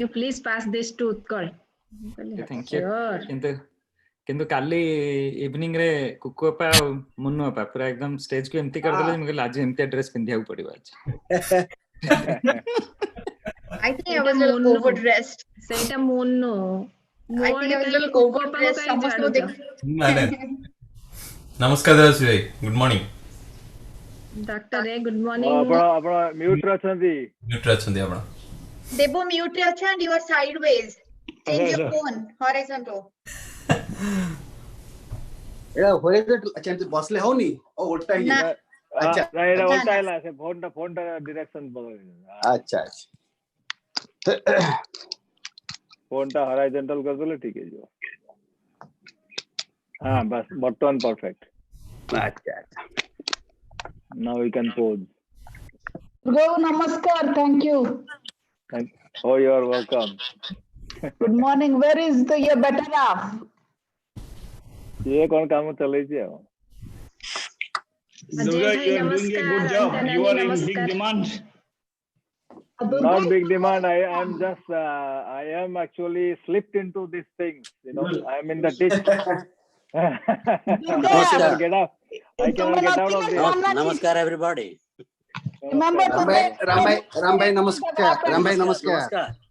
You please pass this to Utkal. Thank you. किंतु काली evening रे कुकुपा मुन्नुपा पूरा एकदम स्टेज को एमती कर देले मगे आज एमती ड्रेस पिंधिया पड़िबा आज I think I was a little overdressed. सेटा मुन्नु I think I was a little overdressed. नमस्कार दास भाई, गुड मॉर्निंग. डॉक्टर रे गुड मॉर्निंग. आपण म्यूट रे छंदी आपण. Debo mute re acha and you are sideways. Change your phone horizontal. एला horizontal अच्छा एमती बसले होनी ओ उल्टा ही अच्छा नहीं रे उल्टा है से फोन टा डायरेक्शन बदल. अच्छा फोन टा हॉरिजॉन्टल कर दले ठीक है जो. हां बस बटन परफेक्ट. अच्छा now we can pause. Go namaskar, thank you. Oh, you are welcome. Good morning. Where is your better half? ये कौन काम चले छी. Durga, you are doing a good job. You are in big demand. Not big demand. I am actually slipped into these things. You know, I am in the ditch. I cannot get up. I cannot get out of this. Namaskar, everybody. Remember Rambhai, namaskar. Rambhai, namaskar.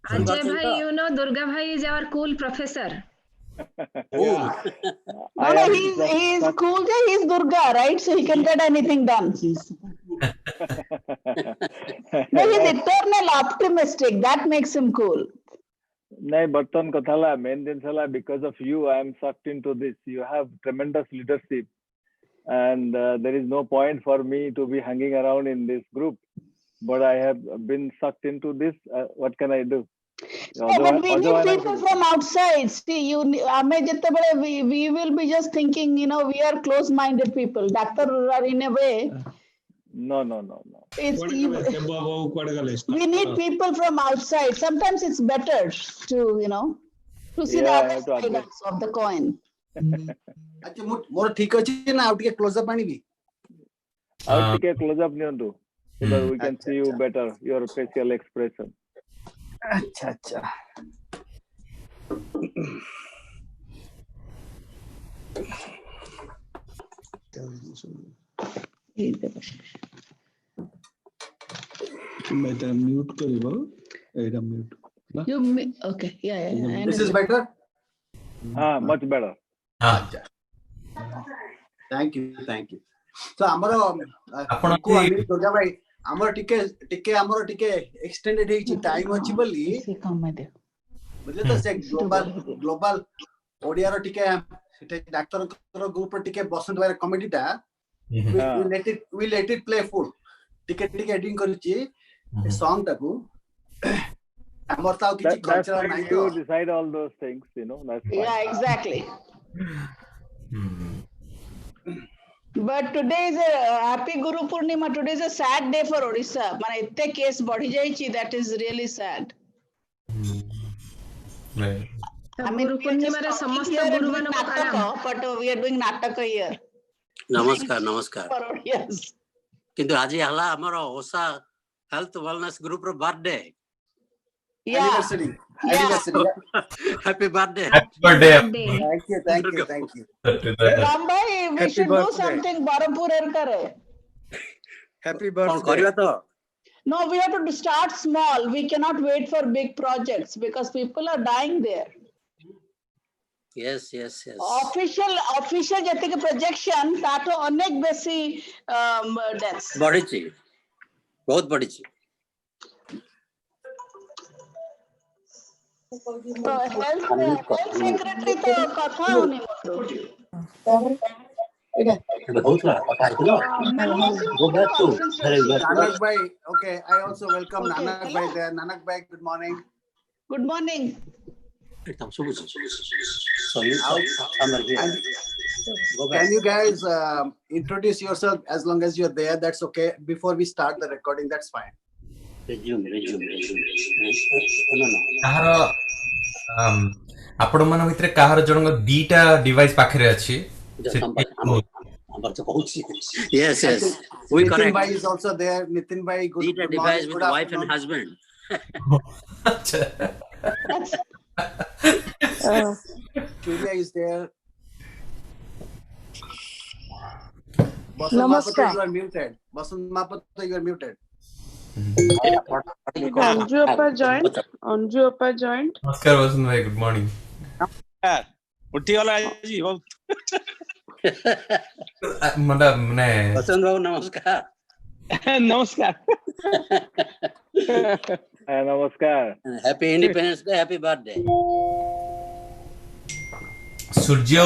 Ajay bhai, you know Durga bhai is our cool professor. No, he's cool. He's Durga, right? So he can get anything done. No, he's eternal optimistic. That makes him cool. नहीं बर्तन कथाला main दिन साला because of you I am sucked into this. You have tremendous leadership and there is no point for me to be hanging around in this group, but I have been sucked into this. What can I do? Yeah, but we need people from outside. See, we will be just thinking, you know, we are close-minded people. Doctor are in a way. No. We need people from outside. Sometimes it's better to, you know, to see the other side of the coin. अच्छा मोर ठीक अछि ना out के close up आनिबी. Out के close up नियंतु so that we can see you better, your facial expression. अच्छा मैं म्यूट करिबो एटा म्यूट ना You okay, yeah. This is better. Much better. Thank you. So हमरो को अनिल दुर्गा भाई हमरो टिके एक्सटेंडेड हे टाइम अछि बली बुझले तो से ग्लोबल ओडिया रो टिके डॉक्टर ग्रुप रो टिके बसंत भाई कमेडी टा we let it play full टिके एडिटिंग करछि सॉन्ग टाकू हमर ताऊ किछि कल्चरल नाही you decide all those things, you know. That's fine. Yeah, exactly. But today is a happy Guru Purnima. Today is a sad day for Odisha. Mane itte case बढ़ी जाइछि, that is really sad. Right. I mean, Guru Purnima re समस्त गुरु मानक प्रणाम. But we are doing नाटक here. नमस्कार. Yes. किंतु आज हला हमर ओसा health wellness group row birthday. Yeah. Anniversary. Happy birthday. Thank you. Ram bhai, we should do something Barampur kare. Happy birthday. करियो तो. No, we have to start small. We cannot wait for big projects because people are dying there. Yes. Official जति के projection तातो अनेक बेसी deaths. बढ़िछि. बहुत बढ़िछि. तो health secretary तो कथा होनी मतो बहुत कथा आइलो. Go back to Nanak bhai. Okay, I also welcome Nanak bhai there. Nanak bhai, good morning. Good morning. एकदम सुबह Can you guys introduce yourself as long as you're there? That's okay. Before we start the recording, that's fine. resume. कहार आपण मन भितर कहार जण दीटा device पाखरे अछि. Yes. We Nitin correct. bhai is also there. Nitin bhai, good Dita device morning. with wife and husband. Surya is there. Namaskar. You are muted. Basant Mapato, you are muted. Anju Appa joined. Anju Appa joined. Namaskar Vasan bhai, good morning. वसंत बाबू नमस्कार. Namaskar. Namaskar. Happy Independence Day, happy birthday. सूर्य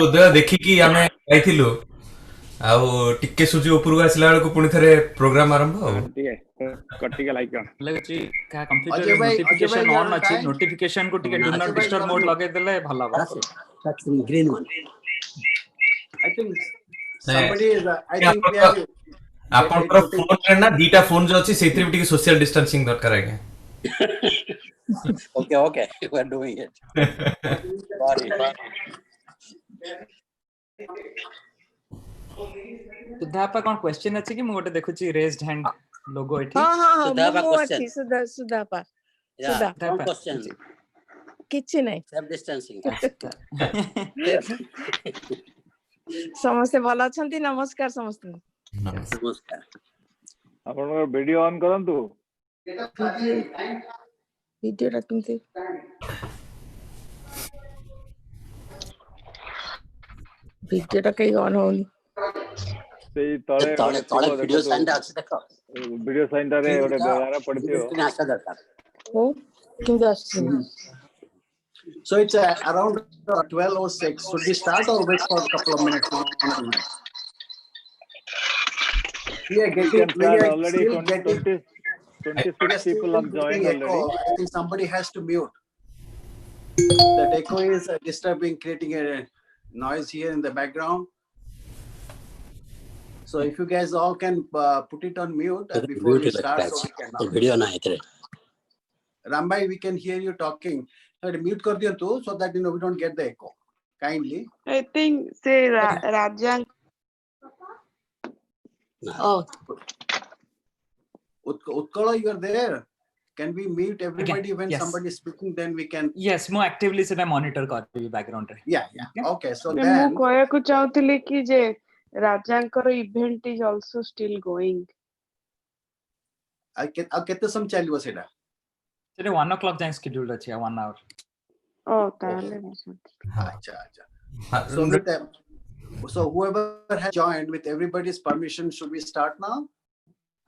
उदय देखिकी आमे जाइथिलु आउ टिके सूर्य ऊपर आसला बेलको पुणी थरे programme आरंभ हो कटिका लाइक लगछि का कंप्यूटर नोटिफिकेशन ऑन अछि नोटिफिकेशन को टिके डू नॉट डिस्टर्ब मोड लगे देले भला बा That's the green one. I think somebody is. I think we have. आपनकर फोन रे ना दीटा फोन जो अछि सेथि टिके सोशल डिस्टेंसिंग दरकार है. Okay, we are doing it. Sorry. सुधापा कोन क्वेश्चन अछि कि मु गोटे देखुची रेज्ड हैंड लोगो एठी हाँ Sudhapa मो question. अच्छी सुधापा Yeah, Sudha. one question. किछि नहीं Self distancing. समस्ते भल अछंती नमस्कार समस्त नमस्कार. आपनकर वीडियो ऑन करंतु. वीडियो रखते वीडियो टा कहीं ऑन होनी सेई तळे तळे वीडियो साइंड अछि देखो. वीडियो साइंटर रे ओटे बेगारा पड़थियो. आशा दरकार. हो किंतु आछि So it's around 12:06. Should we start or wait for a couple of minutes? We are getting. We are already still getting. 26 people have joined already. I think somebody has to mute. That echo is disturbing, creating a noise here in the background. So if you guys all can put it on mute before we start, so we can. Video na itre. Rambai, we can hear you talking. Mute kar diyo too, so that we don't get the echo. Kindly. I think say Rajang. Oh, Utkala, you are there. Can we mute everybody when yes. somebody is speaking? Then we can. yes mo actively se monitor kar background रे Yeah. Okay, so मैं then. कहया को चाहूଥିଲି कि जे राजांकर event is also still going केते some चलियो सेटा सेटे 1 o'clock जाय scheduled अछि 1 hour ओ ताले अच्छा so whoever has joined, with everybody's permission, should we start now?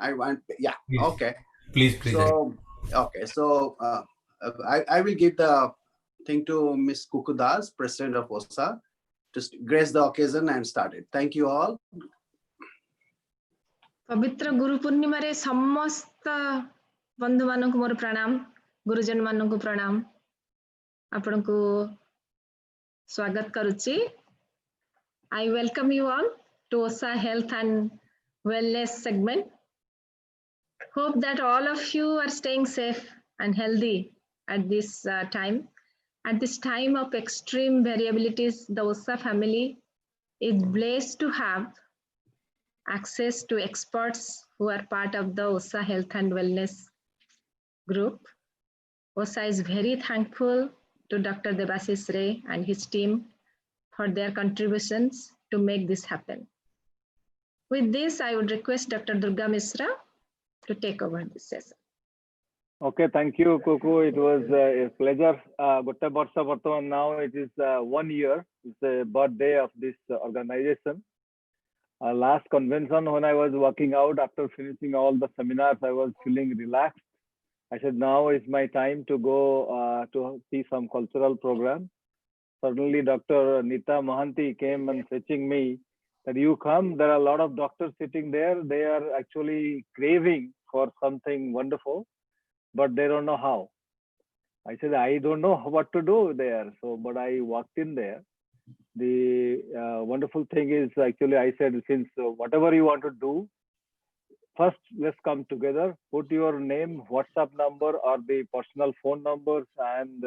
I want. Yeah. Yes. Okay. Please. So I will give the thing to Miss Kukudas, President of OSA, to grace the occasion and start it. Thank you all. पवित्र गुरु पूर्णिमा रे समस्त बंधु मानन को मोर प्रणाम गुरुजन मानन को प्रणाम आपन को स्वागत करूची. I welcome you all to OSA Health and Wellness segment. Hope that all of you are staying safe and healthy at this time. At this time of extreme variabilities, the OSA family is blessed to have access to experts who are part of the OSA Health and Wellness group. OSA is very thankful to Dr. Debashish Ray and his team for their contributions to make this happen. With this, I would request Dr. Durga Misra to take over this session. Okay, thank you, Kuku. It was a pleasure. Gotte barsha bartaman now it is 1 year. It's the birthday of this organization. Last convention, when I was walking out after finishing all the seminars, I was feeling relaxed. I said, now is my time to go to see some cultural program. Suddenly, Dr. Nita Mohanty came and fetching me that you come. There are a lot of doctors sitting there. They are actually craving for something wonderful, but they don't know how. I said, I don't know what to do there. So, but I walked in there. The wonderful thing is actually, I said, since whatever you want to do, first let's come together, put your name, WhatsApp number or the personal phone numbers and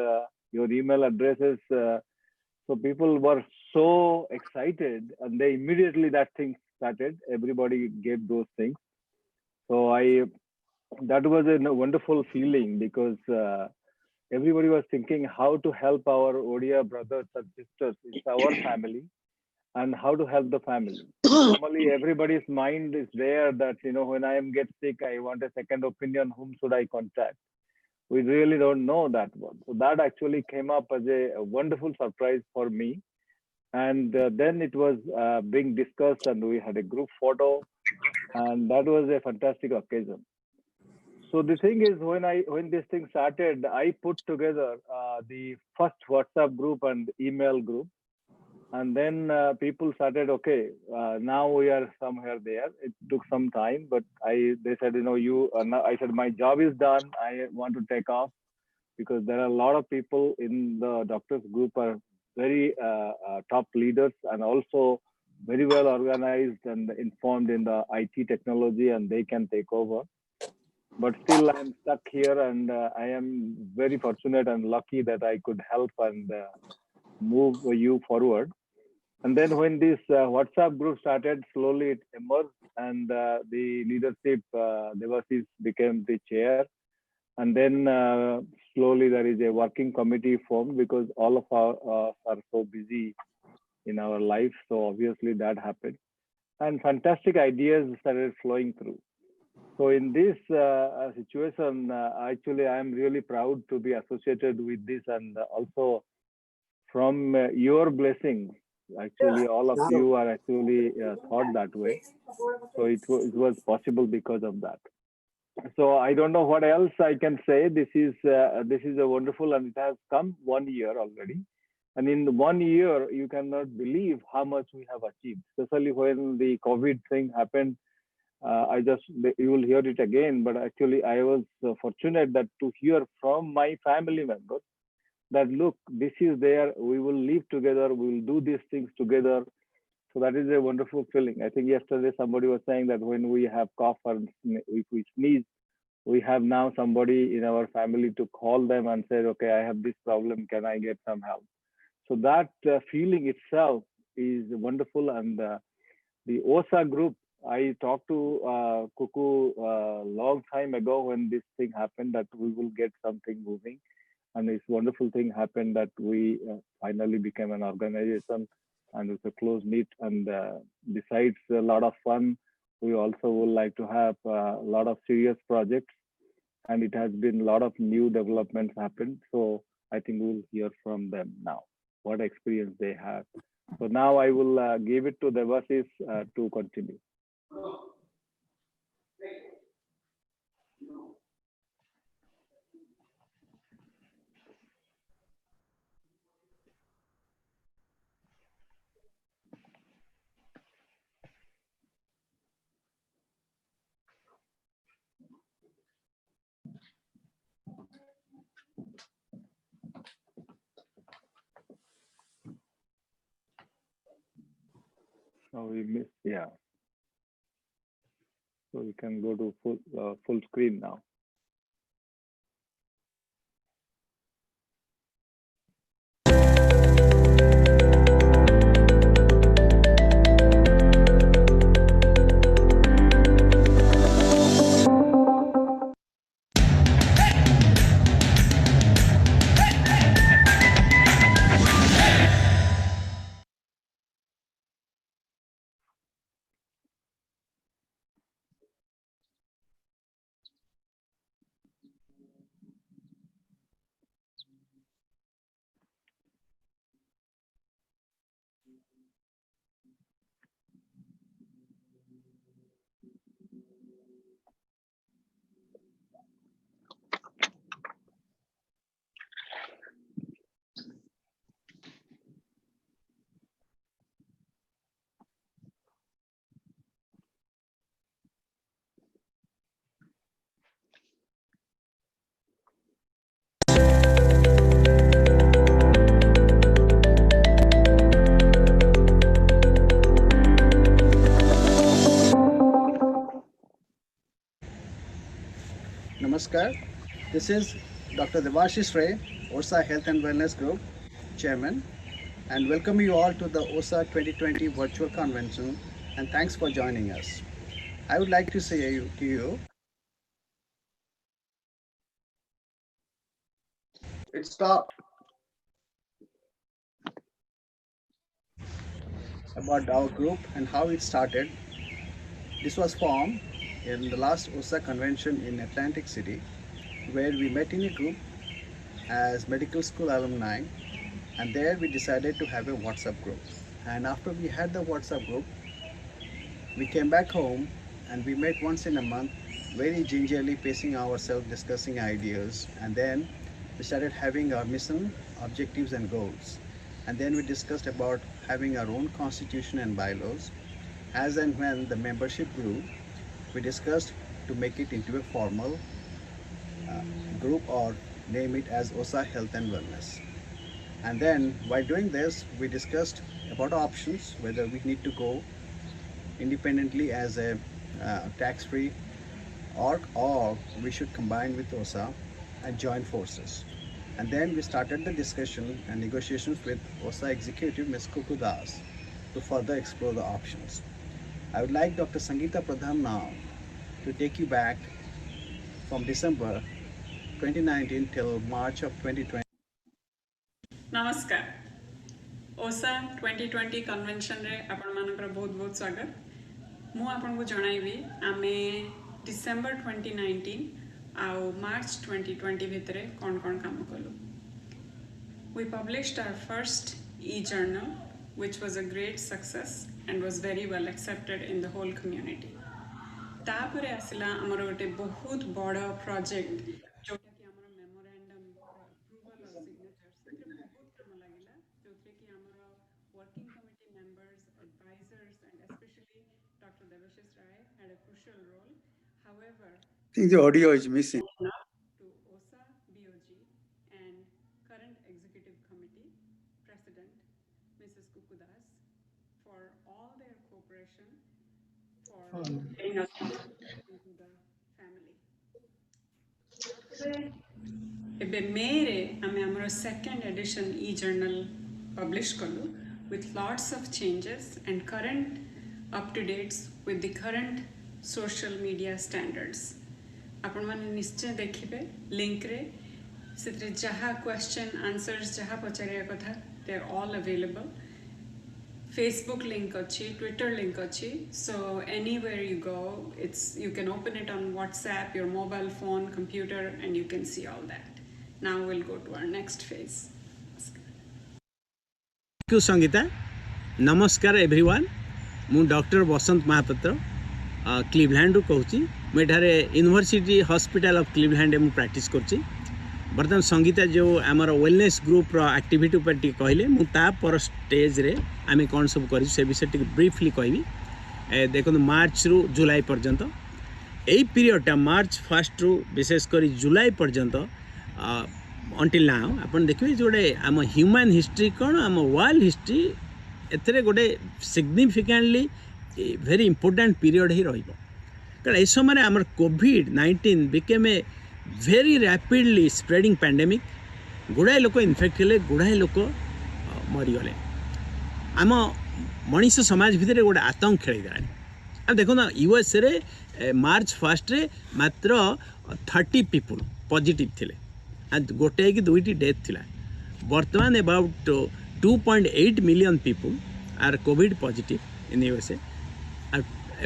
your email addresses. So people were so excited and they immediately that thing started. Everybody gave those things. So that was a wonderful feeling because everybody was thinking how to help our Odia brothers and sisters. It's our family, and how to help the family. Normally, everybody's mind is there that, when I get sick, I want a second opinion. Whom should I contact? We really don't know that one. So that actually came up as a wonderful surprise for me. And then it was being discussed, and we had a group photo, and that was a fantastic occasion. So the thing is, when this thing started, I put together the first WhatsApp group and email group, and then people started. Okay, now we are somewhere there. It took some time, but they said, I said my job is done. I want to take off, because there are a lot of people in the doctors group are very top leaders, and also very well organized and informed in the IT technology, and they can take over. But still, I'm stuck here, and I am very fortunate and lucky that I could help and move you forward. And then when this WhatsApp group started, slowly it emerged, and the leadership, Devasis became the chair. And then slowly there is a working committee formed, because all of us are so busy in our life. So obviously that happened. And fantastic ideas started flowing through. So in this situation, actually, I am really proud to be associated with this, and also from your blessings. Actually, all of you are actually thought that way. So it was possible because of that. So I don't know what else I can say. This is a wonderful, and it has come 1 year already. And in 1 year, you cannot believe how much we have achieved, especially when the COVID thing happened. You will hear it again, but actually I was fortunate that to hear from my family members that, look, this is there, we will live together, we will do these things together. So that is a wonderful feeling. I think yesterday somebody was saying that when we have cough or if we sneeze, we have now somebody in our family to call them and say, okay, I have this problem, can I get some help? So that feeling itself is wonderful. And the OSA group, I talked to Kuku a long time ago when this thing happened, that we will get something moving. And this wonderful thing happened that we finally became an organization, and it's a close knit. And besides a lot of fun, we also would like to have a lot of serious projects. And it has been a lot of new developments happened. So I think we'll hear from them now, what experience they have. So now I will give it to Devasis to continue. Oh, we missed, yeah. So we can go to full screen now. Namaskar. This is Dr. Devashish Ray, OSA Health and Wellness Group Chairman, and welcome you all to the OSA 2020 Virtual Convention, and thanks for joining us. I would like to say to you, It stopped. About our group and how it started. This was formed in the last OSA convention in Atlantic City, where we met in a group as medical school alumni, and there we decided to have a WhatsApp group. And after we had the WhatsApp group, we came back home and we met once in a month, very gingerly pacing ourselves, discussing ideas, and then we started having our mission, objectives and goals. And then we discussed about having our own constitution and bylaws. As and when the membership grew, we discussed to make it into a formal group or name it as OSA Health and Wellness. And then while doing this, we discussed about options, whether we need to go independently as a tax-free or we should combine with OSA and join forces. And then we started the discussion and negotiations with OSA executive Ms. Kuku Das to further explore the options. I would like Dr. Sangeeta Pradhan now to take you back from December 2019 till March of 2020. नमस्कार ओसा 2020 convention रे आपण मानकर बहुत बहुत स्वागत मु आपन को जणाइबी आमे डिसेंबर 2019 आउ मार्च 2020 भितरे कोन काम कलु we published our first e-journal which was a great success and was very well accepted in the whole community तापरे आसिला हमर गोटे बहुत बड़ प्रोजेक्ट जोटा कि हमर मेमोरेंडम अप्रूवल ऑफ सिग्नेचर्स सेते बहुत काम लागिला जोथे कि हमर working committee members advisers and specially doctor Debashish Ray had a crucial role however I think the audio is missing. to OSA BOG and current executive committee president Mrs. Kuku Das for all their cooperation for getting us into the family. Ebe mere ame amar second edition e-journal publish kalu with lots of changes and current up to dates with the current social media standards. आपण माने निश्चय देखिबे link रे सेतरे जहा question answers जहा पचारिया कथा they are all available. Facebook link अच्छी, Twitter link अच्छी, so anywhere you go, you can open it on WhatsApp, your mobile phone, computer, and you can see all that. Now we'll go to our next phase. Thank you, Sangeeta. Namaskar everyone. ମୁଁ doctor वसंत Mahapatra Cleveland रू कहूँ मुझे university hospital of Cleveland में practice करछि बर्तमान संगीता जो आमर wellness group activity पर कहले मुझे स्टेज रे आम कौन सब कर विषय ब्रीफली कहि देखो मार्च रु जुलाई पर्यंत यही पीरियडटा मार्च 1 रु विशेषकर जुलाई पर्यंत अंटिल नाउ आपन देखिए जोड़े आम ह्यूमन हिस्ट्री कौन आम वर्ल्ड हिस्ट्री एथरे गोटे सिग्निफिकेंटली वेरी इंपोर्टेंट पीरियड ही रहिबो कारण ए समय आमर कोविड-19 became a very rapidly spreading pandemic गुड़ाए लोक इनफेक्ट हेले गुड़ाए लोक मरीगले आम मनीष समाज भितर गोटे आतंक खेल अब देखो ना यूएस रे मार्च 1 रे मात्र 30 पीपुल पॉजिटिव थिले गोटे कि दुईटी डेथ थिला वर्तमान about 2.8 million people are COVID positive in USA.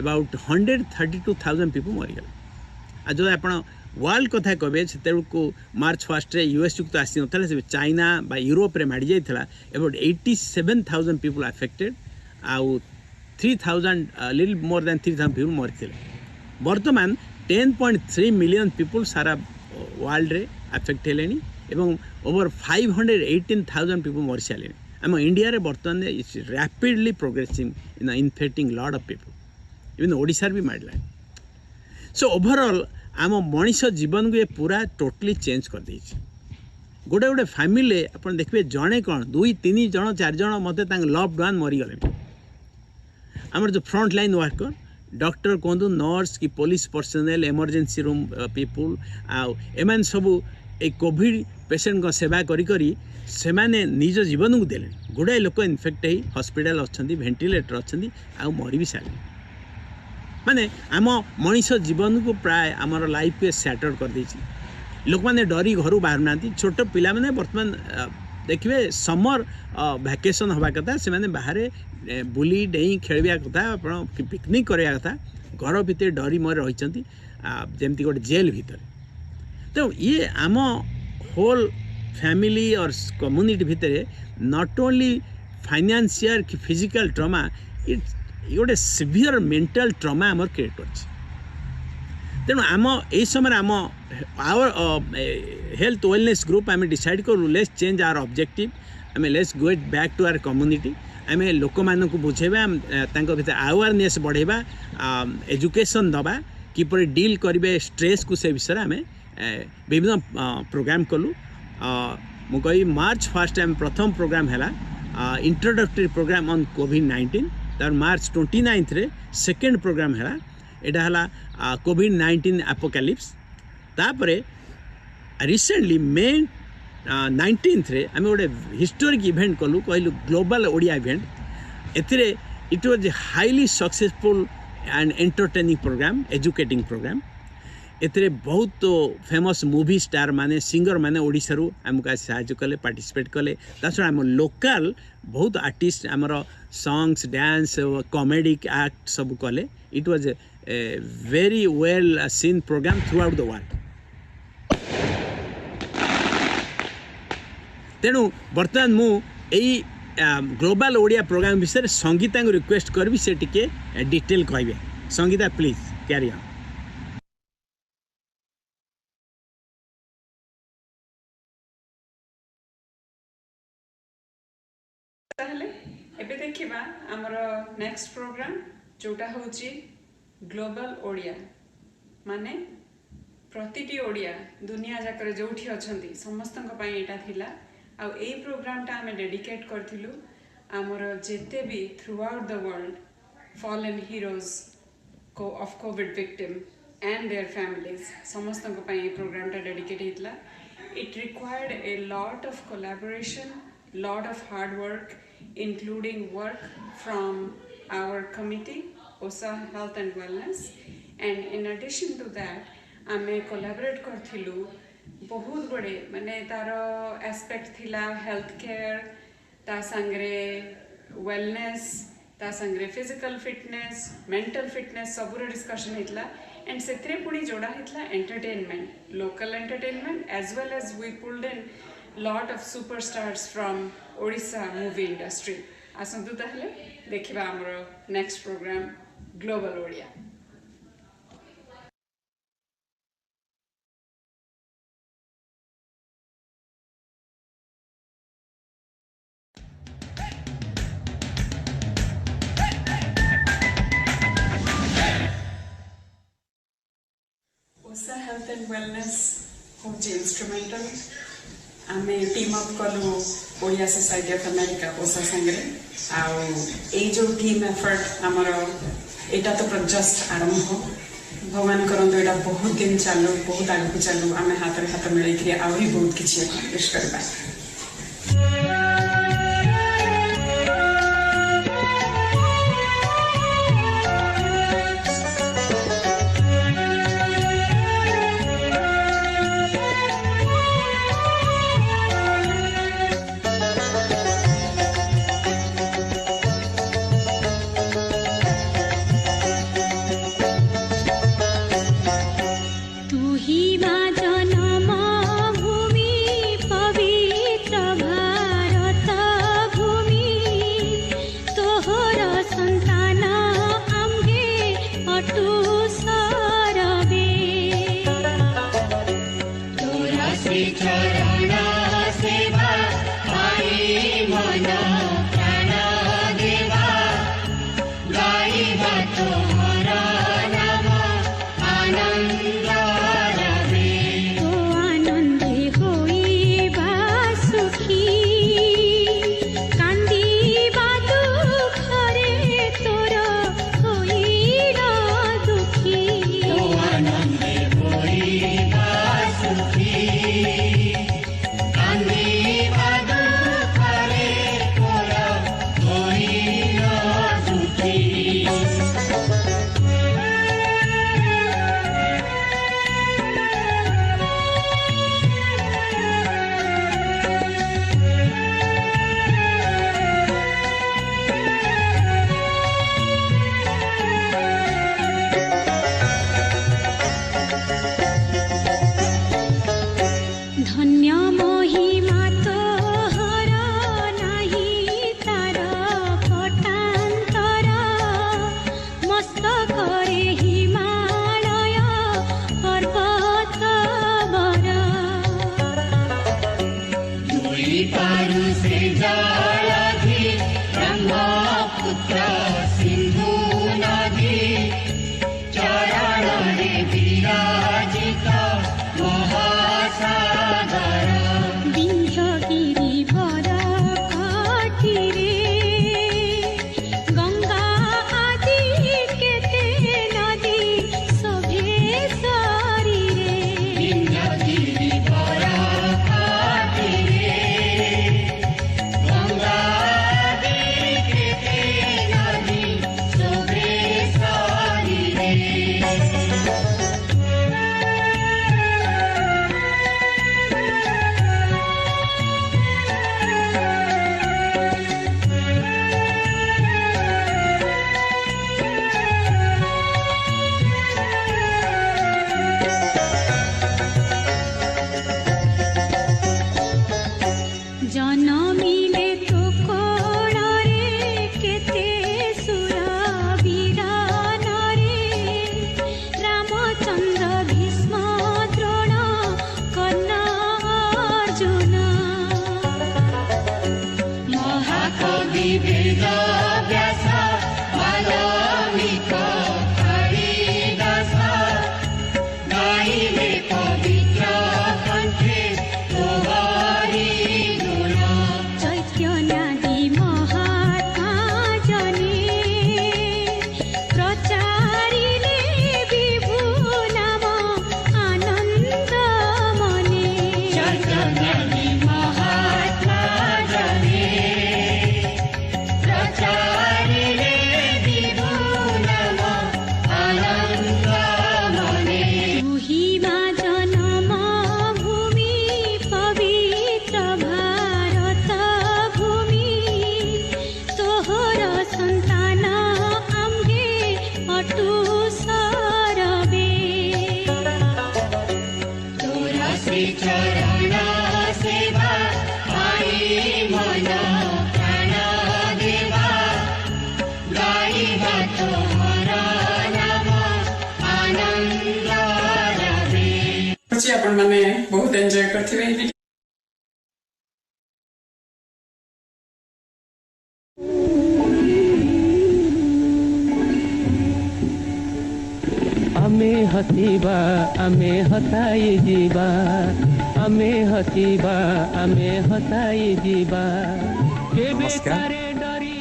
About 132,000 people मरीगले जो आप वर्ल्ड कथा कहे से मार्च 1 रे यूएस को आसी ना से चाइना बा यूरोप रे माड़ी जाइला अबाउट 87,000 people affected आउ 3,000 लिटिल मोर देन 3,000 people मरी वर्तमान 10.3 million people सारा वर्ल्ड रे अफेक्ट हेलेनी एवं ओवर 518,000 people मरी सारे आम इंडिया रे बर्तमान it's rapidly progressing in infecting lot of people even Odisha भी मारला सो ओवरऑल आम मनीष जीवन को ये पूरा टोटली चेंज कर दी गोटे गोटे फैमिली आप देखिए जड़े कौन 2-3 जन 4 जन मत लव्ड वन मरीगले आमर जो फ्रंट लाइन वर्कर डॉक्टर कहतु नर्स कि police personnel emergency room people आम सब ए कोविड पेसेंट को सेवा करी से माने निज जीवन को देले गुड़ाए लोक इनफेक्ट ही हॉस्पिटल अच्छा वेंटिलेटर अच्छा आ मरी भी सारे माने आम मनीष जीवन को प्राय आमर लाइफ के सैटर कर देछि लोक मैंने डरी घर बाहर ना छोट पिला मैंने बर्तमान देखिए समर वैकेशन हवा कथा से मैंने बाहर बुली डेई खेलिया कथा आप पिकनिक करवा कथा घर भितर डरी मर रही जमती गोटे जेल भितर तो ये आम होल फैमिली और कम्युनिटी भितर नॉट ओनली फाइनेंशियल कि फिजिकल ट्रमा इट्स गोटे सिवियर मेंटल ट्रमा आमर क्रिएट कर तेणु आम यही समय आम आवर हेल्थ वेलनेस ग्रुप आम डिसाइड करूँ लेट्स चेंज आवर ऑब्जेक्टिव आम let's go back to our community आम लोक मानक बुझेबा भीतर अवेयरनेस बढ़ेबा एजुकेशन दबा किपर डील करेंगे स्ट्रेस को से विषय आम विभिन्न प्रोग्राम कलु मु कही मार्च 1 आम प्रथम प्रोग्राम है इंट्रोडक्टरी प्रोग्राम ऑन कोविड-19 तर मार्च 29 रे सेकेंड प्रोग्राम है यहाँ है कोविड-19 एपोकैलिप्स तापरे रिसेंटली मे 19 रे आम गोटे हिस्टोरिक इवेंट कलु कहलु ग्लोबल ओडिया इवेंट एथिरे it was highly successful and entertaining program educating program एथिरे बहुत फेमस मूवी स्टार माने सिंगर माने ओडिसा रु आमका साहाय्य कले पार्टिसिपेट कले ताछड़ा आम लोकल बहुत आर्टिस्ट आमर सॉन्ग्स डांस कॉमेडी एक्ट सब कले it was a very well seen programme throughout the world तेणु बर्तमान मु एई ग्लोबल ओडिया प्रोग्राम विषय संगीता को रिक्वेस्ट करबी से टिके डिटेल कहबे संगीता प्लीज कैरी ऑन एबे देखिबा हमर नेक्स्ट प्रोग्राम जोटा होची ग्लोबल ओडिया माने प्रतिटी ओडिया दुनिया जाकर जोठी अछंती समस्तन को पई एटा थिला आ ए प्रोग्राम टा हमें डेडिकेट करथिलु हमर जेते भी throughout the world fallen heroes को of COVID victim and their families समस्तन को पई ए प्रोग्राम टा डेडिकेट हितला it required a lot of collaboration lot of hard work including work from our committee OSA Health and Wellness and in addition to that आमे collaborate करथिलु बहुत बड़े माने तारो एस्पेक्ट थिला हेल्थ केयर ता संगरे वेलनेस ता संगरे फिजिकल फिटनेस मेंटल फिटनेस सबुर डिस्कशन हितला एंड सेत्रे पुणी जोड़ा हितला entertainment local entertainment as well as we pulled in lot of superstars from Odisha movie industry. आसंतु ताहले देखिबा हमरो next program global Odia OSA Health and Wellness होची इंस्ट्रूमेंटल आमे टीम अप कलु ओडिया सोसाइटी ऑफ अमेरिका ओसा संगरे आउ ए जो टीम एफर्ट हमर एटा तो जस्ट आरंभ भगवान करंतु एटा बहुत दिन चालू बहुत आगु चालू आमे हाथ रे हाथ मिलाई के आउरी बहुत किछि अकम्प्लिश करबा आपण माने बहुत एंजॉय करथिबे। आमे हसीबा आमे हसाई जीवा आमे हसीबा आमे हसाई जीवा। नमस्कार,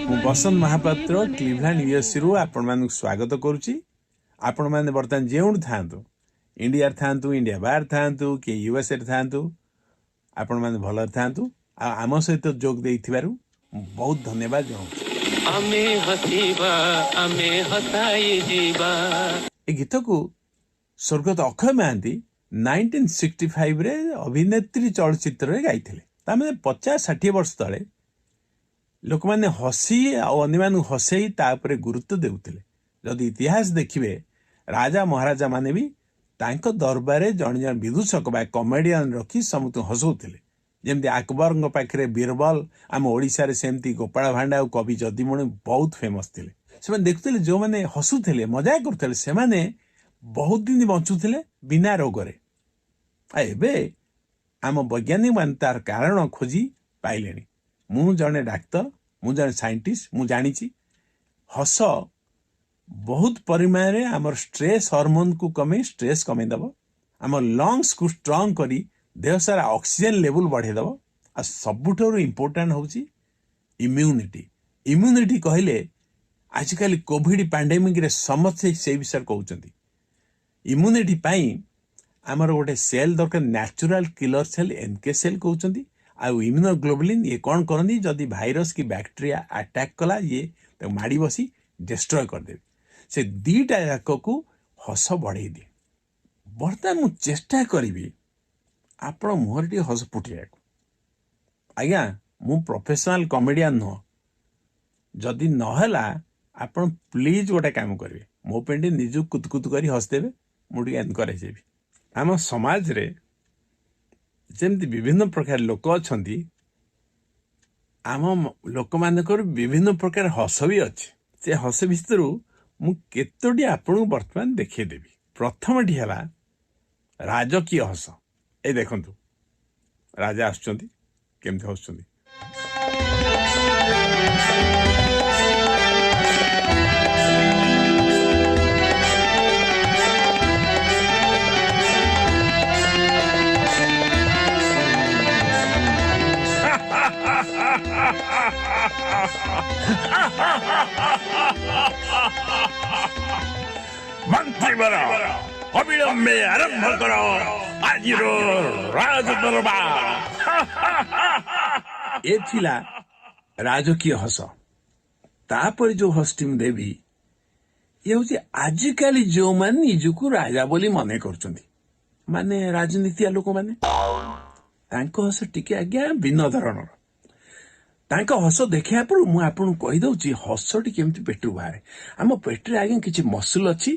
मु बसंत महापात्र क्लिवलैंड यूएसए रु आपण मानक स्वागत करूची। आपण माने बर्तमान जेउण थांतु, इंडिया थांतु, इंडिया बाहर थांतु कि यूएसए थांतु, आपण माने भल थांतु। आम सहित जोग देइथिबारु बहुत धन्यवाद जनाऊँ। आमे हसीबा आमे हसाई जीवा। ए गीत को स्वर्गत अक्षय महांती 1965 रे अभिनेत्री चलचित्र रे गाइथिले। तामे 50-60 वर्ष तले लोक माने हसी अन्य हसई तापर गुरुत्व देउथिले। जदि इतिहास देखिबे राजा महाराजा माने भी तांको दरबार जन जन विदूषक बा कॉमेडियन रखी समस्त हसौथिले। जेमती अकबर पाखरे बीरबल, आम ओडिशा रे सेमती गोपाल भांडा और कवि जदीमणि बहुत फेमस थिले। से देखुले जो माने हसुथिले मजा करथिले से माने बहुत दिन बंचुथिले बिना रोगरे। एबे आम वैज्ञानिक मान तार कारण खोजी पाइलेनी। मु जने डाक्टर, मु जने साइंटिस्ट, मु जानिची हस बहुत परिमाण रे आमर स्ट्रेस हार्मोन को कमे, स्ट्रेस कमे दबो, आमर लंग्स को स्ट्रांग करी देह सारा ऑक्सीजन लेवल बढ़े दबो। आ सबुठो इम्पोर्टेंट होची इम्यूनिटी। इम्यूनिटी कहले आजकल कोविड पैंडेमिक रे समस्या से विषय कहउचंती। इम्यूनिटी पाई आमर गोटे सेल दरकार, natural killer cell NK cell कहउचंती। आ इम्यूनोग्लोबुलिन ये कौन करनी जदि भाइरस की बैक्टेरिया अटैक कला ये तो माड़ी बसी डिस्ट्रॉय कर दे। से दीटा जाक को हस बढ़े दिए। बर्तमान मु चेष्टा करी आपण मुहर टी हस फुटिया। आज्ञा मु प्रोफेशनल कॉमेडियन नुह। जदि नहला आपण प्लीज गोटे काम करेंगे, मो पे निज कुतकुत कर हसदेवे, मुझे एनकरेज हेबी। आम समाज रे ଯେମିତି ବିଭିନ୍ନ ପ୍ରକାର ଲୋକ ଅଛନ୍ତି, ଆମ ଲୋକ ମାନଙ୍କର ବିଭିନ୍ନ ପ୍ରକାର ହସ ବି ଅଛି। ସେ ହସ ଭିତରୁ ମୁଁ କେତୋଟି ଆପଣଙ୍କୁ ବର୍ତ୍ତମାନ ଦେଖେଇଦେବି। ପ୍ରଥମଟି ହେଲା ରାଜକୀୟ ହସ। ଏଇ ଦେଖନ୍ତୁ ରାଜା ଆସୁଛନ୍ତି, କେମିତି ହସୁଛନ୍ତି। ମନ୍ତ୍ରୀବର ଅବିଳମ୍ବେ ଆରମ୍ଭ କର ଆଜିର ରାଜ ଦରବାର। ଏ ଥିଲା ରାଜକୀୟ ହସ। ତାପରେ ଯୋଉ ହସଟି ମୁଁ ଦେବି, ଇଏ ହଉଛି ଆଜିକାଲି ଯୋଉମାନେ ନିଜକୁ ରାଜା ବୋଲି ମନେ କରୁଛନ୍ତି, ମାନେ ରାଜନୀତିଆ ଲୋକମାନେ, ତାଙ୍କ ହସ ଟିକେ ଆଜ୍ଞା ଭିନ୍ନ ଧରଣର। ତାଙ୍କ ହସ ଦେଖିବା ପରେ ମୁଁ ଆପଣଙ୍କୁ କହିଦଉଛି ହସଟି କେମିତି ପେଟରୁ ବାହାରେ। ଆମ ପେଟରେ ଆଜ୍ଞା କିଛି ମସଲ ଅଛି,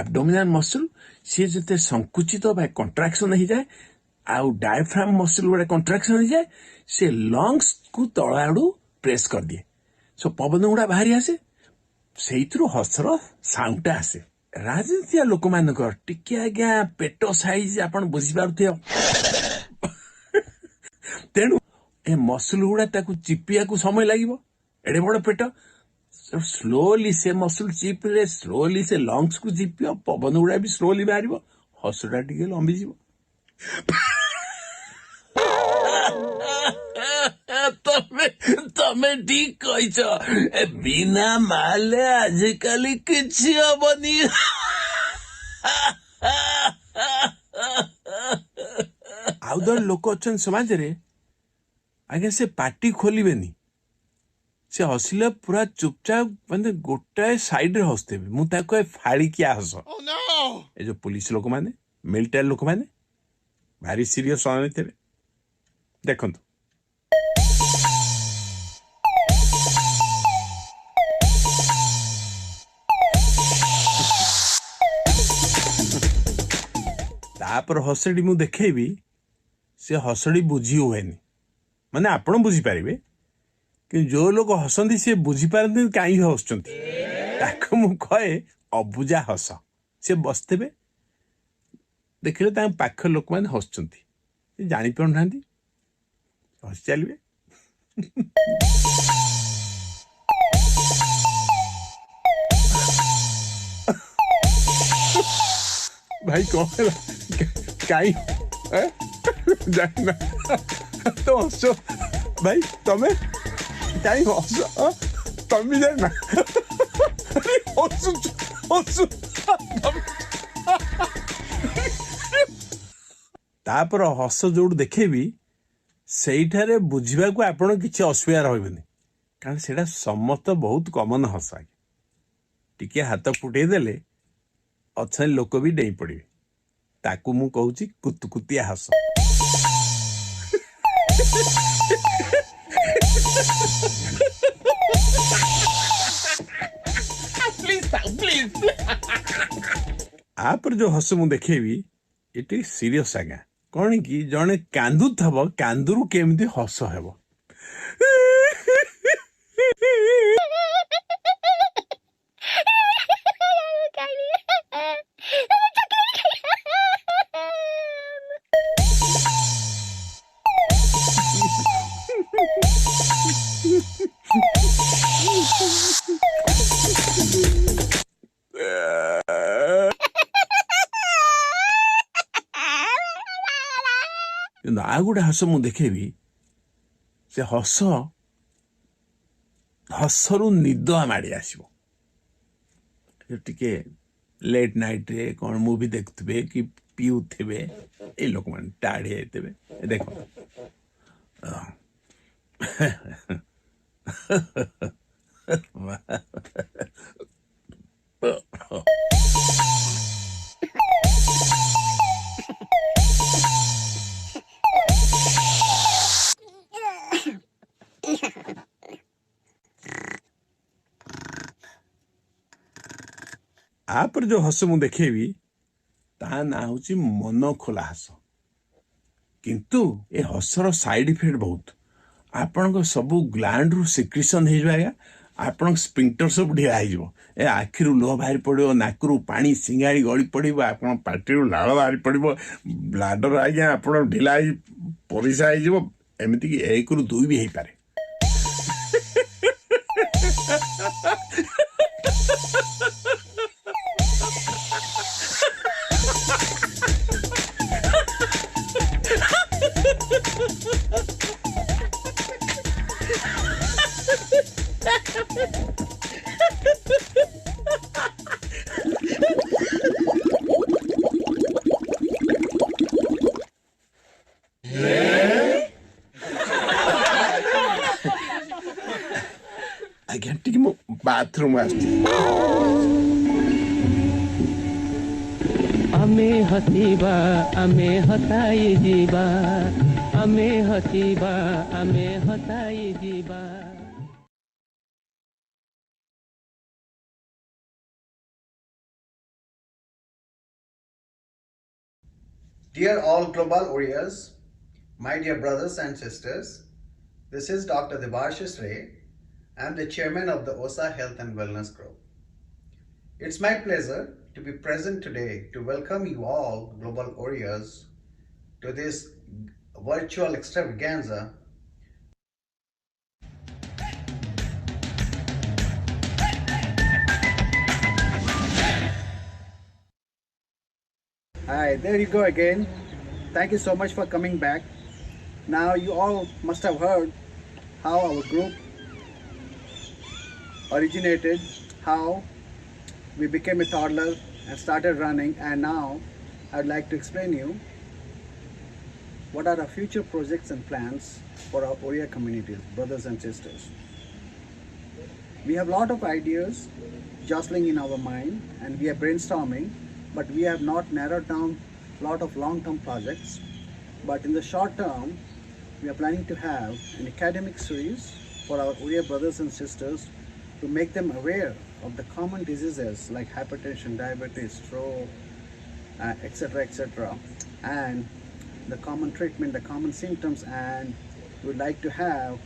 ଆବଡୋମିନାଲ ମସଲ, ସିଏ ଯେତେ ସଂକୁଚିତ ବା କଣ୍ଟ୍ରାକ୍ସନ ହେଇଯାଏ, ଆଉ ଡାୟଫ୍ରାମ ମସଲ ଗୁଡା କଣ୍ଟ୍ରାକ୍ସନ ହେଇଯାଏ, ସେ ଲଙ୍ଗସ କୁ ତଳ ଆଡୁ ପ୍ରେସ କରିଦିଏ। ପବନ ଗୁଡା ବାହାରି ଆସେ, ସେଇଥିରୁ ହସର ସାଉଣ୍ଡଟା ଆସେ। ରାଜନୀତିଆ ଲୋକମାନଙ୍କର ଟିକେ ଆଜ୍ଞା ପେଟ ସାଇଜ ଆପଣ ବୁଝିପାରୁଥିବେ। ତେଣୁ ଏ ମସଲ ଗୁଡା ତାକୁ ଚିପିବାକୁ ସମୟ ଲାଗିବ, ଏଡେ ବଡ ପେଟ। ସ୍ଲୋଲି ସେ ମସଲ ଚିପିଲେ ସ୍ଲୋଲି ସେ ଲଙ୍ଗସ କୁ ଚିପିବ, ପବନ ଗୁଡା ବି ସ୍ଲୋଲି ବାହାରିବ, ହସଟା ଟିକେ ଲମ୍ବିଯିବ। ତମେ ଠିକ କହିଛ, ବିନା ମାଲେ ଆଜିକାଲି କିଛି ହବନି। ଆଉ ଜଣେ ଲୋକ ଅଛନ୍ତି ସମାଜରେ, ଆଜ୍ଞା ସେ ପାଟି ଖୋଲିବେନି, ସେ ହସିଲେ ପୁରା ଚୁପଚାପ, ମାନେ ଗୋଟାଏ ସାଇଡରେ ହସୁଥିବେ। ମୁଁ ତାକୁ ଫାଳିକିଆ ହସ। ଏ ଯୋଉ ପୁଲିସ ଲୋକମାନେ, ମିଲିଟାରୀ ଲୋକମାନେ ଭାରି ସିରିୟସ ଅନେଇଥିବେ। ଦେଖନ୍ତୁ ତାପରେ ହସଟି ମୁଁ ଦେଖେଇବି, ସେ ହସଟି ବୁଝି ହୁଏନି, ମାନେ ଆପଣ ବୁଝିପାରିବେ, କିନ୍ତୁ ଯୋଉ ଲୋକ ହସନ୍ତି ସେ ବୁଝିପାରନ୍ତି କାହିଁକି ହସୁଛନ୍ତି। ତାକୁ ମୁଁ କହେ ଅବୁଝା ହସ। ସେ ବସିଥିବେ, ଦେଖିଲେ ତାଙ୍କ ପାଖ ଲୋକମାନେ ହସୁଛନ୍ତି, ସେ ଜାଣିପାରୁନାହାନ୍ତି, ହସି ଚାଲିବେ। ଭାଇ କଣ ହେଲା, କାହିଁ ଜାଣିନା ତ ହସ ଭାଇ, ତମେ କାହିଁ ହସ, ତମେ ଜାଣିନା ହସୁଛୁ ହସୁ। ତାପରେ ହସ ଯୋଉଠୁ ଦେଖେଇବି, ସେଇଠାରେ ବୁଝିବାକୁ ଆପଣ କିଛି ଅସୁବିଧା ରହିବନି, କାରଣ ସେଇଟା ସମସ୍ତ ବହୁତ କମନ ହସ। ଟିକେ ହାତ ଫୁଟେଇ ଦେଲେ ଅଛନ୍ତି ଲୋକ ବି ଡେଇଁ ପଡିବେ। ତାକୁ ମୁଁ କହୁଛି କୁତୁକୁତିଆ ହସ। ଆପରେ ଯୋଉ ହସ ମୁଁ ଦେଖେଇବି, ଏଠି ସିରିୟସ ଆଜ୍ଞା। କଣ କି ଜଣେ କାନ୍ଦୁଥବ, କାନ୍ଦୁରୁ କେମିତି ହସ ହେବ। କିନ୍ତୁ ଆଉ ଗୋଟେ ହସ ମୁଁ ଦେଖେଇବି, ସେ ହସରୁ ନିଦ ମାଡି ଆସିବ। ଟିକେ ଲେଟ୍ ନାଇଟରେ କଣ ମୁଭି ଦେଖୁଥିବେ କି ପିଉଥିବେ, ଏଇ ଲୋକମାନେ ଟାଢି ହେଇଥିବେ, ଦେଖ ଆପରେ ଯୋଉ ହସ ମୁଁ ଦେଖେଇବି, ତା ନାଁ ହଉଛି ମନ ଖୋଲା ହସ। किंतु ए हसर साइड इफेक्ट बहुत आपण सबू ग्लैंड रु सिक्रेशन हो जाएगा आपण स्पिंक्टर सब ढिला हो ए आखिरू लुह बाहरी पड़ो नाकरू पानी सिंगाड़ी गली पड़ो आपण पार्टी लाल बाहरी पड़ो ब्लाडर आज्ञा आप ढिला परिसा हो एमती कि 1 ରୁ 2 भी हो पारे आज्ञा टी बाथरूम आमे हसीबा आमे हसाई जीवा आमे हसीबा आमे हसाई जीवा Dear all global warriors, my dear brothers and sisters, this is Dr. Debashish Ray. I am the chairman of the OSA Health and Wellness Group. It's my pleasure to be present today to welcome you all global warriors to this virtual extravaganza. Hi, there you go again. Thank you so much for coming back. Now you all must have heard how our group originated, how we became a toddler and started running, and now I'd like to explain you what are our future projects and plans for our ORIA communities, brothers and sisters. We have a lot of ideas jostling in our mind and we are brainstorming, but we have not narrowed down a lot of long-term projects. But in the short term, we are planning to have an academic series for our ORIA brothers and sisters to make them aware of the common diseases like hypertension, diabetes, stroke, etc., and the common treatment, the common symptoms, and we would like to have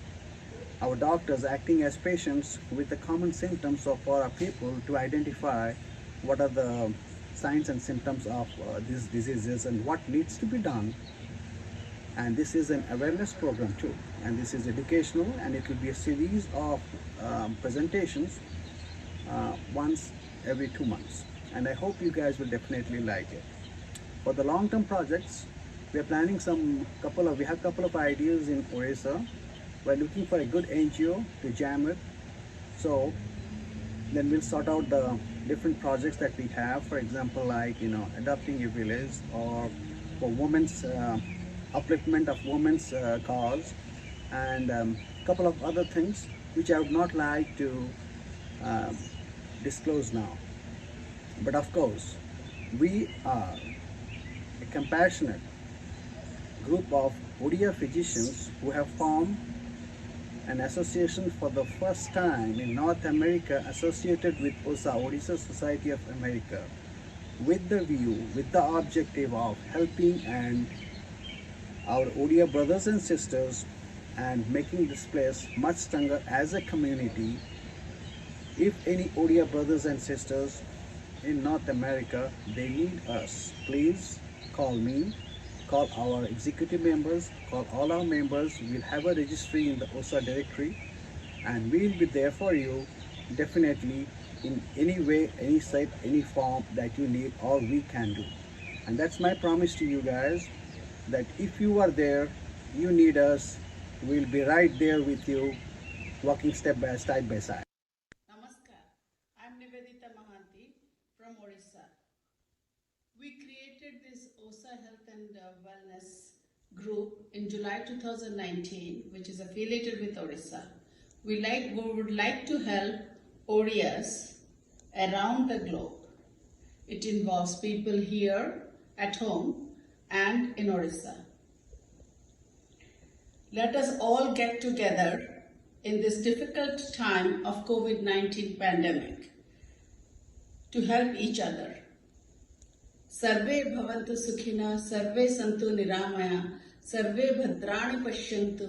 our doctors acting as patients with the common symptoms for our people to identify what are the signs and symptoms of these diseases and what needs to be done. And this is an awareness program too, and this is educational, and it will be a series of presentations once every 2 months, and I hope you guys will definitely like it. For the long-term projects, we are planning we have a couple of ideas in Orissa. We're looking for a good NGO to jam it, so then we'll sort out the different projects that we have, for example, like adopting a village, or for women's upliftment of women's cause, and a couple of other things which I would not like to disclose now. But of course, we are a compassionate group of ODIA physicians who have formed an association for the first time in North America associated with OSA, Odisha Society of America, with the view, with the objective of helping and our ODIA brothers and sisters and making this place much stronger as a community. If any ODIA brothers and sisters in North America, they need us, please call me, call our executive members, call all our members. We'll have a registry in the OSA directory, and we'll be there for you definitely in any way, any site, any form that you need, all we can do. And that's my promise to you guys, that if you are there, you need us, we'll be right there with you, walking step by side. Namaskar, I'm Nivedita Mahanti from Orissa. We created this OSA Health and Wellness group in July 2019, which is affiliated with Orissa. We would like to help ODIAs around the globe. It involves people here at home and in Orissa. Let us all get together in this difficult time of COVID-19 pandemic to help each other. Sarve bhavantu sukhina, sarve santu niramaya, सर्वे भद्राणि पश्यन्तु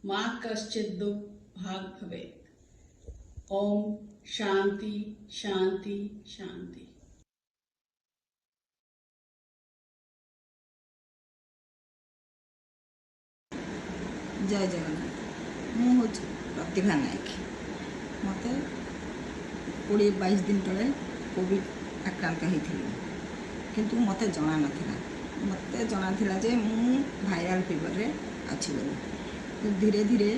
मा कश्चित् दुःखभाग् भवेत्। ओम शांति शांति शांति। जय जगन्नाथ। हूँ प्रतिभा नायक। मत 20-22 दिन तले कोविड आक्रांत होती किंतु मत जना नाथिला। मत जना थिला जे मु भाइराल फीवर रे अच्छी बोली। धीरे धीरे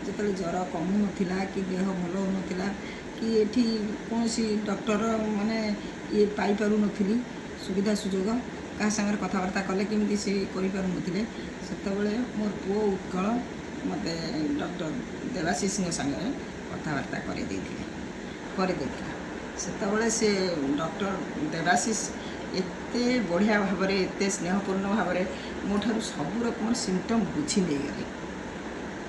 जो ज्वर कमु नथिला कि देह भल हो नथिला कि एठी कौन सी डॉक्टर माने ये पाई पारु नथिली सुविधा सुजोग क्या सागर कथबार्ता कले केमती से करि पारु नथिले। सेतबेले मोर पुओ उत्कल मते डॉक्टर देवाशीष सागर कथबार्ता करे सेतबेले से डॉक्टर देवाशीष एते बढ़िया भाव में एते स्नेहपूर्ण भाव में मोठार सब रकम सिम्पटम बुझी नहीं गले।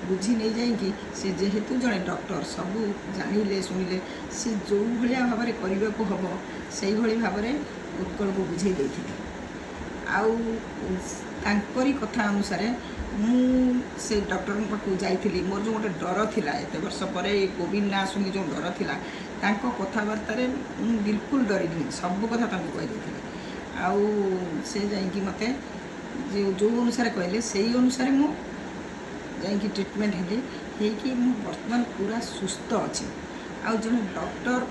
बुझी नहीं जाइए से जेहेतु जड़े डॉक्टर सब जानिले शुणिले सी जो भाया भाव में करने को हम से भाव में उत्कल को बुझे देते। आउरी कथा अनुसार से डॉक्टर पाक जाइली। मोर जो गोटे डर थिला एत वर्ष पर कोविड ना आसुनी जो डर थिला तांको कथबार्ता बिल्कुल डरनी सब कथा कही आउ से जाइकी मते जो अनुसार कहले से अनुसार मु जाइकी ट्रीटमेंट हेली कि बर्तमान पूरा सुस्थ अच्छी। आउ जड़े डॉक्टर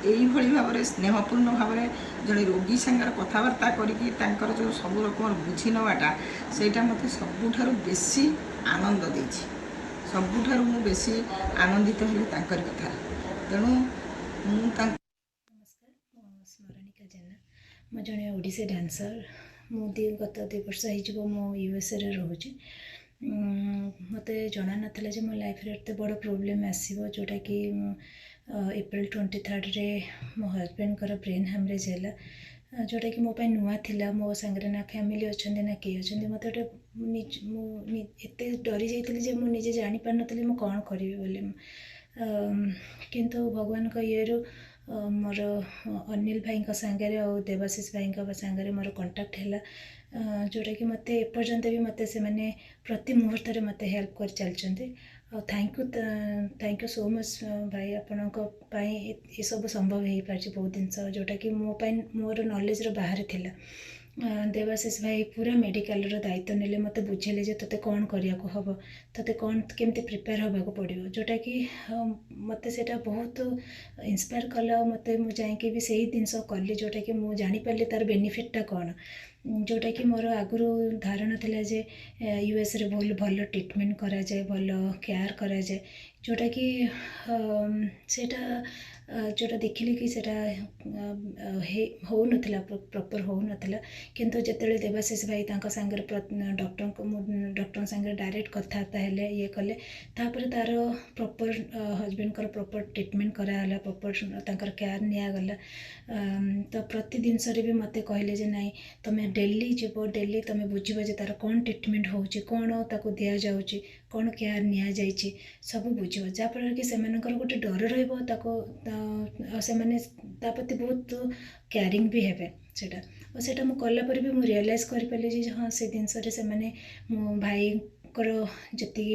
यही भाव में स्नेहपूर्ण भाव में जड़े रोगी सांगर कथबार्ता कर जो सब रकम बुझी नवाटा सेटा मत सबुठारु बेसी आनंद देछि। सबुठारु मु बेसी आनंदित हेली तांकर कथा। तेणु नमस्कार स्मरणिका जेना मु जड़े ओडिसी डांसर। मुझे गत 2 वर्ष हो यूएसए रे रोचे। मत जना नाला जे मो लाइफ रे एते बड़ प्रोब्लेम आसीबो जोटा कि एप्रिल 23 रे मो हस्बैंड कर ब्रेन हैमरेज है जोटा कि मो नुआ थिला। मो संगे ना फैमिली अच्छा ना किए अच्छा मत एत डरी जाइली जे मुझे जानी पार नी मु कौन करी बोली। किंतु भगवान का ये मोर अनिल भाई सांगे और देवाशीष भाई सांगे मोर कंटाक्ट है जोटा कि मत एपर्यंत भी मत से मैंने प्रति मुहूर्त मत हेल्प कर चलते। थैंक यू सो मच भाई आपण ये सब संभव हो पार बहुत जिनस जोटा कि मोर नॉलेज रो बाहर थिला। देवाशीष भाई पूरा मेडिकल दायित्व नेले मत बुझेले जे तोते कौन करिया को हबो तोते कौन केमती प्रिपेयर होबा को पड़ियो जोटा कि मत सेटा बहुत इंस्पायर कला। मत मु जाइके भी सही जिनस कली जोटा कि मु जानी पारली तार बेनिफिटटा कौन जोटा कि मोर आगुरु धारणा थिला जे यूएस रे भल ट्रीटमेंट करा जाए भल केयर करा जाए जोटा कि सेटा जोटा देखिली कि सेटा हो नथिला प्रॉपर हो नथिला। किंतु जेतेले देवाशीष भाई तांका संगे डॉक्टर संगे डायरेक्ट कथबार्ता हेले ये कले तापर तार प्रॉपर हस्बैंड कर प्रॉपर ट्रीटमेंट कराला प्रॉपर तांकर केयर निया गला। तो प्रति जिनस भी मते कहले जे नाई तमे डेली जीव डेली तमे बुझिबो जे तार कौन ट्रीटमेंट होउची कौन ताको दिया जाउची कौन केयर निया जाइची सब बुझिबो जाफल कि सेमानकर गोटे डर रहइबो ताको से माने तापति बहुत केयरिंग भी हेबे सेटा और सेटा मु कला पर भी मु रियलाइज कर पाले जे हां से जिनस रे से माने मो भाई कर जति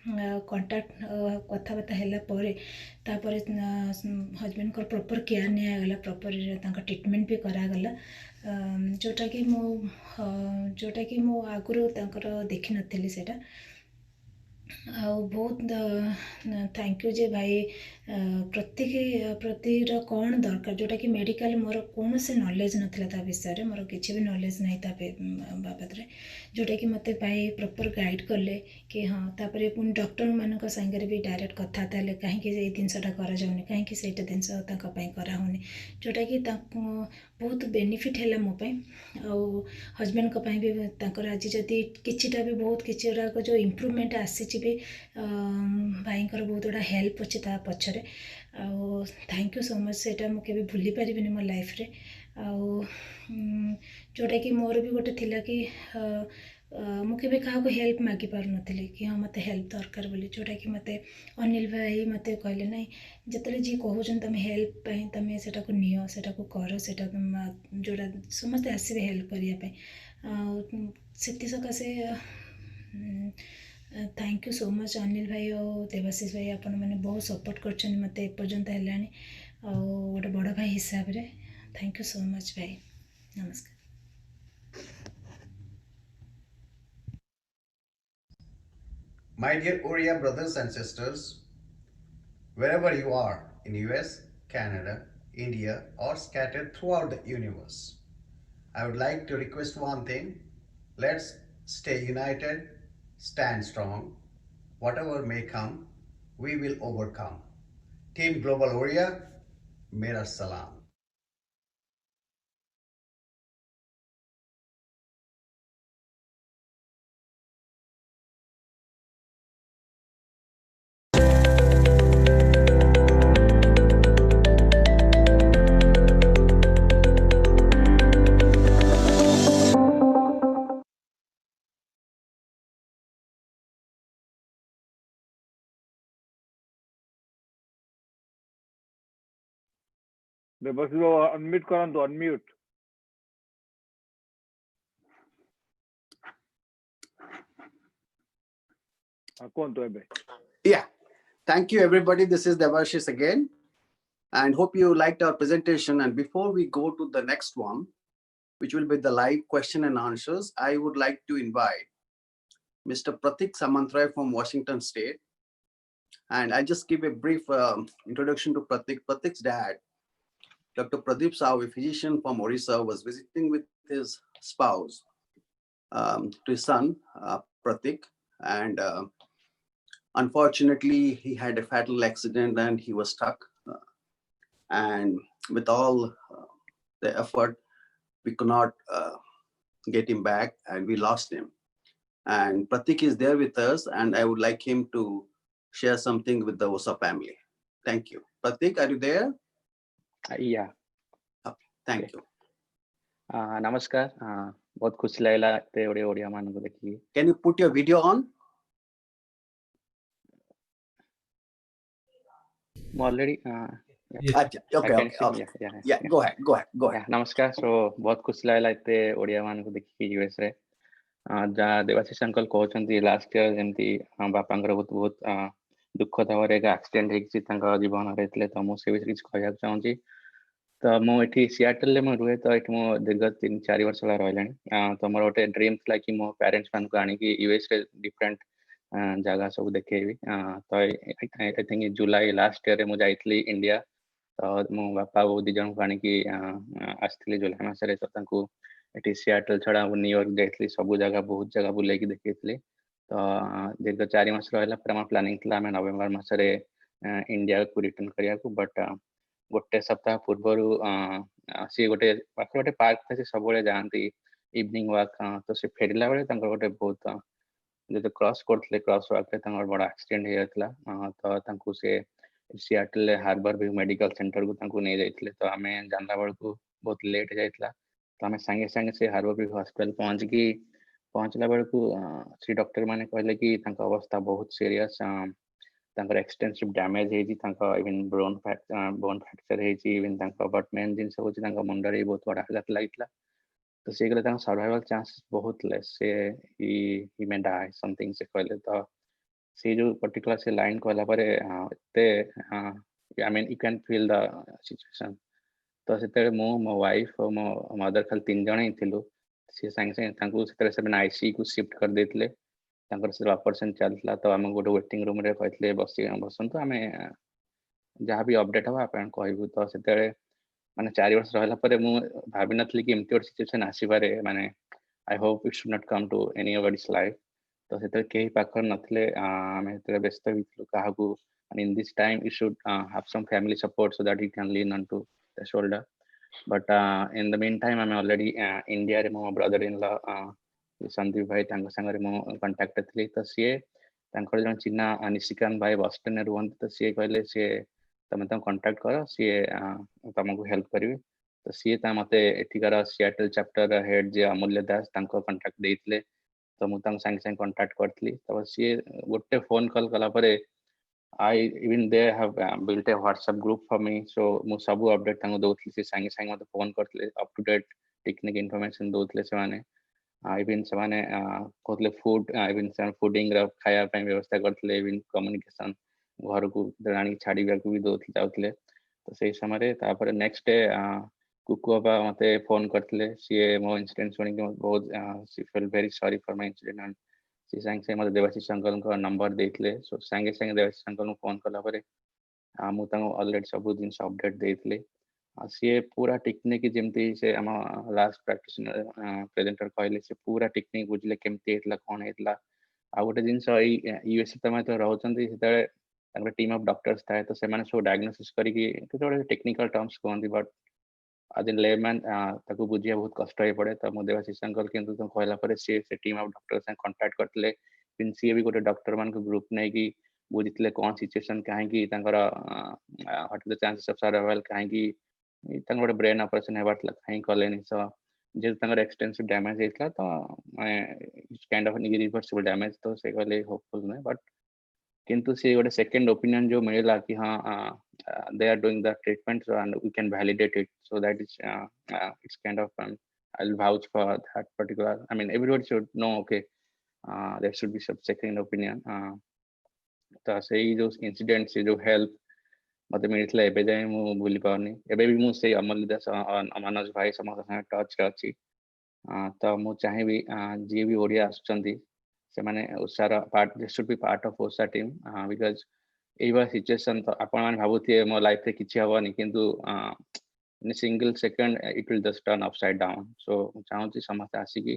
कांटेक्ट कथबार्ता हैला परे तापर हस्बैंड कर प्रॉपर केयर निया गला प्रॉपर तांका ट्रीटमेंट भी करा गला जोटा कि मो आगुरु तांकर देखि नथिली सेटा। बहुत थैंक यू जे भाई प्रति कौन दरकार जोटा कि मेडिकल मोर कौन से नॉलेज नथिला ता विषय रे मोर किछि भी नॉलेज नहीं ता बाबत रे जोटा कि मते भाई प्रॉपर गाइड करले कि हाँ तापर पुन डॉक्टर मानक संगे भी डायरेक्ट कथा ताले काहे कि ए जिनसटा करा जाउनी काहे कि सेटा जिनस ताका पई करा होनी जोटा कि बहुत बेनिफिट है मो पई आ हस्बैंड को पई भी ताकर आज जदी किछिटा भी बहुत किछिरा को जो इम्प्रूवमेंट आसी भी भाई बहुत बड़ा हेल्प अच्छे ता पछरे आ थैंक यू सो मच सेटा मु केबे भूली परिबिनी मो लाइफ रे आ जोटा कि मोर भी गोटे थिला कि मु केबे काहा को हेल्प मागी पार नथिले कि हाँ मते हेल्प दरकार बोली जोटा कि मते अनिल भाई मते कहले नहीं जतले जी कहउछन तमे हेल्प पई तमे सेटा को नियो सेटा को करो सेटा जोटा समस्त आसीबे हेल्प करिया पई सेति सकासे thank you so much Anil भाई और देवाशीष भाई आपण मैंने बहुत सपोर्ट कर मत एपर्यंत है गोटे बड़ भाई हिसाब से थैंक यू सो मच भाई नमस्कार My dear Oriya brothers and sisters, wherever you are in US, Canada, India, or scattered throughout the universe, I would like to request one thing. Let's stay united, stand strong. Whatever may come, we will overcome. Team Global Oriya, Mera Salam. Debashree ବାବୁ unmute କରନ୍ତୁ unmute କୁହନ୍ତୁ ଏବେ Yeah, thank you everybody. This is Devashish again, and hope you liked our presentation. And before we go to the next one, which will be the live question and answers, I would like to invite Mr. Pratik Samantray from Washington State. And I'll just give a brief introduction to Pratik. Pratik's dad, Dr. Pradeep Sahu, a physician from Orissa, was visiting with his spouse to his son, Pratik, and unfortunately, he had a fatal accident and he was stuck. And with all the effort, we could not get him back and we lost him. And Pratik is there with us, and I would like him to share something with the OSA family. Thank you. Pratik, are you there? Yeah. Okay, thank you. नमस्कार बहुत खुशी लागला ते ओडिया मान को देखि Can you put your video on? Already Yeah, go ahead. नमस्कार सो बहुत खुशी लागला ते ओडिया मान को देखि यूएस रे जा देवाशीष अंकल कहउछंती लास्ट ईयर जेमती बापांकर बहुत दुख थवर एक एक्सीडेंट हेछि तांका जीवन रहतले त मो से किछ कहया चाहूची तो मो एठी सियाटल ले मो रुहे तो एठी मो दीर्घ 3-4 वर्ष ला रहलानी तो मोर ओटे ड्रीम थला कि मो पेरेंट्स मान को आनी कि यूएस रे डिफरेंट जगह सब देखेबी तो I think July last year मु जाइतली इंडिया तो मो बापा वो दी जन को आनी कि आस्थिली जुलाई मासरे तो तांको एठी सियाटल छडा न्यूयॉर्क जाइतली सब जगह बहुत जगह बुले कि देखैतली तो दीर्घ 4 मास रहला पर हम प्लानिंग थला मैं नवंबर मासरे इंडिया को रिटर्न करिया को बट गोटे सप्ताह पूर्व सी गोटे पाख गोटे पार्क था सब बड़े जानती इवनिंग वॉक तो से फेरला बेले गोटे बहुत जो क्रॉस करते क्रॉस वॉक बड़ एक्सीडेंट हो जाता तो से Seattle Harborview medical centre को नहीं जाइए तो आम जानला बेलू बहुत लेट जाइए तो आम सांगे सांगे से हार्बर व्यू हॉस्पिटल पहुँचला बेलू से डॉक्टर मैंने कहले कि अवस्था बहुत serious extensive damage even bone fracture even but मेन जिन हूँ मुंडे बहुत बड़ा आघात लगी तो सी कहले सर्वाइवल चांसेस बहुत लेस से ही मे डाई समथिंग से कहले तो सी जो पर्टिकुलर से लाइन कहला पर I mean you can feel the situation तो से मो वाइफ और मो मदर खाली 3 जन ही थिलु सी सांगे सांगे से आईसीयू को शिफ्ट कर देते ऑपरेशन चलता तो आम गोटे वेटिंग रूम रे कहते बसंतु आम जहाँ भी अपडेट हम आप कहूँ तो से माने 4 वर्ष रहला पर मु भाबी नथली कि एमती गोटे सिचुएशन आसीबारे माने I hope it should not come to anybody's life तो से कहीं पाखर नथले आम व्यस्त होइतलु काहाकू in this time you should have some family support so that you can lean on to the shoulder but in the mean time आम ऑलरेडी इंडिया रे मो ब्रदर इन लॉ संदीप भाई सांगे मो कंटाक्ट थी तो सी जन चिन्हा निशिकांत भाई बस्टन रुहत तो सी कहले सी तुम कंटाक्ट कर सी तुमको हेल्प करी तो सी मत एठिकार सियाटल चैप्टर हेड जे अमूल्य दास कंटाक्ट देते तो मुझे सांगे सांगे कंटाक्ट करी तो सी गोटे फोन कॉल कलापर I even they have built a WhatsApp group for me so मु सब अपडेट दौली सी सांगे सांगे मत फोन करते up to date technique information दौले से इवन से माने कहले फूड इवन से फूडिंग रा खाया ପାଇଁ ବ୍ୟବସ୍ଥା करथले इवन कम्युनिकेशन घर को रानी छाड़िबा को भी जाउथले तो सेही समय तापर नेक्स्ट डे कुकु बाबा मते फोन करथले सी मो इंसिडेंट सुनी के बहुत सी feel very sorry for my incident and सी संगे मते देवाशीष अंकल को नंबर देथले सो संगे संगे देवाशीष अंकल को फोन कला परे मु तांको ऑलरेडी सब दिन अपडेट देथले सी पूरा टेक्निक जमती से आम लास्ट प्रैक्टिशनर प्रेजेंटर कहले से पूरा टेक्निक बुझले केमती हेतला कोन हेतला आ गोटे जिंस यूएसए तमे तो रहउचंती सेते टीम ऑफ डॉक्टर्स थाए तो से माने सो डायग्नोसिस करिकि केते टेक्निकल टर्म्स कहंती बट आज इन लेमैन ताको बुझिया बहुत कष्ट होई पड़े तो मो देवाशीष अंकल किंतु तो कहला परे से टीम ऑफ डॉक्टर्स से कांटेक्ट करतले फिर सी भी गोटे डॉक्टर मान को ग्रुप नै कि बुझितले कोन सिचुएशन काहे कि तांकर what the chances of survival काहे कि गोटे ब्रेन ऑपरेशन हेबार कहीं कलेनि सो जेहेतु एक्सटेंसिव डैमेज होता तो माने काइंड ऑफ इरिवर्सिबल डैमेज तो से कहले होपफुल नहीं बट किंतु से गोटे सेकंड ओपिनियन जो मिलला कि हाँ they are doing the treatment and we can validate it so that is it's kind of I will vouch for that particular I mean everybody should know okay there should be some second opinion तो से जो incident से जो help मत मिलता है जाए मुझे भूली पानी एबे भी मुझे अमल दास मनोज भाई समस्त टच अच्छी तो मुझे चाहिए जी भी ओडिया आसुचंती से माने ओसार part they should be part of OSA team because एवा सिचुएशन तो आपण मान भाबुथि मो लाइफ रे किछि हबनी किंतु in single second it will just turn upside down so चाहूँ समस्त आसिकी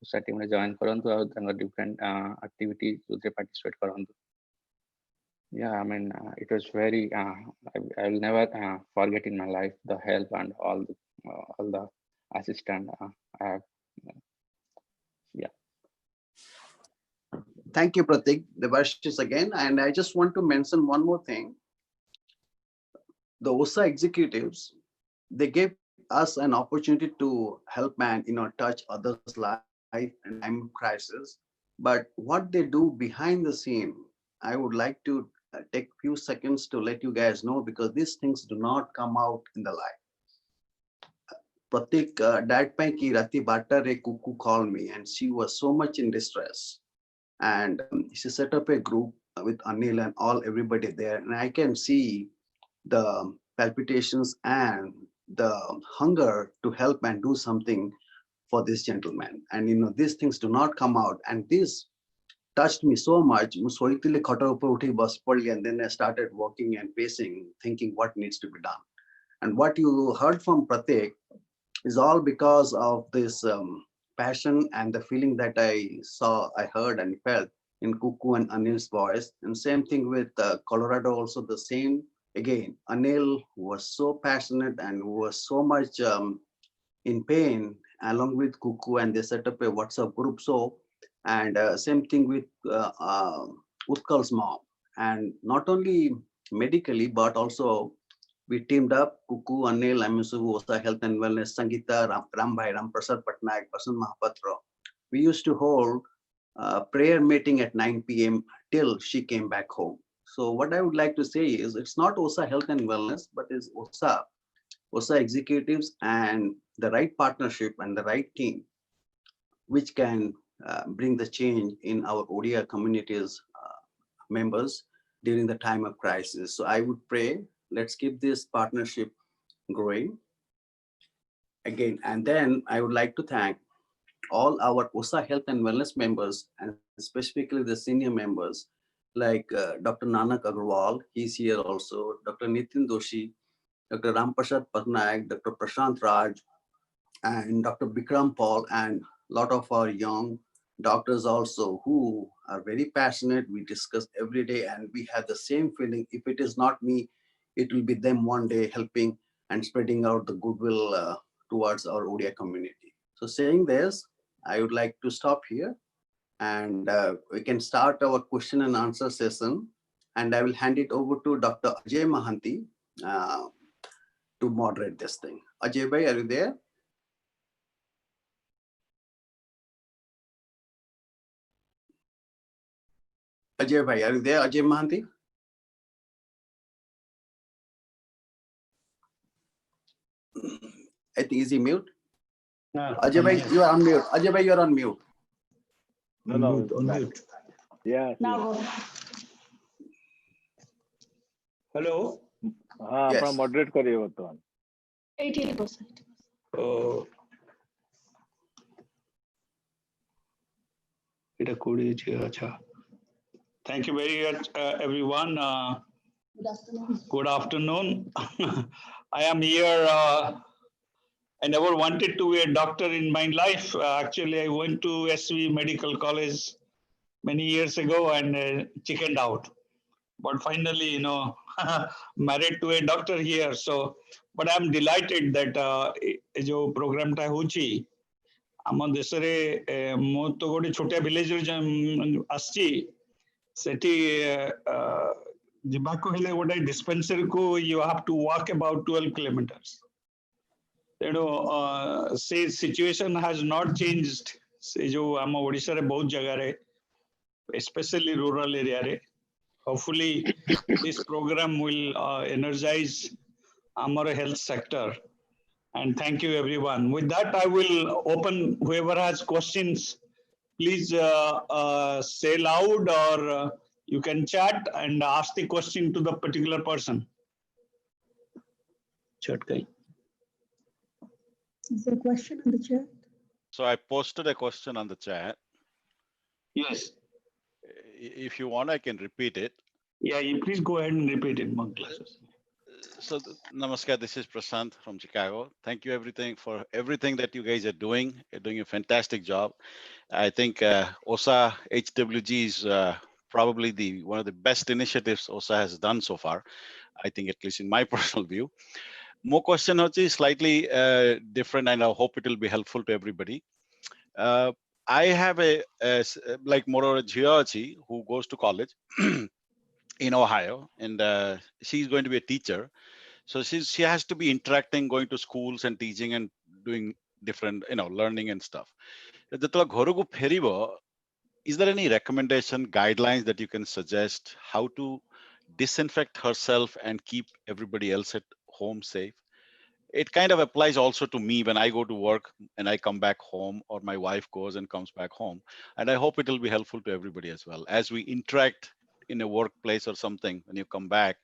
ओसा टीम रे जॉइन करंतु और डिफरेंट एक्टिविटी जो पार्टिसिपेट करंतु Yeah, I mean, it was very. I will never forget in my life the help and all the assistance I have. Yeah. Thank you, Pratik. Devashish again, and I just want to mention one more thing. The OSA executives, they gave us an opportunity to help touch others' life in time of crisis. But what they do behind the scene, I would like to take few seconds to let you guys know, because these things do not come out in the light. Pratik, that ki Rati Bhatta re Kuku called me and she was so much in distress. And she set up a group with Anil and everybody there. And I can see the palpitations and the hunger to help and do something for this gentleman. And these things do not come out. And this touched me so much. And then I started walking and pacing, thinking what needs to be done. And what you heard from Pratik is all because of this passion and the feeling that I saw, I heard and felt in Kuku and Anil's voice. And same thing with Colorado, also the same. Again, Anil was so passionate and was so much in pain along with Kuku, and they set up a WhatsApp group. So, and same thing with Utkal's mom. And not only medically, but also we teamed up, Kuku, Anil, Amisu, OSA Health and Wellness, Sangeeta, Rambhai, Ramprasad Patnaik, Prasanna Mahapatra. We used to hold a prayer meeting at 9 p.m. till she came back home. So what I would like to say is, it's not OSA Health and Wellness, but it's OSA executives and the right partnership and the right team, which can bring the change in our ODA communities members during the time of crisis. So I would pray, let's keep this partnership growing again. And then I would like to thank all our OSA Health and Wellness members, and specifically the senior members like Dr. Nanak Agarwal, he's here also, Dr. Nitin Doshi, Dr. Ramprasad Patnaik, Dr. Prashant Raj, and Dr. Bikram Paul, and a lot of our young doctors also who are very passionate. We discuss every day and we have the same feeling. If it is not me, it will be them one day helping and spreading out the goodwill towards our ODI community. So saying this, I would like to stop here and we can start our question and answer session. And I will hand it over to Dr. Ajay Mahanti to moderate this thing. Ajay bhai, are you there? Ajay bhai, are you there? Ajay Mahanti? I think is he mute? Ajay bhai, you are on mute. Ajay bhai, you are on mute. No, On mute. Yeah. Now, Hello. हाँ Yes. अपना moderate करिए बर्तमान. 80%. Oh. Thank you very much, everyone. Good afternoon. Good afternoon. I am here. I never wanted to be a doctor in my life. Actually, I went to SV Medical College many years ago and chickened out. But finally, married to a doctor here. So, but I'm delighted that जो program टा होची ଆମ ଦେଶରେ ମୁଁ ତ ଗୋଟେ ଛୋଟିଆ ଭିଲେଜରୁ ଆସିଛି ସେଠି ଯିବାକୁ ହେଲେ ଗୋଟେ ଡିସ୍ପେନ୍ସରୀକୁ you have to walk about 12 kilometers. ତେଣୁ ସେ situation has not changed. ସେ ଯୋଉ ଆମ ଓଡ଼ିଶାରେ ବହୁତ ଜାଗାରେ especially rural area ରେ hopefully this program will energize our health sector. And thank you, everyone. With that, I will open whoever has questions. Please say loud or you can chat and ask the question to the particular person. Chat guy. Is there a question in the chat? So I posted a question on the chat. Yes. If you want, I can repeat it. Yeah, you please go ahead and repeat it, Monk classes. So, Namaskar, this is Prashant from Chicago. Thank you for everything that you guys are doing. You're doing a fantastic job. I think OSA HWG is probably one of the best initiatives OSA has done so far. I think, at least in my personal view. More question is slightly different, and I hope it will be helpful to everybody. I have like Moro Jhiachi who goes to college in Ohio, and she's going to be a teacher. So she has to be interacting, going to schools and teaching and doing different, learning and stuff. Is there any recommendation, guidelines that you can suggest how to disinfect herself and keep everybody else at home safe? It kind of applies also to me when I go to work and I come back home, or my wife goes and comes back home. And I hope it will be helpful to everybody as well. As we interact in a workplace or something, when you come back,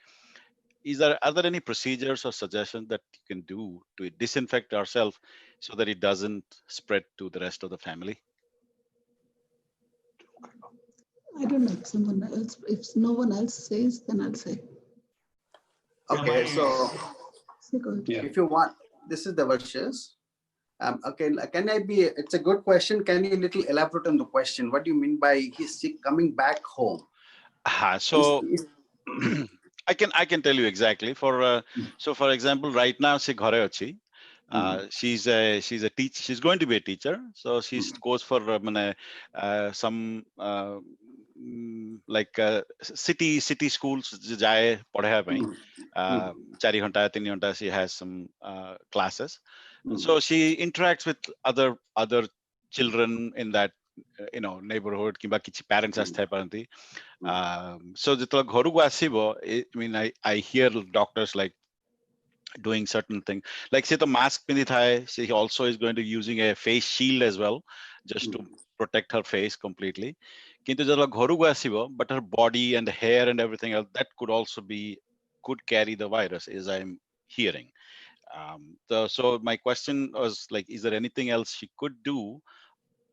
are there any procedures or suggestions that you can do to disinfect ourselves so that it doesn't spread to the rest of the family? I don't know if no one else says, then I'll say. Okay, so if you want, this is the verses. Okay, it's a good question. Can you little elaborate on the question? What do you mean by he's coming back home? So I can tell you exactly. So for example, right now she ghare achi. She's a teacher. She's going to be a teacher. So she goes for some like city schools jaye padhaya pai 4 ghanta 3 ghanta she has some classes. So she interacts with other children in that neighborhood kimba kichi parents asthai paranti. So jetala gharu ku asibo, I mean I hear doctors like doing certain things, like say the mask pindi thai, she also is going to using a face shield as well, just to protect her face completely. Kintu jetala gharu ku asibo, but her body and the hair and everything else, that could carry the virus, as I'm hearing. So my question was like, is there anything else she could do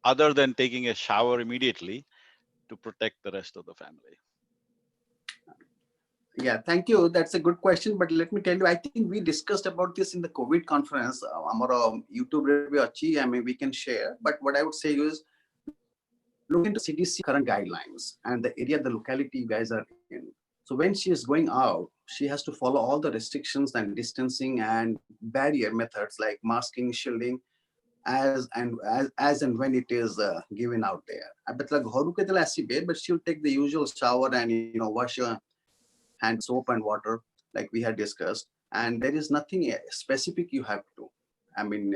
other than taking a shower immediately to protect the rest of the family? Yeah, thank you. That's a good question. But let me tell you, I think we discussed about this in the COVID conference. Our YouTube review achi, I mean, we can share. But what I would say is, look into CDC current guidelines and the area, the locality you guys are in. So when she is going out, she has to follow all the restrictions and distancing and barrier methods like masking, shielding, as and when it is given out there. But she'll take the usual shower and wash your hand, soap and water, like we had discussed. And there is nothing specific you have to. I mean,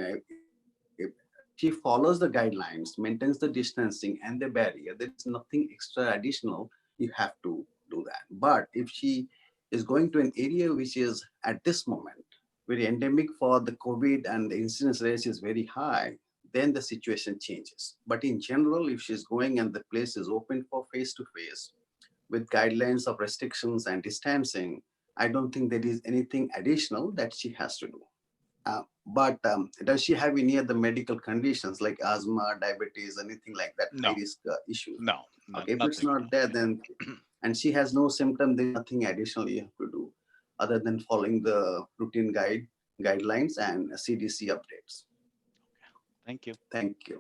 if she follows the guidelines, maintains the distancing and the barrier, there is nothing extra additional you have to do that. But if she is going to an area which is at this moment very endemic for the COVID and the incidence rate is very high, then the situation changes. But in general, if she's going and the place is open for face-to-face with guidelines of restrictions and distancing, I don't think there is anything additional that she has to do. But does she have any other medical conditions like asthma, diabetes, anything like that, No. high risk issues? No, Okay, if nothing. it's not there, then, and she has no symptom, there's nothing additional you have to do other than following the routine guidelines and CDC updates. Thank you. Thank you.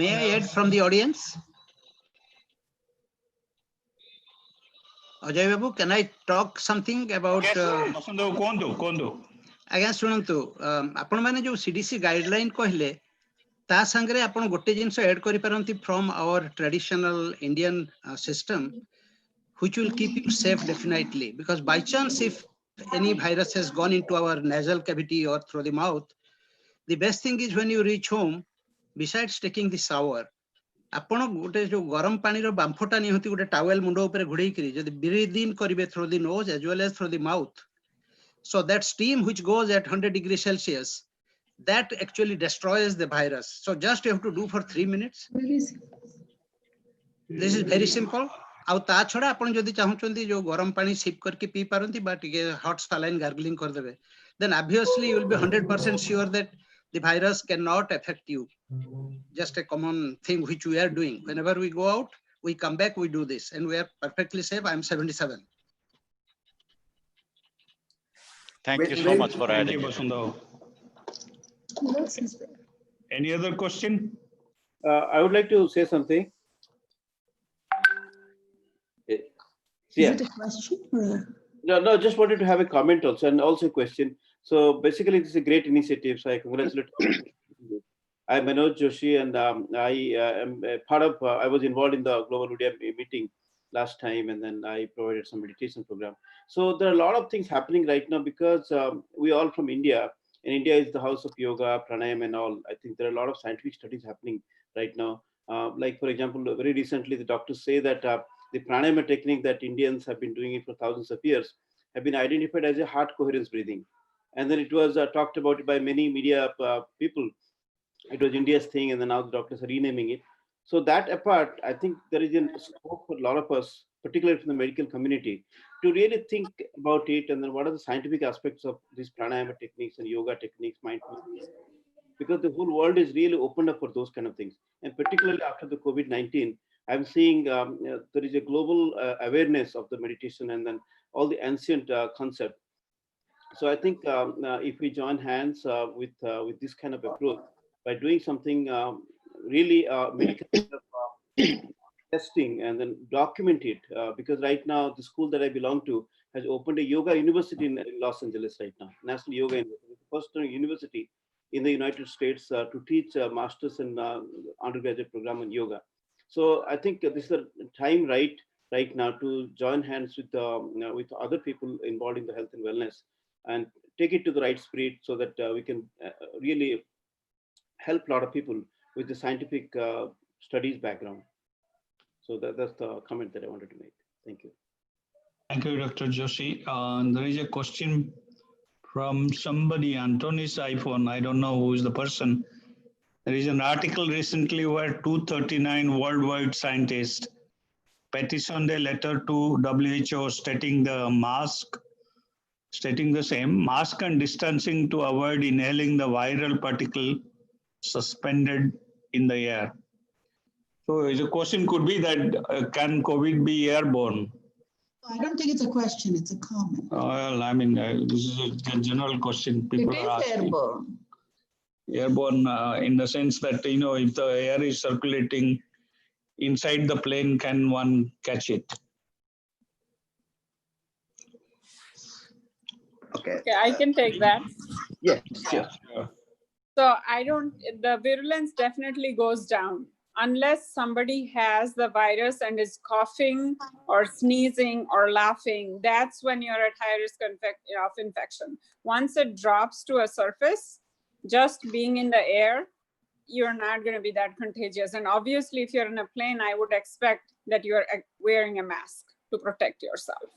May I add from the audience? Ajay Babu, can I talk something about? ଆଜ୍ଞା ଶୁଣନ୍ତୁ ଆପଣ ମାନେ ଯୋଉ CDC guideline କହିଲେ ତା ସାଙ୍ଗରେ ଆପଣ ଗୋଟେ ଜିନିଷ ଆଡ୍ କରିପାରନ୍ତି from our traditional Indian system which will keep you safe definitely, because by chance if any virus has gone into our nasal cavity or through the mouth, the best thing is when you reach home, besides taking the shower, ଆପଣ ଗୋଟେ ଯୋଉ ଗରମ ପାଣିର ବାମ୍ଫଟା ନିଅନ୍ତି ଗୋଟେ towel ମୁଣ୍ଡ ଉପରେ ଘୋଡେଇକିରି ଯଦି breathe in କରିବେ through the nose as well as through the mouth, so that steam which goes at 100 degrees Celsius, that actually destroys the virus. So just you have to do for 3 minutes. This is very simple. ଆଉ ତା ଛଡା ଆପଣ ଯଦି ଚାହୁଁଛନ୍ତି ଯୋଉ ଗରମ ପାଣି ସିପ୍ କରିକି ପିଇ ପାରନ୍ତି ବା ଟିକେ hot saline gargling କରିଦେବେ, then obviously you will be 100% sure that the virus cannot affect you. Just a common thing which we are doing. Whenever we go out, we come back, we do this, and we are perfectly safe. I am 77. Thank you so much for adding it. Any other question? I would like to say something. Is it a question? No, just wanted to have a comment also and also a question. So basically, this is a great initiative. So I congratulate you. I'm Manoj Joshi, and I am part of. I was involved in the Global Udia meeting last time, and then I provided some meditation program. So there are a lot of things happening right now because we all from India, and India is the house of yoga, pranayam, and all. I think there are a lot of scientific studies happening right now. Like for example, very recently, the doctors say that the pranayama technique that Indians have been doing it for thousands of years have been identified as a heart coherence breathing, and then it was talked about by many media people. It was India's thing, and then now the doctors are renaming it. So that apart, I think there is a scope for a lot of us, particularly from the medical community, to really think about it, and then what are the scientific aspects of these pranayama techniques and yoga techniques, mindfulness, because the whole world is really opened up for those kind of things. And particularly after the COVID-19, I'm seeing there is a global awareness of the meditation and then all the ancient concept. So I think if we join hands with this kind of approach, by doing something really medical testing and then document it, because right now the school that I belong to has opened a yoga university in Los Angeles right now, National Yoga University, the first university in the United States to teach masters and undergraduate program in yoga. So I think this is the time right now to join hands with other people involved in the health and wellness and take it to the right spirit so that we can really help a lot of people with the scientific studies background. So that's the comment that I wanted to make. Thank you. Thank you, Dr. Joshi. There is a question from somebody, Anthony's iPhone. I don't know who is the person. There is an article recently where 239 worldwide scientists petitioned a letter to WHO stating the same mask and distancing to avoid inhaling the viral particle suspended in the air. So the question could be that can COVID be airborne? I don't think it's a question, it's a comment. Well, I mean, this is a general question people are asking. Airborne. Airborne in the sense that, if the air is circulating inside the plane, can one catch it? Okay, I can take that. Yes, sure. So the virulence definitely goes down unless somebody has the virus and is coughing or sneezing or laughing. That's when you're at high risk of infection. Once it drops to a surface, just being in the air, you're not going to be that contagious. And obviously, if you're in a plane, I would expect that you're wearing a mask to protect yourself.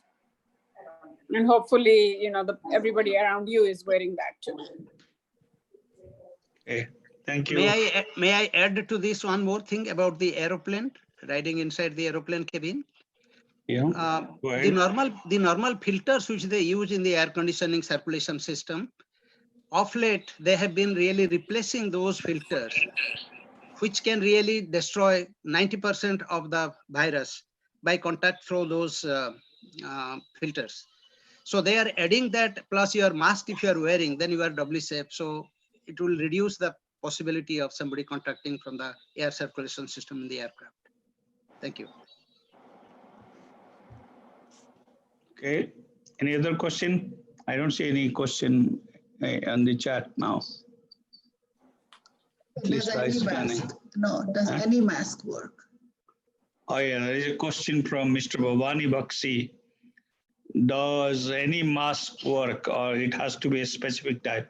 And hopefully, everybody around you is wearing that too. Okay, thank you. May I add to this one more thing about the aeroplane, riding inside the aeroplane cabin? Yeah, go The ahead. normal filters which they use in the air conditioning circulation system, of late they have been really replacing those filters, which can really destroy 90% of the virus by contact through those filters. So they are adding that plus your mask if you are wearing, then you are doubly safe. So it will reduce the possibility of somebody contacting from the air circulation system in the aircraft. Thank you. Okay, any other question? I don't see any question on the chat now. At least Does by any scanning. mask? No, does any mask work? Oh yeah, there is a question from Mr. Bhavani Bakshi. Does any mask work, or it has to be a specific type?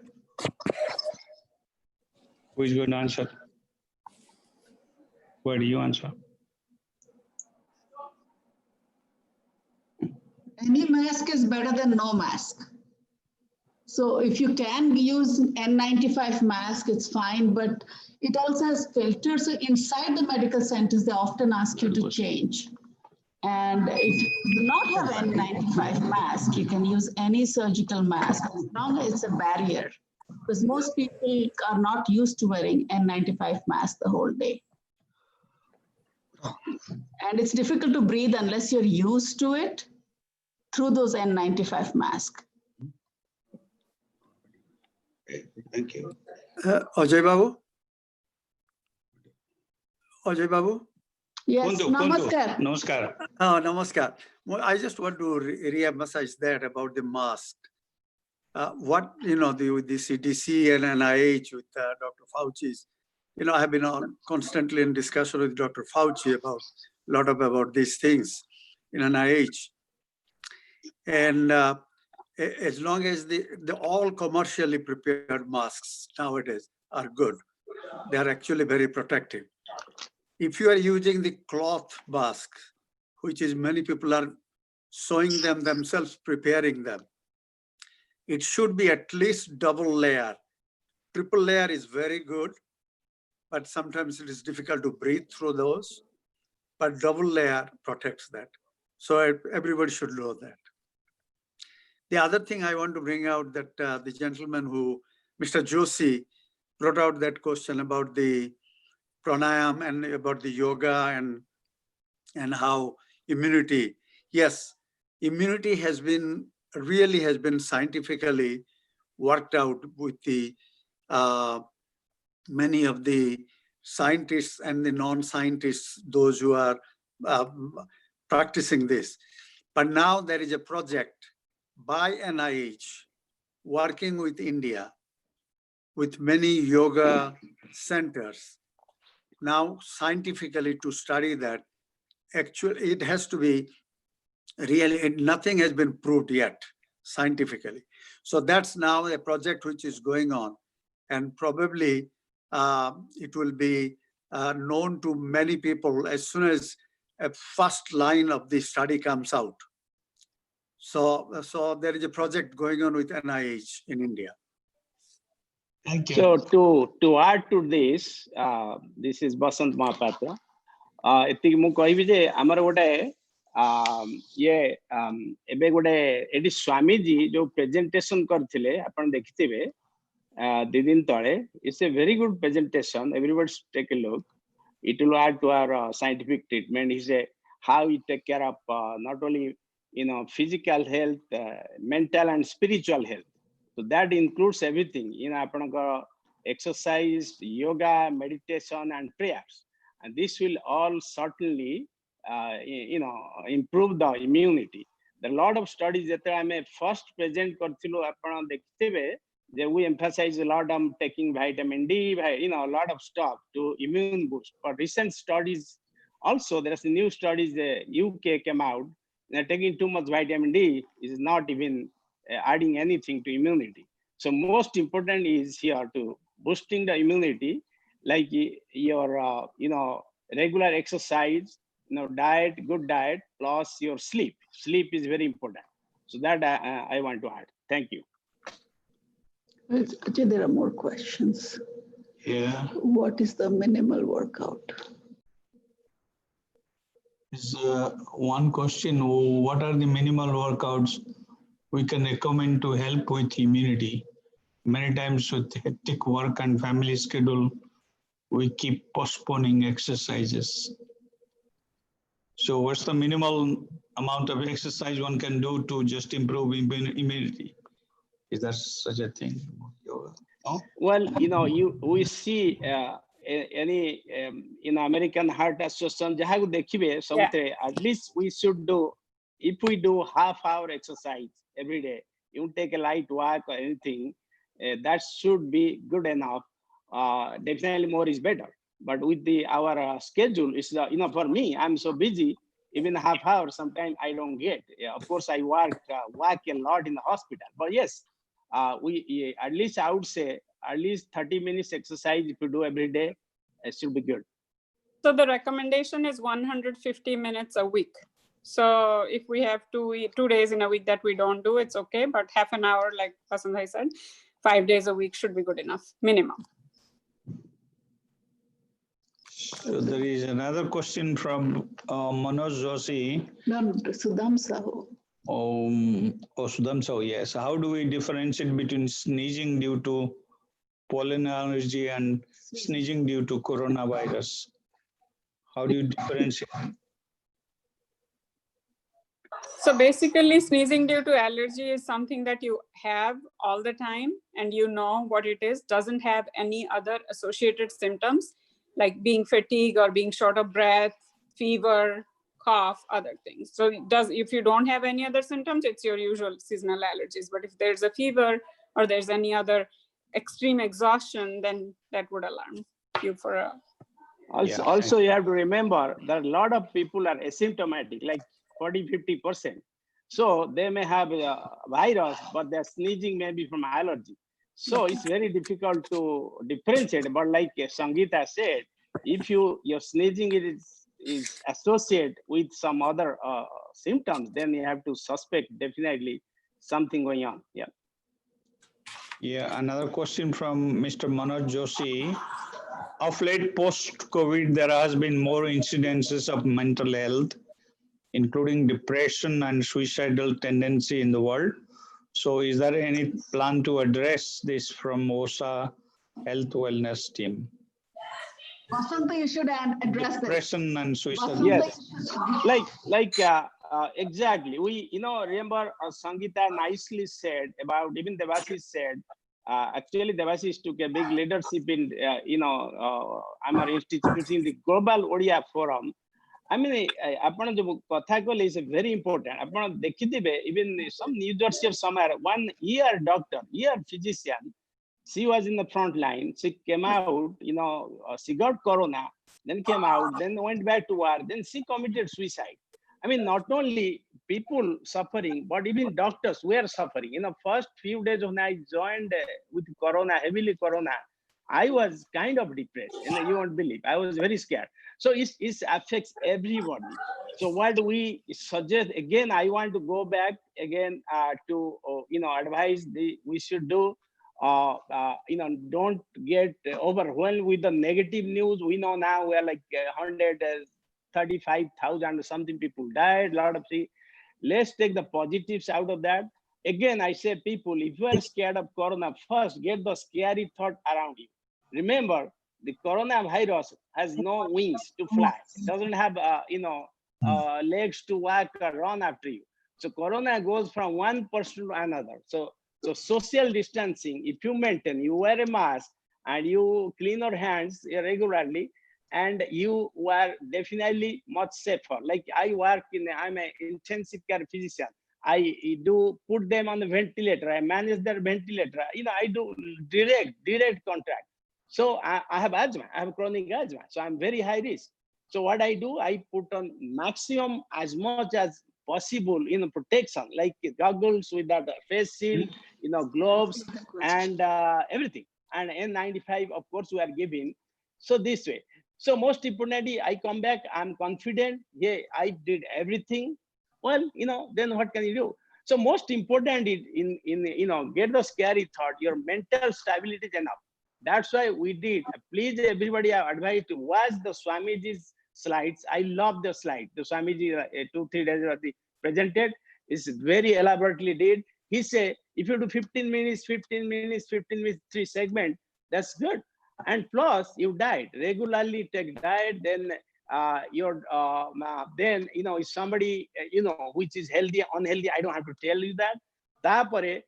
Who is going to answer? Where do you answer? Any mask is better than no mask. So if you can use N95 mask, it's fine, but it also has filters. So inside the medical centers, they often ask you to change. And if you do not have N95 mask, you can use any surgical mask as long as it's a barrier. Because most people are not used to wearing N95 mask the whole day. And it's difficult to breathe unless you're used to it through those N95 masks. Thank you. Ajay Babu? Ajay Babu? Yes, namaskar. Namaskar. Oh, namaskar. Well, I just want to re-emphasize that about the mask. What, the CDC and NIH with Dr. Fauci's, I have been constantly in discussion with Dr. Fauci about a lot about these things in NIH. And as long as the all commercially prepared masks nowadays are good, they are actually very protective. If you are using the cloth mask, which is many people are sewing them themselves, preparing them, it should be at least double layer. Triple layer is very good, but sometimes it is difficult to breathe through those, but double layer protects that. So everybody should know that. The other thing I want to bring out that the gentleman who, Mr. Joshi, brought out that question about the pranayam and about the yoga and how immunity. Yes, immunity has been scientifically worked out with the many of the scientists and the non-scientists, those who are practicing this. But now there is a project by NIH working with India, with many yoga centers, now scientifically to study that. Actually, it has to be really, nothing has been proved yet scientifically. So that's now a project which is going on, and probably it will be known to many people as soon as a first line of the study comes out. So there is a project going on with NIH in India. Thank you. So to add to this, this is Basant Mahapatra. ଏତିକି ମୁଁ କହିବି ଯେ ଆମର ଗୋଟେ ଏବେ ଗୋଟେ ଏଠି ସ୍ୱାମୀଜୀ ଯୋଉ ପ୍ରେଜେଣ୍ଟେସନ କରିଥିଲେ ଆପଣ ଦେଖିଥିବେ 2 ଦିନ ତଳେ. It's a very good presentation. Everybody take a look. It will add to our scientific treatment. He said how we take care of not only physical health, mental and spiritual health. So that includes everything. ଆପଣଙ୍କ exercise, yoga, meditation and prayers. And this will all certainly, improve the immunity. There are a lot of studies that I may first present that we emphasize a lot on taking vitamin D, a lot of stuff to immune boost. But recent studies also, there's new studies, the UK came out, that taking too much vitamin D is not even adding anything to immunity. So most important is here to boosting the immunity, like your, regular exercise, diet, good diet, plus your sleep. Sleep is very important. So that I want to add. Thank you. There are more questions. Yeah. What is the minimal workout? Is one question. What are the minimal workouts we can recommend to help with immunity? Many times with hectic work and family schedule, we keep postponing exercises. So what's the minimal amount of exercise one can do to just improve immunity? Is there such a thing? No? Well, we see any in American Heart Association, at least we should do, if we do half-hour exercise every day, you take a light walk or anything, that should be good enough. Definitely more is better. But with our schedule, is for me, I'm so busy, even half hour, sometimes I don't get. Of course, I work a lot in the hospital. But yes, we at least I would say at least 30 minutes exercise if you do every day, it should be good. So the recommendation is 150 minutes a week. So if we have 2 days in a week that we don't do, it's okay. But half an hour, like Vasant said, 5 days a week should be good enough, minimum. So there is another question from Manoj Joshi. No, Sudham Sahu. Sudham Sahu, yes. How do we differentiate between sneezing due to pollen allergy and sneezing due to coronavirus? How do you differentiate? So basically, sneezing due to allergy is something that you have all the time and you know what it is, doesn't have any other associated symptoms like being fatigued or being short of breath, fever, cough, other things. So if you don't have any other symptoms, it's your usual seasonal allergies. But if there's a fever or there's any other extreme exhaustion, then that would alarm you for a... Also, you have to remember that a lot of people are asymptomatic, like 40–50%. So they may have a virus, but their sneezing may be from allergy. So it's very difficult to differentiate. But like Sangeeta said, if your sneezing is associated with some other symptoms, then you have to suspect definitely something going on. Yeah. Yeah, another question from Mr. Manoj Joshi. Of late, post-COVID, there has been more incidences of mental health, including depression and suicidal tendency in the world. So is there any plan to address this from OSA Health Wellness team? Vasanta, you should address depression and suicide. Yes, exactly. We, remember Sangeeta nicely said about, even Devashish said, actually Devashish took a big leadership in, our institute in the Global Odia Forum. I mean, apana jo katha kole is very important. Apana dekhithibe, even some New Jersey or somewhere, one ear physician, she was in the front line. She came out, she got corona, then came out, then went back to work, then she committed suicide. I mean, not only people suffering, but even doctors were suffering. In the first few days when I joined with corona, heavily corona, I was kind of depressed, and you won't believe, I was very scared. So it affects everybody. So what we suggest, again, I want to go back again to, advise we should do, don't get overwhelmed with the negative news. We know now we are like 135,000 or something people died, a lot of things. Let's take the positives out of that. Again, I say people, if you are scared of corona, first get the scary thought around you. Remember, the coronavirus has no wings to fly. It doesn't have, legs to walk or run after you. So corona goes from one person to another. So social distancing, if you maintain, you wear a mask and you clean your hands regularly, and you are definitely much safer. Like I'm an intensive care physician. I do put them on the ventilator. I manage their ventilator. I do direct contact. So I have asthma. I have chronic asthma. So I'm very high risk. So what I do, I put on maximum as much as possible, protection, like goggles with that face shield, gloves and everything. And N95, of course, we are giving. So this way. So most importantly, I come back, I'm confident, yeah, I did everything. Well, then what can you do? So most important is get the scary thought, your mental stability is enough. That's why we did. Please, everybody, I advise to watch the Swamiji's slides. I love the slide. The Swamiji 2-3 days ago presented is very elaborately did. He said, if you do 15 minutes, 15 minutes, 15 minutes, 3 segments, that's good. And plus, you diet regularly. Take diet, then then if somebody which is healthy, unhealthy, I don't have to tell you that. Tapare,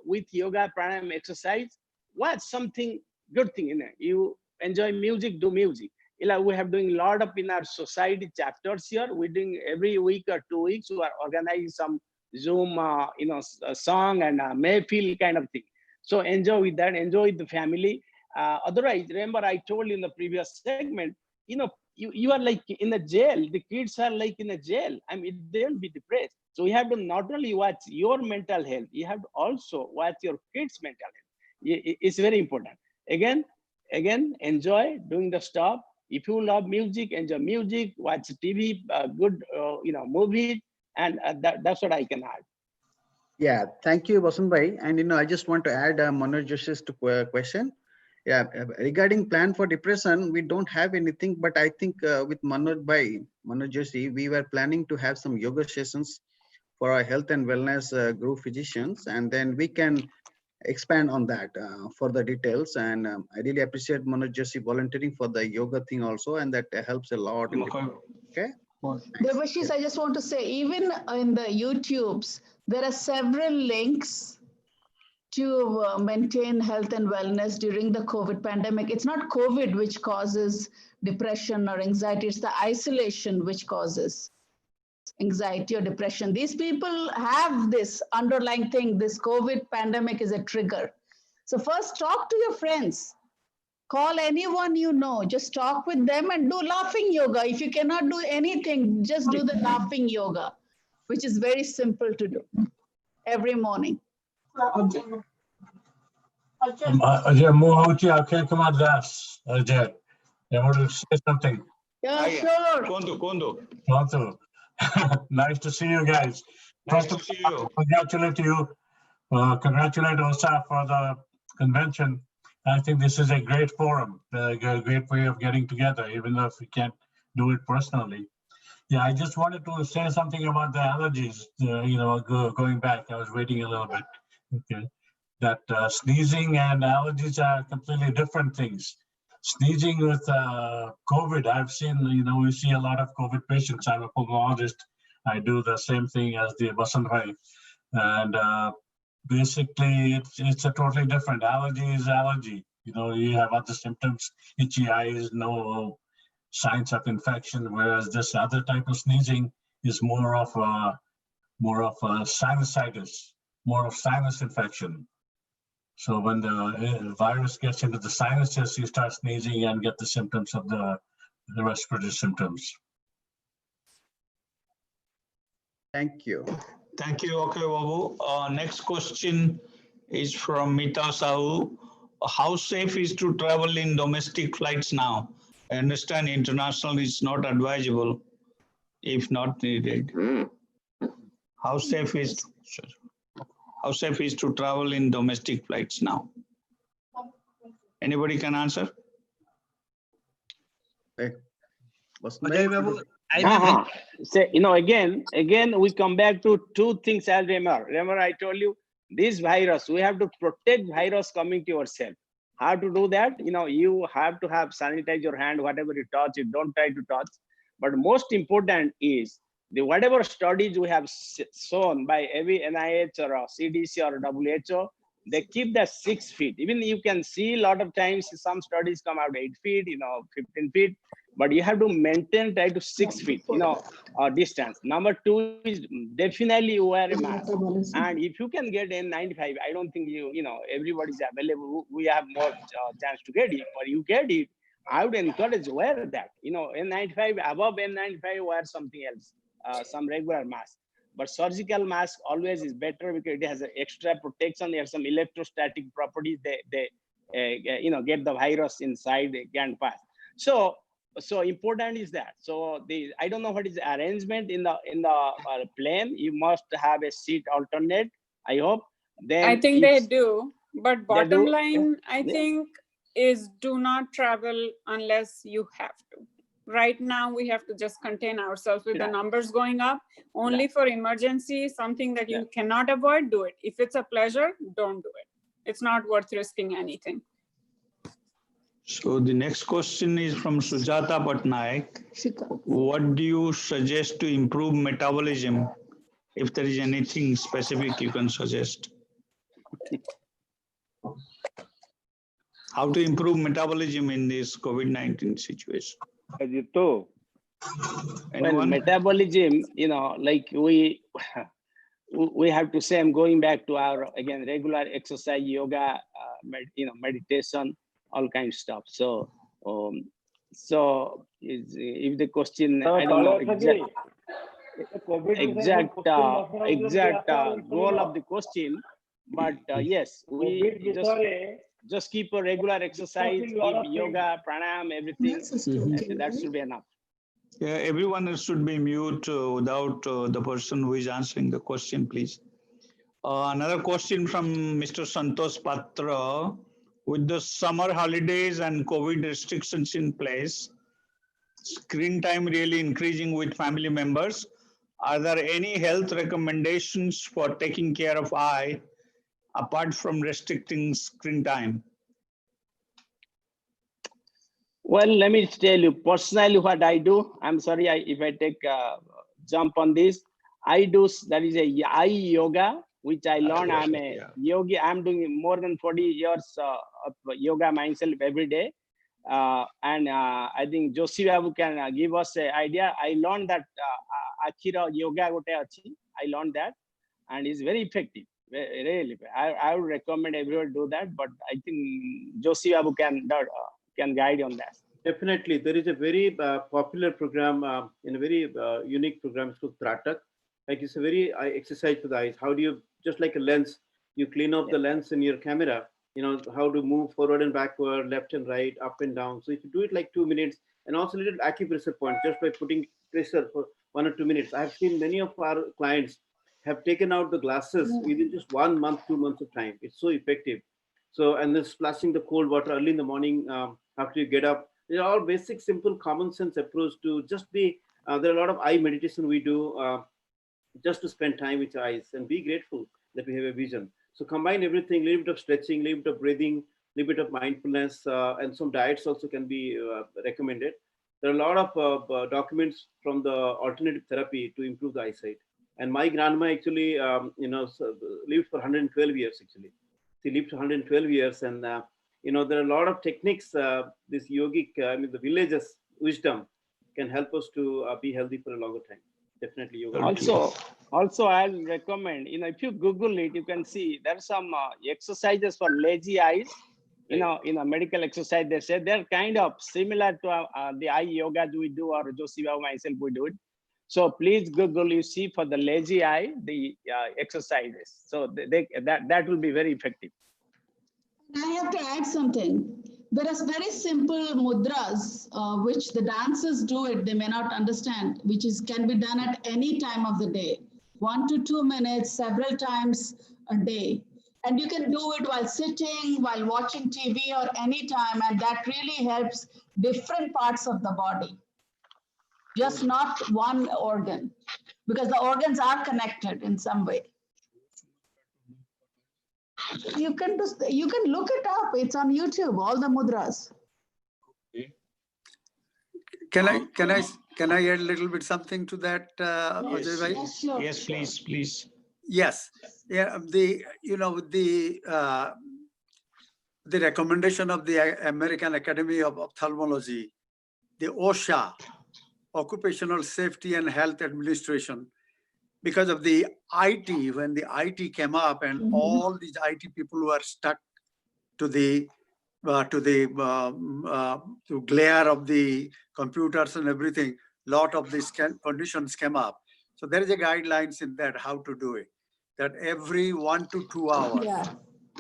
with yoga, pranayama, exercise, watch something good thing in it. You enjoy music, do music. We have doing a lot of in our society chapters here. We're doing every week or 2 weeks. We are organizing some Zoom, a song and Mayfield kind of thing. So enjoy with that. Enjoy with the family. Otherwise, remember I told you in the previous segment, you are like in a jail. The kids are like in a jail. I mean, they'll be depressed. So you have to not only watch your mental health, you have to also watch your kids' mental health. It's very important. Again, enjoy doing the stuff. If you love music, enjoy music, watch TV, good, movies, and that's what I can add. Yeah, thank you, Vasant Bhai. And I just want to add Manoj Joshi's question. Yeah, regarding plan for depression, we don't have anything, but I think with Manoj Joshi, we were planning to have some yoga sessions for our health and wellness group physicians, and then we can expand on that for the details. And I really appreciate Manoj Joshi volunteering for the yoga thing also, and that helps a lot. Okay. Debashis, I just want to say, even in the YouTubes, there are several links to maintain health and wellness during the COVID pandemic. It's not COVID which causes depression or anxiety, it's the isolation which causes anxiety or depression. These people have this underlying thing. This COVID pandemic is a trigger. So first talk to your friends. Call anyone you know, just talk with them and do laughing yoga. If you cannot do anything, just do the laughing yoga, which is very simple to do every morning. Ajay, I can't come out last. Ajay, I want to say something. Yeah, sure. Kondu. Nice to see you guys. First of all, congratulate you. Congratulate OSA for the convention. I think this is a great forum, a great way of getting together, even though if we can't do it personally. Yeah, I just wanted to say something about the allergies. Going back, I was waiting a little bit. Okay, that sneezing and allergies are completely different things. Sneezing with COVID, I've seen, we see a lot of COVID patients. I'm a pulmonologist. I do the same thing as the Vasant Bhai. And basically, it's a totally different. Allergy is allergy. You have other symptoms, itchy eyes, no signs of infection, whereas this other type of sneezing is more of a sinusitis, more of sinus infection. So when the virus gets into the sinuses, you start sneezing and get the symptoms of the respiratory symptoms. Thank you. Thank you. Okay, Babu. Next question is from Mita Sahu. How safe is to travel in domestic flights now? I understand international is not advisable if not needed. How safe is to travel in domestic flights now? Anybody can answer? Say, again, we come back to 2 things. I'll remember. Remember, I told you this virus, we have to protect virus coming to yourself. How to do that? You have to have sanitize your hand, whatever you touch, you don't try to touch. But most important is whatever studies we have shown by every NIH or CDC or WHO, they keep that 6 feet. Even you can see a lot of times some studies come out 8 feet, 15 feet, but you have to maintain try to 6 feet, distance. Number 2 is definitely wear a mask. And if you can get N95, I don't think everybody's available. We have more chance to get it, but you get it. I would encourage wear that. N95, above N95, wear something else, some regular mask. But surgical mask always is better because it has an extra protection. There are some electrostatic properties. They get the virus inside, they can't pass. So important is that. So I don't know what is the arrangement in the plane. You must have a seat alternate, I hope. Then I think they do. But bottom line, I think, is do not travel unless you have to. Right now, we have to just contain ourselves with the numbers going up. Only for emergency, something that you cannot avoid, do it. If it's a pleasure, don't do it. It's not worth risking anything. So the next question is from Sujata Patnaik. What do you suggest to improve metabolism? If there is anything specific you can suggest. How to improve metabolism in this COVID-19 situation? Well, metabolism, like we have to say, I'm going back to our, again, regular exercise, yoga, meditation, all kinds of stuff. So, if the question, I don't know exact goal of the question, but yes, we just keep a regular exercise, keep yoga, pranayama, everything. That should be enough. Yeah, everyone should be mute without the person who is answering the question, please. Another question from Mr. Santosh Patra. With the summer holidays and COVID restrictions in place, screen time really increasing with family members, are there any health recommendations for taking care of eye apart from restricting screen time? Well, let me tell you personally what I do. I'm sorry if I take a jump on this. I do, that is a eye yoga, which I learned. I'm a yogi. I'm doing more than 40 years of yoga myself every day. And I think Joshi Babu can give us an idea. I learned that Akira yoga gote achi. I learned that, and it's very effective. Really, I would recommend everyone do that. But I think Joshi Babu can guide on that. Definitely, there is a very popular program, in a very unique program called Tratak. Like it's a very exercise for the eyes. How do you, just like a lens, you clean up the lens in your camera, how to move forward and backward, left and right, up and down. So if you do it like 2 minutes, and also little acupressure point, just by putting pressure for 1 or 2 minutes. I have seen many of our clients have taken out the glasses within just 1 month, 2 months of time. It's so effective. So, and then splashing the cold water early in the morning after you get up. They're all basic, simple, common sense approach to just be, there are a lot of eye meditation we do just to spend time with your eyes and be grateful that we have a vision. So combine everything, little bit of stretching, little bit of breathing, little bit of mindfulness, and some diets also can be recommended. There are a lot of documents from the alternative therapy to improve the eyesight. And my grandma actually, lived for 112 years actually. She lived for 112 years, and there are a lot of techniques. This yogic, the village's wisdom can help us to be healthy for a longer time. Definitely yoga. Also, I'll recommend, if you Google it, you can see there's some exercises for lazy eyes. Medical exercise, they say they're kind of similar to the eye yoga we do, or Joshi Babu myself we do it. So please Google, you see for the lazy eye, the exercises. So that will be very effective. I have to add something. There are very simple mudras, which the dancers do it, they may not understand, which can be done at any time of the day. 1 to 2 minutes, several times a day. And you can do it while sitting, while watching TV, or any time, and that really helps different parts of the body. Just not one organ, because the organs are connected in some way. You can look it up. It's on YouTube, all the mudras. Can I add a little bit something to that, Ajay bhai? Yes, sure. Yes, please. Yes. Yeah. The recommendation of the American Academy of Ophthalmology, the OSHA, Occupational Safety and Health Administration, because of the IT, when the IT came up and all these IT people were stuck to the glare of the computers and everything, lot of these conditions came up. So there is a guidelines in that how to do it. That every 1 to 2 hours,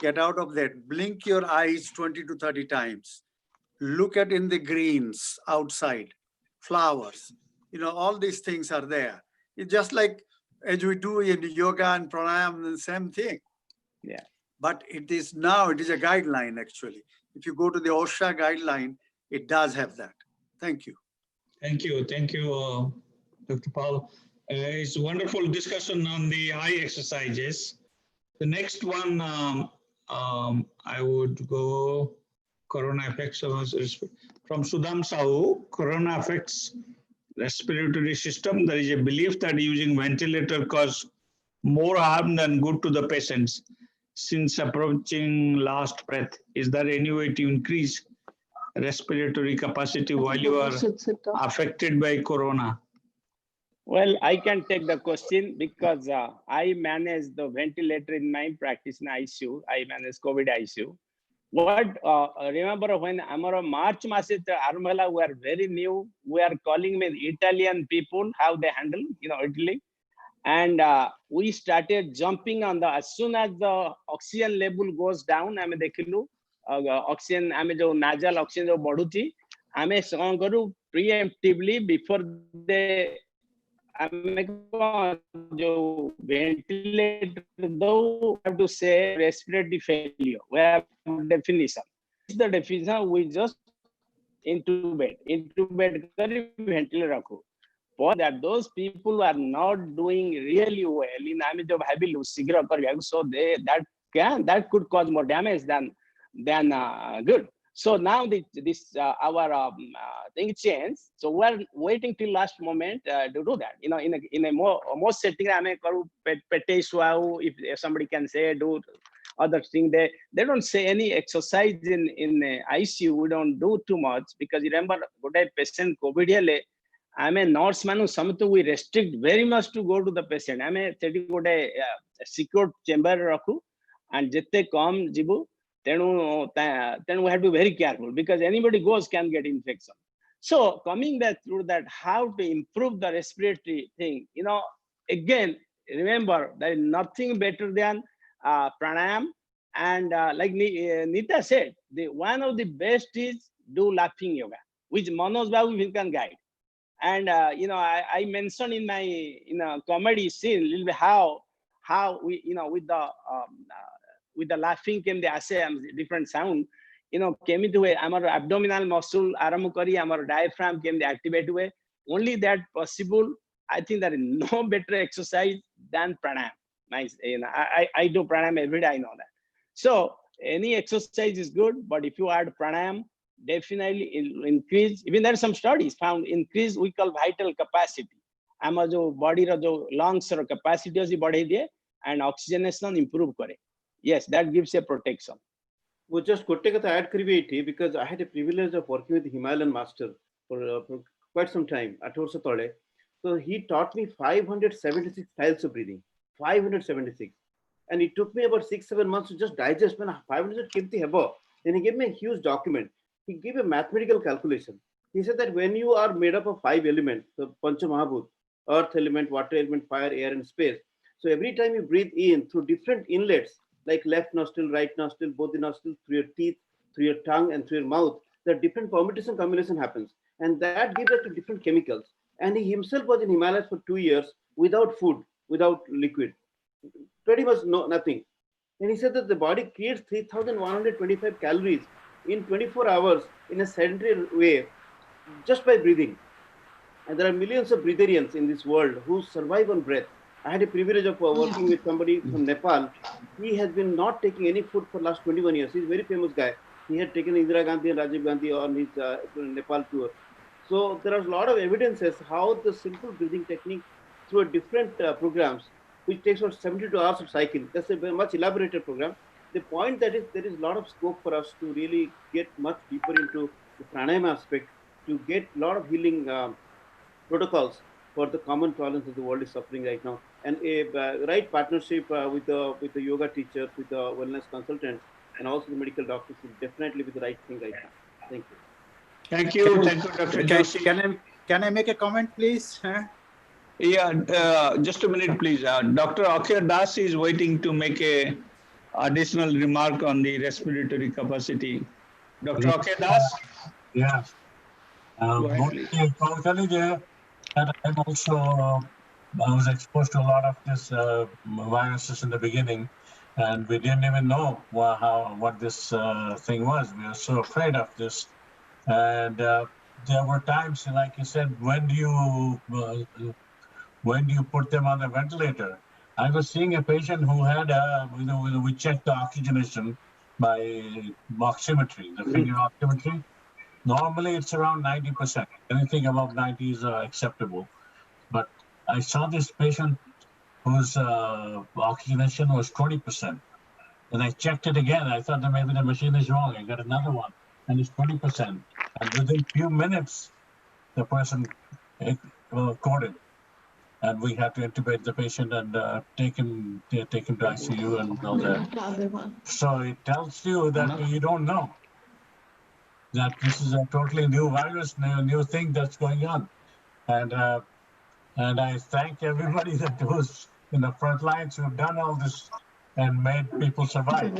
get out of that, blink your eyes 20 to 30 times, look at in the greens outside, flowers, all these things are there. It's just like as we do in yoga and pranayama, the same thing. Yeah. but it is now, it is a guideline actually. If you go to the OSHA guideline, it does have that. Thank you. Thank you, Dr. Paul. It's a wonderful discussion on the eye exercises. The next one, I would go corona effects from Sudham Sahu. Corona affects respiratory system. There is a belief that using ventilator cause more harm than good to the patients since approaching last breath. Is there any way to increase respiratory capacity while you are affected by corona? Well, I can take the question because I manage the ventilator in my practice in ICU. I manage COVID ICU. What remember when our March Masit Armala were very new, we are calling with Italian people how they handle, Italy. And we started jumping on as soon as the oxygen level goes down, I mean, oxygen, I mean, nasal oxygen बढ़ुची, हमें कौन करूँ preemptively before they, हमें जो ventilator दो, have to say respiratory failure. We have definition. The definition we just intubate करी ventilator रखो. For that, those people are not doing really well in so that could cause more damage than good. So now this our thing changed. So we're waiting till last moment to do that. In a more setting, if somebody can say do other thing, they don't say any exercise in ICU. We don't do too much because remember, good patient COVID. I mean, nurse manu samtu we restrict very much to go to the patient. I mean, a secure chamber rakhu and jette kam jibu. Then we have to be very careful because anybody goes can get infection. So coming back through that, how to improve the respiratory thing, again, remember there is nothing better than pranayam. And like Nita said, one of the best is do laughing yoga, which Manoj Babu can guide. And I mentioned in my comedy scene a little bit how we with the laughing came the different sound came into way our abdominal muscle aram kari our diaphragm came the activate way. Only that possible. I think there is no better exercise than pranayam. Nice, I do pranayam every day. I know that. So any exercise is good, but if you add pranayam, definitely increase. Even there are some studies found increase we call vital capacity. Our body lungs capacity is बढ़े and oxygenation improve करे. Yes, that gives a protection. We just could take the add creativity because I had a privilege of working with the Himalayan master for quite some time at Orsa. So he taught me 576 styles of breathing, 576. And it took me about 6-7 months to just digest when 500 came to above. Then he gave me a huge document. He gave a mathematical calculation. He said that when you are made up of 5 elements, the Pancha Mahabhut, earth element, water element, fire, air, and space. So every time you breathe in through different inlets, like left nostril, right nostril, both the nostrils, through your teeth, through your tongue, and through your mouth, the different permutation combination happens. And that gives us to different chemicals. And he himself was in Himalayas for 2 years without food, without liquid, pretty much nothing. And he said that the body creates 3,125 calories in 24 hours in a sedentary way just by breathing. And there are millions of breatharians in this world who survive on breath. I had a privilege of working with somebody from Nepal. He has been not taking any food for the last 21 years. He's a very famous guy. He had taken Indira Gandhi and Rajiv Gandhi on his Nepal tour. So there are a lot of evidences how the simple breathing technique through different programs, which takes about 72 hours of cycle. That's a very much elaborated program. The point that is there is a lot of scope for us to really get much deeper into the pranayama aspect, to get a lot of healing protocols for the common problems that the world is suffering right now, and a right partnership with the yoga teachers, with the wellness consultants, and also the medical doctors will definitely be the right thing right now. Thank you. Thank you, Dr. Joshi. Can I make a comment, please? Yeah, just a minute, please. Dr. Akhir Das is waiting to make a additional remark on the respiratory capacity. Dr. Akhir Das? Yeah. Totally there. And I'm also, I was exposed to a lot of this viruses in the beginning. and we didn't even know what this thing was. We were so afraid of this, and there were times, like you said, when do you put them on the ventilator? I was seeing a patient who had, we checked the oxygenation by oximetry, the finger oximetry. Normally it's around 90%. Anything above 90 is acceptable. But I saw this patient whose oxygenation was 20%. And I checked it again. I thought that maybe the machine is wrong. I got another one, and it's 20%. And within few minutes, the person coded. And we had to intubate the patient and take him to ICU and all that. So it tells you that you don't know that this is a totally new virus, new thing that's going on. And I thank everybody that was in the front lines who have done all this and made people survive.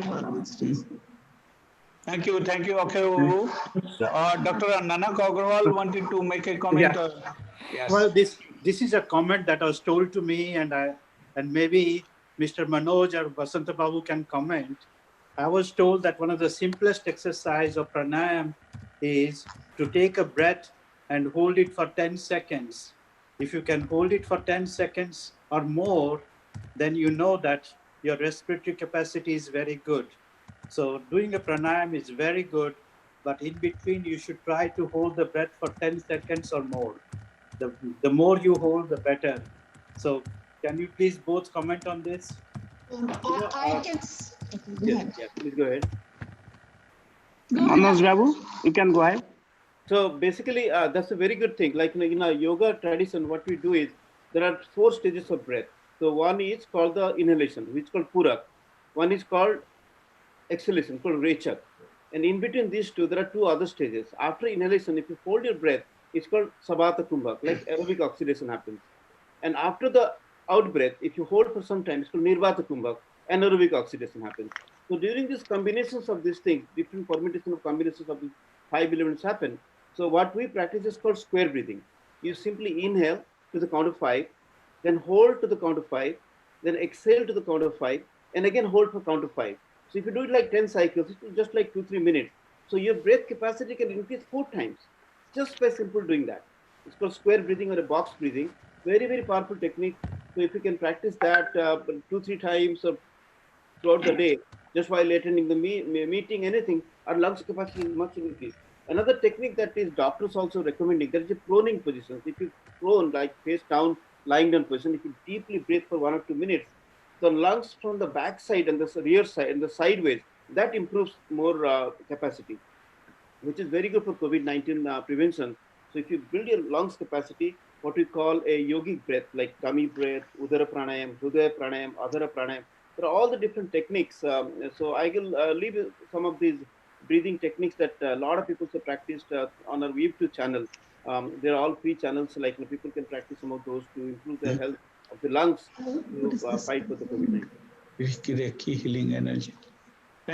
Thank you, okay. Dr. Nanak Agrawal wanted to make a comment. Yeah. Yes. Well, this is a comment that was told to me, and maybe Mr. Manoj or Basanta Babu can comment. I was told that one of the simplest exercise of pranayam is to take a breath and hold it for 10 seconds. If you can hold it for 10 seconds or more, then you know that your respiratory capacity is very good. So doing a pranayam is very good, but in between you should try to hold the breath for 10 seconds or more. The more you hold, the better. So can you please both comment on this? I can. Yeah, please go ahead. Manoj Babu, you can go ahead. So basically, that's a very good thing. Like in our yoga tradition, what we do is there are 4 stages of breath. So one is called the inhalation, which is called purak. One is called exhalation, called rechak. And in between these two, there are 2 other stages. After inhalation, if you hold your breath, it's called sabata kumbhak, like aerobic oxidation happens. And after the out breath, if you hold for some time, it's called nirvata kumbhak, anaerobic oxidation happens. So during these combinations of these things, different permutation of combinations of these 5 elements happen. So what we practice is called square breathing. You simply inhale to the count of 5, then hold to the count of 5, then exhale to the count of 5, and again hold for count of 5. So if you do it like 10 cycles, it will just like 2-3 minutes. So your breath capacity can increase 4 times just by simple doing that. It's called square breathing or a box breathing. Very, very powerful technique. So if you can practice that 2-3 times or throughout the day, just while attending the meeting, anything, our lungs capacity is much increased. Another technique that is doctors also recommending, there is a proning position. If you prone, like face down, lying down position, if you deeply breathe for 1 or 2 minutes, the lungs from the back side and the rear side and the sideways, that improves more capacity, which is very good for COVID-19 prevention. So if you build your lungs capacity, what we call a yogic breath, like tummy breath, udara pranayam, hridaya pranayam, adhara pranayam, there are all the different techniques. So I will leave some of these breathing techniques that a lot of people have practiced on our YouTube channel. They're all free channels, like people can practice some of those to improve the health of the lungs to fight with the COVID-19. Reiki healing energy.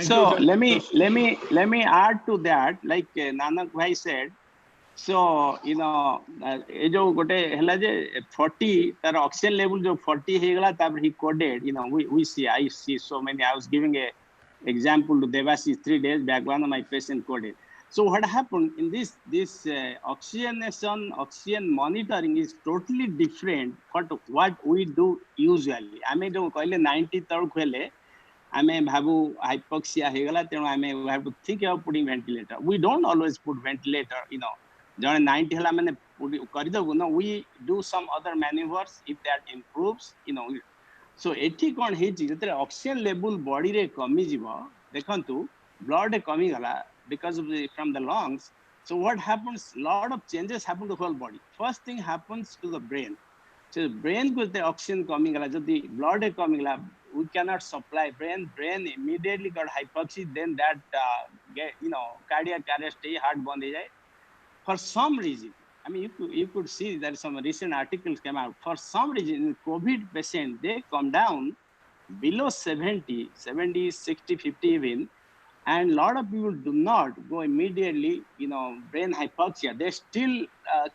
So let me add to that, like Nanak Bhai said. So ये जो गोटे हला जे 40 तार oxygen level जो 40 हे गला तापर he coded, I see so many. I was giving a example to Devasi 3 days back, one of my patient coded. So what happened in this oxygenation, oxygen monitoring is totally different from what we do usually. I mean, जो कहले 90 तक कहले आमे भाबू hypoxia हे गला तेणु आमे we have to think about putting ventilator. We don't always put ventilator, जने 90 हला माने करि दबु न, we do some other maneuvers if that improves, So एठी कोन हे छि जते ऑक्सीजन लेवल बॉडी रे कमी जिवो देखंतु ब्लड कमी गला because of from the lungs. So what happens, lot of changes happen to the whole body. First thing happens to the brain. So brain को the oxygen कमी गला, जदी blood कमी गला, we cannot supply brain immediately got hypoxia, then that cardiac arrest, heart band ho jaye. For some reason, I mean, you could see that some recent articles came out. For some reason, in COVID patient, they come down below 70, 60, 50 even, and a lot of people do not go immediately, brain hypoxia. They still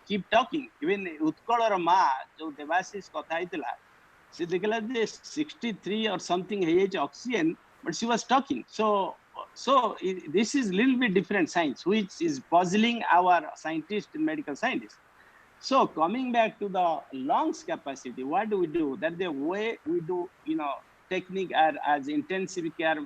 keep talking. Even Utkalar Ma, jo Devashish kotha hitila, She declared 63 or something oxygen, but she was talking. So this is a little bit different science, which is puzzling our scientists, medical scientists. So coming back to the lungs capacity, what do we do? That the way we do, technique as intensive care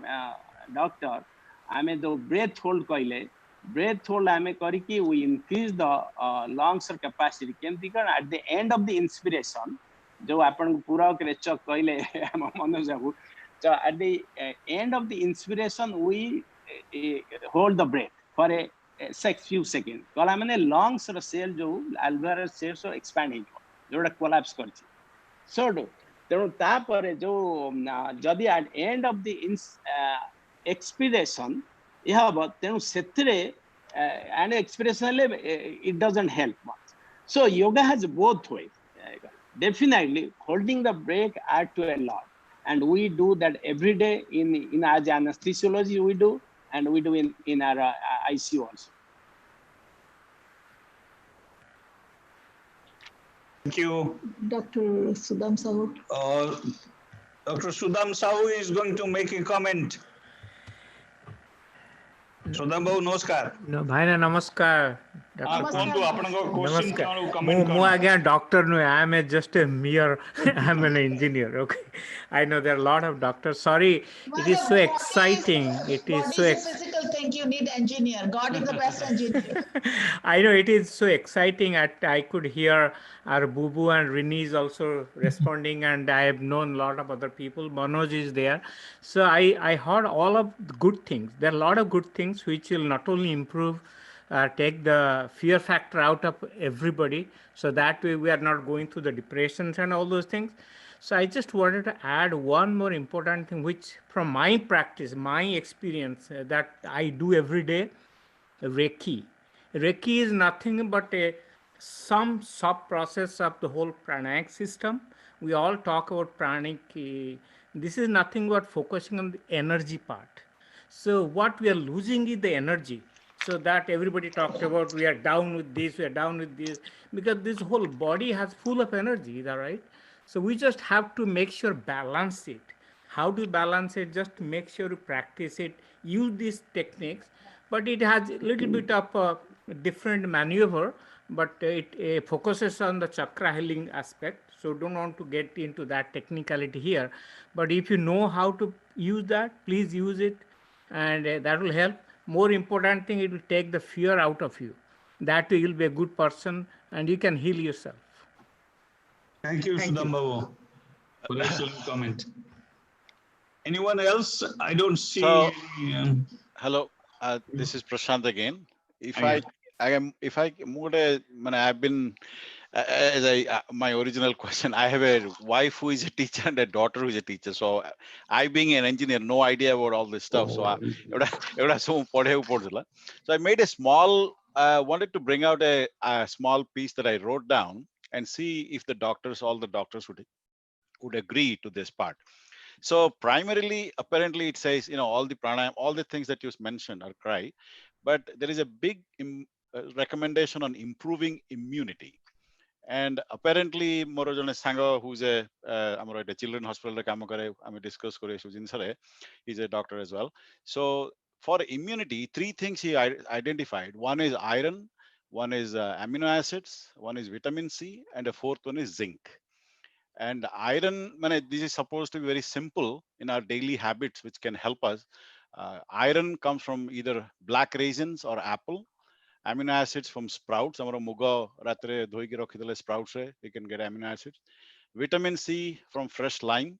doctor, I mean the breath hold koile, breath hold I mean kariki, we increase the lungs capacity. At the end of the inspiration, जो आपण पूरा क्रेचक कहले मनोज बाबू, so at the end of the inspiration we hold the breath for a few seconds. कला माने lungs ର cell जो alveolar cells expand ହେଇଯିବ, जोटा collapse करछि so तेणु तापर जो जदि at end of the expiration यह हबो तेणु सेतरे and expiration it doesn't help much. So yoga has both ways. Definitely holding the breath add to a lot, and we do that every day in as anesthesiology we do, and we do in our ICU also. Thank you, Dr. Sudham Sahu. Dr. Sudham Sahu is going to make a comment. Sudham Babu, namaskar. भाईना नमस्कार मु आज्ञा doctor नु I am just a mere I am an engineer okay I know there lot of doctors sorry it is so exciting it is so physical thing you need engineer. God is the best engineer. I know it is so exciting. I could hear our Bubu and Rini is also responding, and I have known a lot of other people. Manoj is there. So I heard all of the good things. There are a lot of good things which will not only improve, take the fear factor out of everybody. So that way we are not going through the depressions and all those things. So I just wanted to add one more important thing, which from my practice, my experience that I do every day, Reiki. Reiki is nothing but some sub process of the whole pranic system. We all talk about pranic. This is nothing but focusing on the energy part. So what we are losing is the energy. So that everybody talked about, we are down with this, we are down with this, because this whole body has full of energy, is that right? So we just have to make sure balance it. How to balance it? Just make sure you practice it, use these techniques, but it has a little bit of a different maneuver, but it focuses on the chakra healing aspect. So don't want to get into that technicality here, but if you know how to use that, please use it, and that will help. More important thing, it will take the fear out of you. That way you'll be a good person and you can heal yourself. Thank you, Sudham Babu, for the excellent comment. Anyone else? I don't see. So, hello, this is Prashant again. I've been, my original question, I have a wife who is a teacher and a daughter who is a teacher. So I being an engineer, no idea about all this stuff. So I made a small, wanted to bring out a small piece that I wrote down and see if all the doctors would agree to this part. So primarily, apparently it says, all the pranayam, all the things that you mentioned are correct, but there is a big recommendation on improving immunity. And apparently, Morojone Sangha, who's a children hospital, he's a doctor as well. So for immunity, 3 things he identified. One is iron, one is amino acids, one is vitamin C, and the 4th one is zinc. And iron, this is supposed to be very simple in our daily habits, which can help us. Iron comes from either black raisins or apple. Amino acids from sprouts. Sprouts, you can get amino acids. Vitamin C from fresh lime,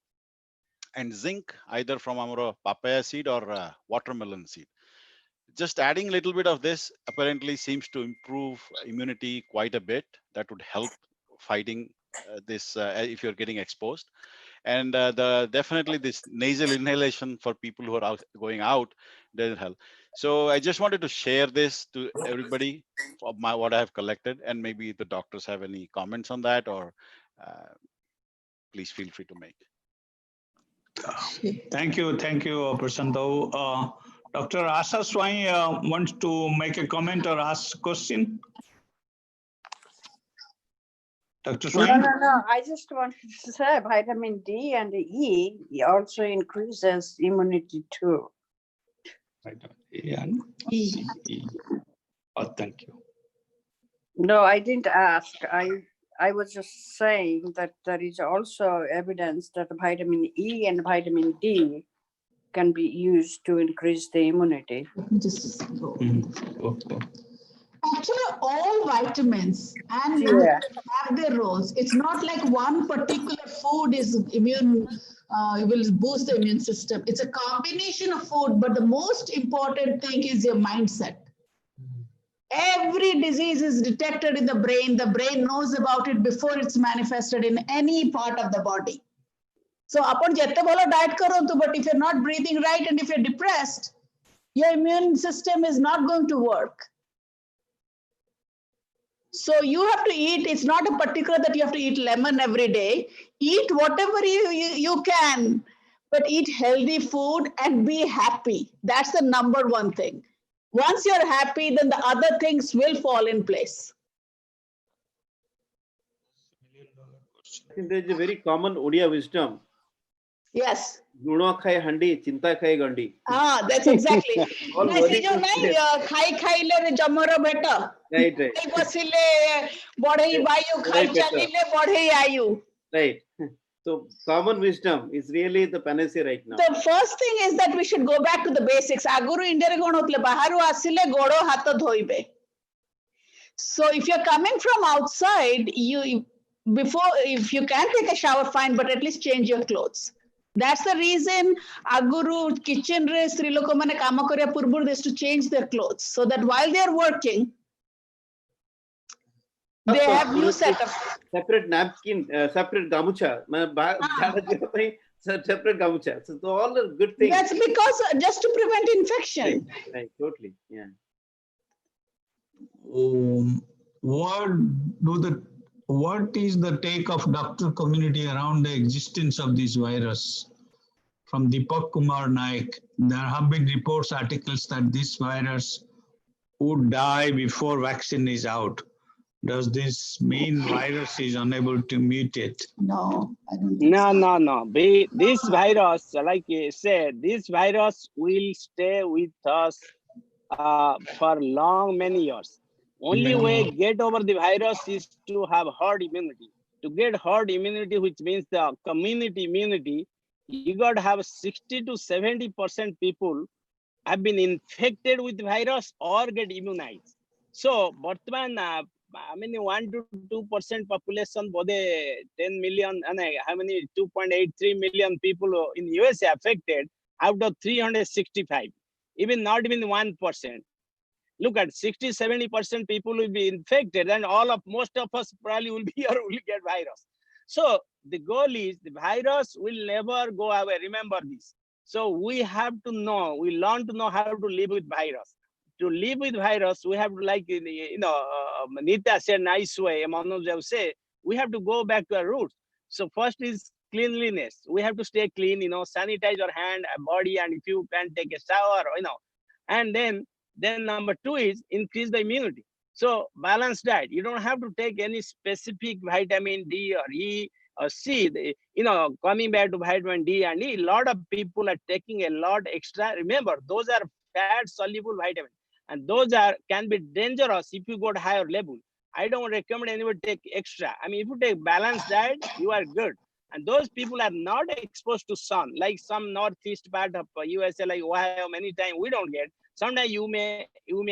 and zinc either from papaya seed or watermelon seed. Just adding a little bit of this apparently seems to improve immunity quite a bit. That would help fighting this if you're getting exposed. And definitely this nasal inhalation for people who are going out doesn't help. So I just wanted to share this to everybody of what I have collected, and maybe the doctors have any comments on that, or please feel free to make. Thank you, Prashanto. Dr. Asha Swai wants to make a comment or ask a question. Dr. No, Swain? no. I just wanted to say vitamin D and E also increases immunity too. Vitamin D and E. Oh, thank you. No, I didn't ask. I was just saying that there is also evidence that vitamin E and vitamin D can be used to increase the immunity. Actually, all vitamins and minerals have their roles. It's not like one particular food is immune, will boost the immune system. It's a combination of food, but the most important thing is your mindset. Every disease is detected in the brain. The brain knows about it before it's manifested in any part of the body. So, upon jette bolo diet karantu, but if you're not breathing right and if you're depressed, your immune system is not going to work. So you have to eat, it's not a particular that you have to eat lemon every day. Eat whatever you can, but eat healthy food and be happy. That's the number one thing. Once you're happy, then the other things will fall in place. I think there's a very common Odia wisdom. Yes. Guno khai handi, chinta khai gandi. Ah, that's exactly. Right. Right. So common wisdom is really the panacea right now. The first thing is that we should go back to the basics. Aguru India re kon hotle baharu asile godo hato dhoibe. So if you're coming from outside, if you can take a shower, fine, but at least change your clothes. That's the reason Aguru kitchen re stri loko mane kama kariya purbur is to change their clothes so that while they are working, they have new set of separate napkin, separate gamucha, separate gamucha. So all the good things. That's because just to prevent infection. Right, totally, yeah. What is the take of doctor community around the existence of this virus? From Deepak Kumar Naik, there have been reports, articles that this virus would die before vaccine is out. Does this mean virus is unable to mutate? No, I don't think so. No. This virus, like you said, this virus will stay with us for many years. Only way get over the virus is to have herd immunity. To get herd immunity, which means the community immunity, you got to have 60 to 70% people have been infected with virus or get immunized. So, Bartman, 1 to 2% population, 10 million, how many 2.83 million people in the USA affected out of 365, not even 1%. Look at 60-70% people will be infected, and most of us probably will be here, will get virus. So the goal is the virus will never go away. Remember this. So we have to know, we learn to know how to live with virus. To live with virus, we have to, like, Nita said, nice way, Manoj say, we have to go back to our roots. So first is cleanliness. We have to stay clean, sanitize your hand, body, and if you can take a shower, and then number 2 is increase the immunity. So balanced diet. You don't have to take any specific vitamin D or E or C. Coming back to vitamin D and E, a lot of people are taking a lot extra. Remember, those are fat soluble vitamins, and those can be dangerous if you go to higher level. I don't recommend anyone take extra. If you take balanced diet, you are good. And those people are not exposed to sun, like some northeast part of USA, like Ohio, many times we don't get. Sometimes you may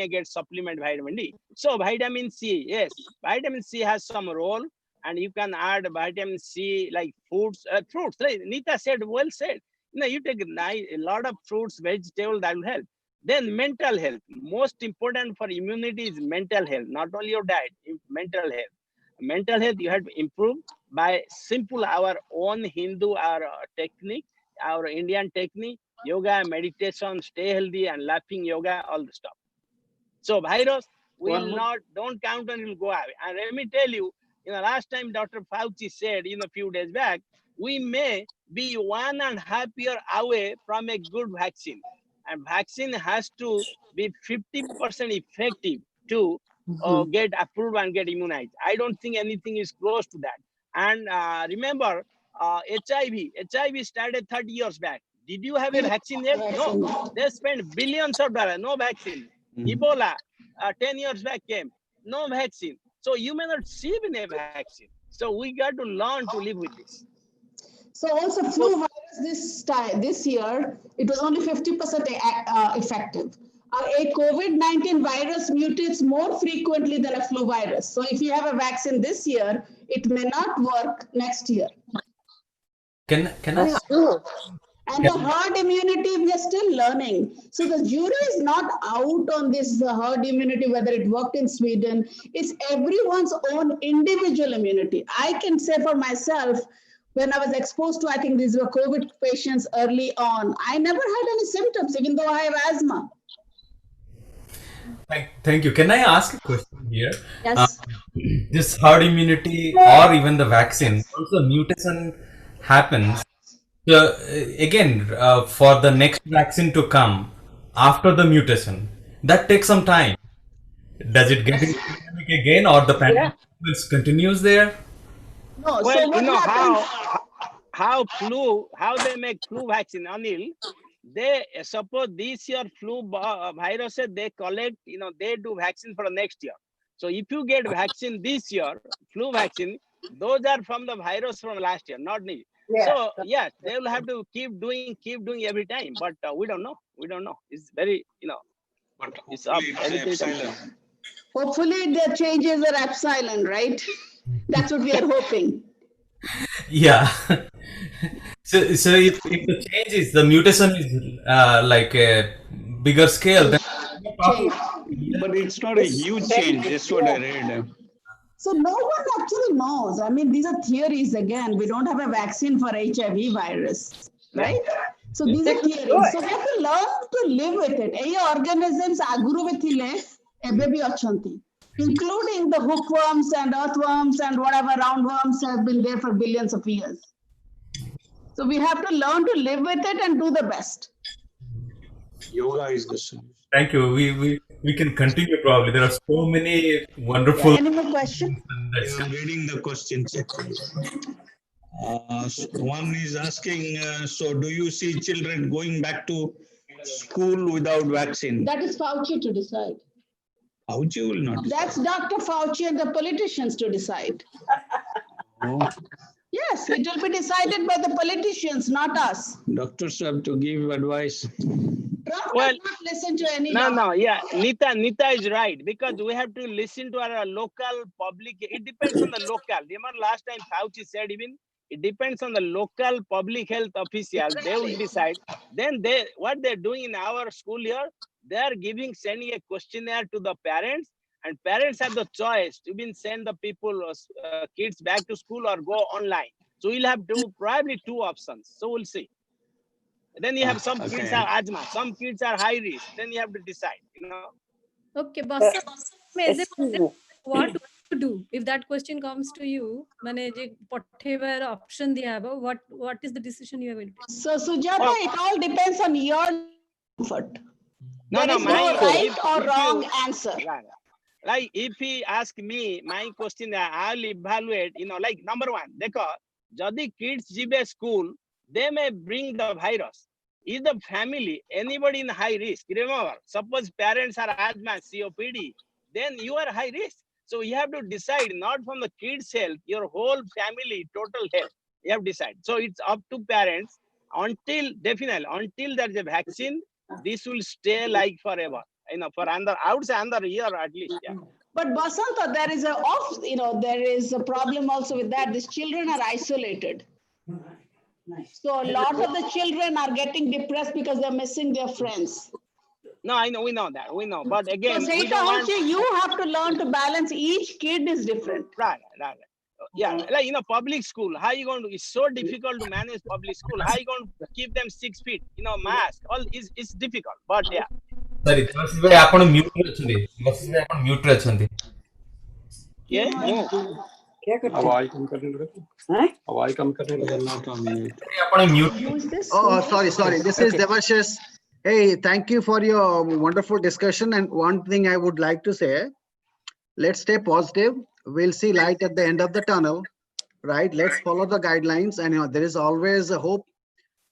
get supplement vitamin D. So vitamin C, yes, vitamin C has some role, and you can add vitamin C like fruits. Right? Nita said, well said. You take a lot of fruits, vegetables, that will help. Then mental health. Most important for immunity is mental health, not only your diet, mental health. Mental health you have to improve by simple our own Hindu, our technique, our Indian technique, yoga, meditation, stay healthy, and laughing yoga, all the stuff. So virus will don't count on it will go away. And let me tell you, last time Dr. Fauci said, a few days back, we may be 1.5 years away from a good vaccine. And vaccine has to be 50% effective to get approved and get immunized. I don't think anything is close to that. And remember, HIV started 30 years back. Did you have a vaccine yet? No. They spent billions of dollars, no vaccine. Ebola, 10 years back came, no vaccine. So you may not see even a vaccine. So we got to learn to live with this. So also flu virus this year, it was only 50% effective. A COVID-19 virus mutates more frequently than a flu virus. So if you have a vaccine this year, it may not work next year. Can I? And the herd immunity, we are still learning. So the jury is not out on this herd immunity, whether it worked in Sweden. It's everyone's own individual immunity. I can say for myself, when I was exposed to, I think these were COVID patients early on, I never had any symptoms, even though I have asthma. Thank you. Can I ask a question here? Yes. This herd immunity or even the vaccine, once the mutation happens, again, for the next vaccine to come after the mutation, that takes some time. Does it get into the pandemic again, or the pandemic continues there? No, well, so what you know happens? how they make flu vaccine, Anil. They suppose this year flu viruses they collect, they do vaccine for the next year. So if you get vaccine this year, flu vaccine, those are from the virus from last year, not new. Yeah. So yeah, they will have to keep doing every time. But we don't know. We don't know. It's very, But it's up. Hopefully the changes are epsilon, right? That's what we are hoping. Yeah. So if the change is, the mutation is like a bigger scale, then but it's not a huge change. That's what I read. So no one actually knows. I mean, these are theories again. We don't have a vaccine for HIV virus, right? So these are theories. So we have to learn to live with it. These organisms aguru vethile ebe bhi achanti, including the hookworms and earthworms and whatever roundworms have been there for billions of years. So we have to learn to live with it and do the best. Yoga is the solution. Thank you. We can continue probably. There are so many wonderful. Any more questions? I'm reading the questions. One is asking, so do you see children going back to school without vaccine? That is Fauci to decide. Fauci will not. That's Dr. Fauci and the politicians to decide. Oh. Yes, it will be decided by the politicians, not us. Doctors have to give advice. Trump Well, does not listen to any. Yeah, Nita is right, because we have to listen to our local public. It depends on the local. Remember last time Fauci said even it depends on the local public health official. They will decide. Then what they're doing in our school here, they are sending a questionnaire to the parents, and parents have the choice to send the kids back to school or go online. So we'll have probably two options. So we'll see. Then you have some kids are asthma, some kids are high risk. Then you have to decide, Okay, boss. What to do if that question comes to you? Whatever option they have, what is the decision you are going to take? So Sujata, it all depends on your comfort. No, There is no right or wrong answer. Like if he ask me, my question, I'll evaluate, like number one, jodi kids jibe school, they may bring the virus. Is the family, anybody in high risk? Remember, suppose parents are asthma, COPD, then you are high risk. So you have to decide, not from the kids' health, your whole family, total health. You have to decide. So it's up to parents until there's a vaccine, this will stay like forever. For I would say another year at least. Yeah. But Basanta, there is a problem also with that. These children are isolated. So a lot of the children are getting depressed because they're missing their friends. No, I know, we know that. But again, so you have to learn to balance. Each kid is different. Right. Yeah, like public school, how you going to? It's so difficult to manage public school. How you going to keep them 6 feet? Mask. All is difficult. But yeah. Sorry, ଆପଣ mute ଅଛନ୍ତି. ଆପଣ mute ଅଛନ୍ତି. आवाज कम करने लगे. Sorry. This is Devashish. Hey, thank you for your wonderful discussion. And one thing I would like to say, let's stay positive. We'll see light at the end of the tunnel, right? Let's follow the guidelines, and there is always a hope,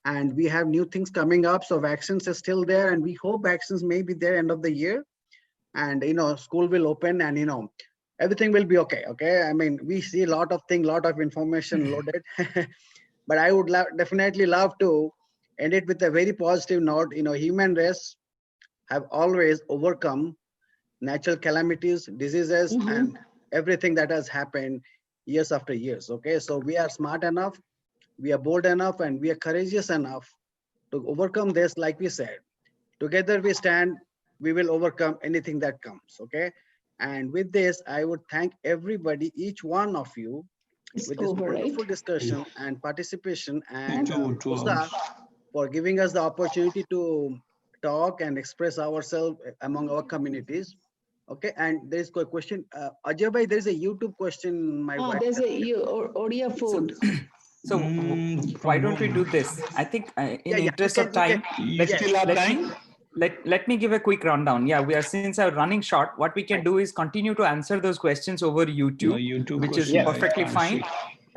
and we have new things coming up. So vaccines is still there, and we hope vaccines may be there end of the year, and school will open, and everything will be okay. Okay, I mean, we see a lot of things, lot of information loaded, but I would definitely love to end it with a very positive note. Human race have always overcome natural calamities, diseases, and everything that has happened years after years. Okay, so we are smart enough, we are bold enough, and we are courageous enough to overcome this. Like we said, together we stand, we will overcome anything that comes. Okay, and with this, I would thank everybody, each one of you, with this wonderful discussion and participation, and OSA for giving us the opportunity to talk and express ourselves among our communities. Okay, and there's a question, Ajay bhai, there's a YouTube question. My wife. There's Odia food. So why don't we do this? I think in interest of time, let me give a quick rundown. Yeah, since we're running short, what we can do is continue to answer those questions over YouTube, which is perfectly fine.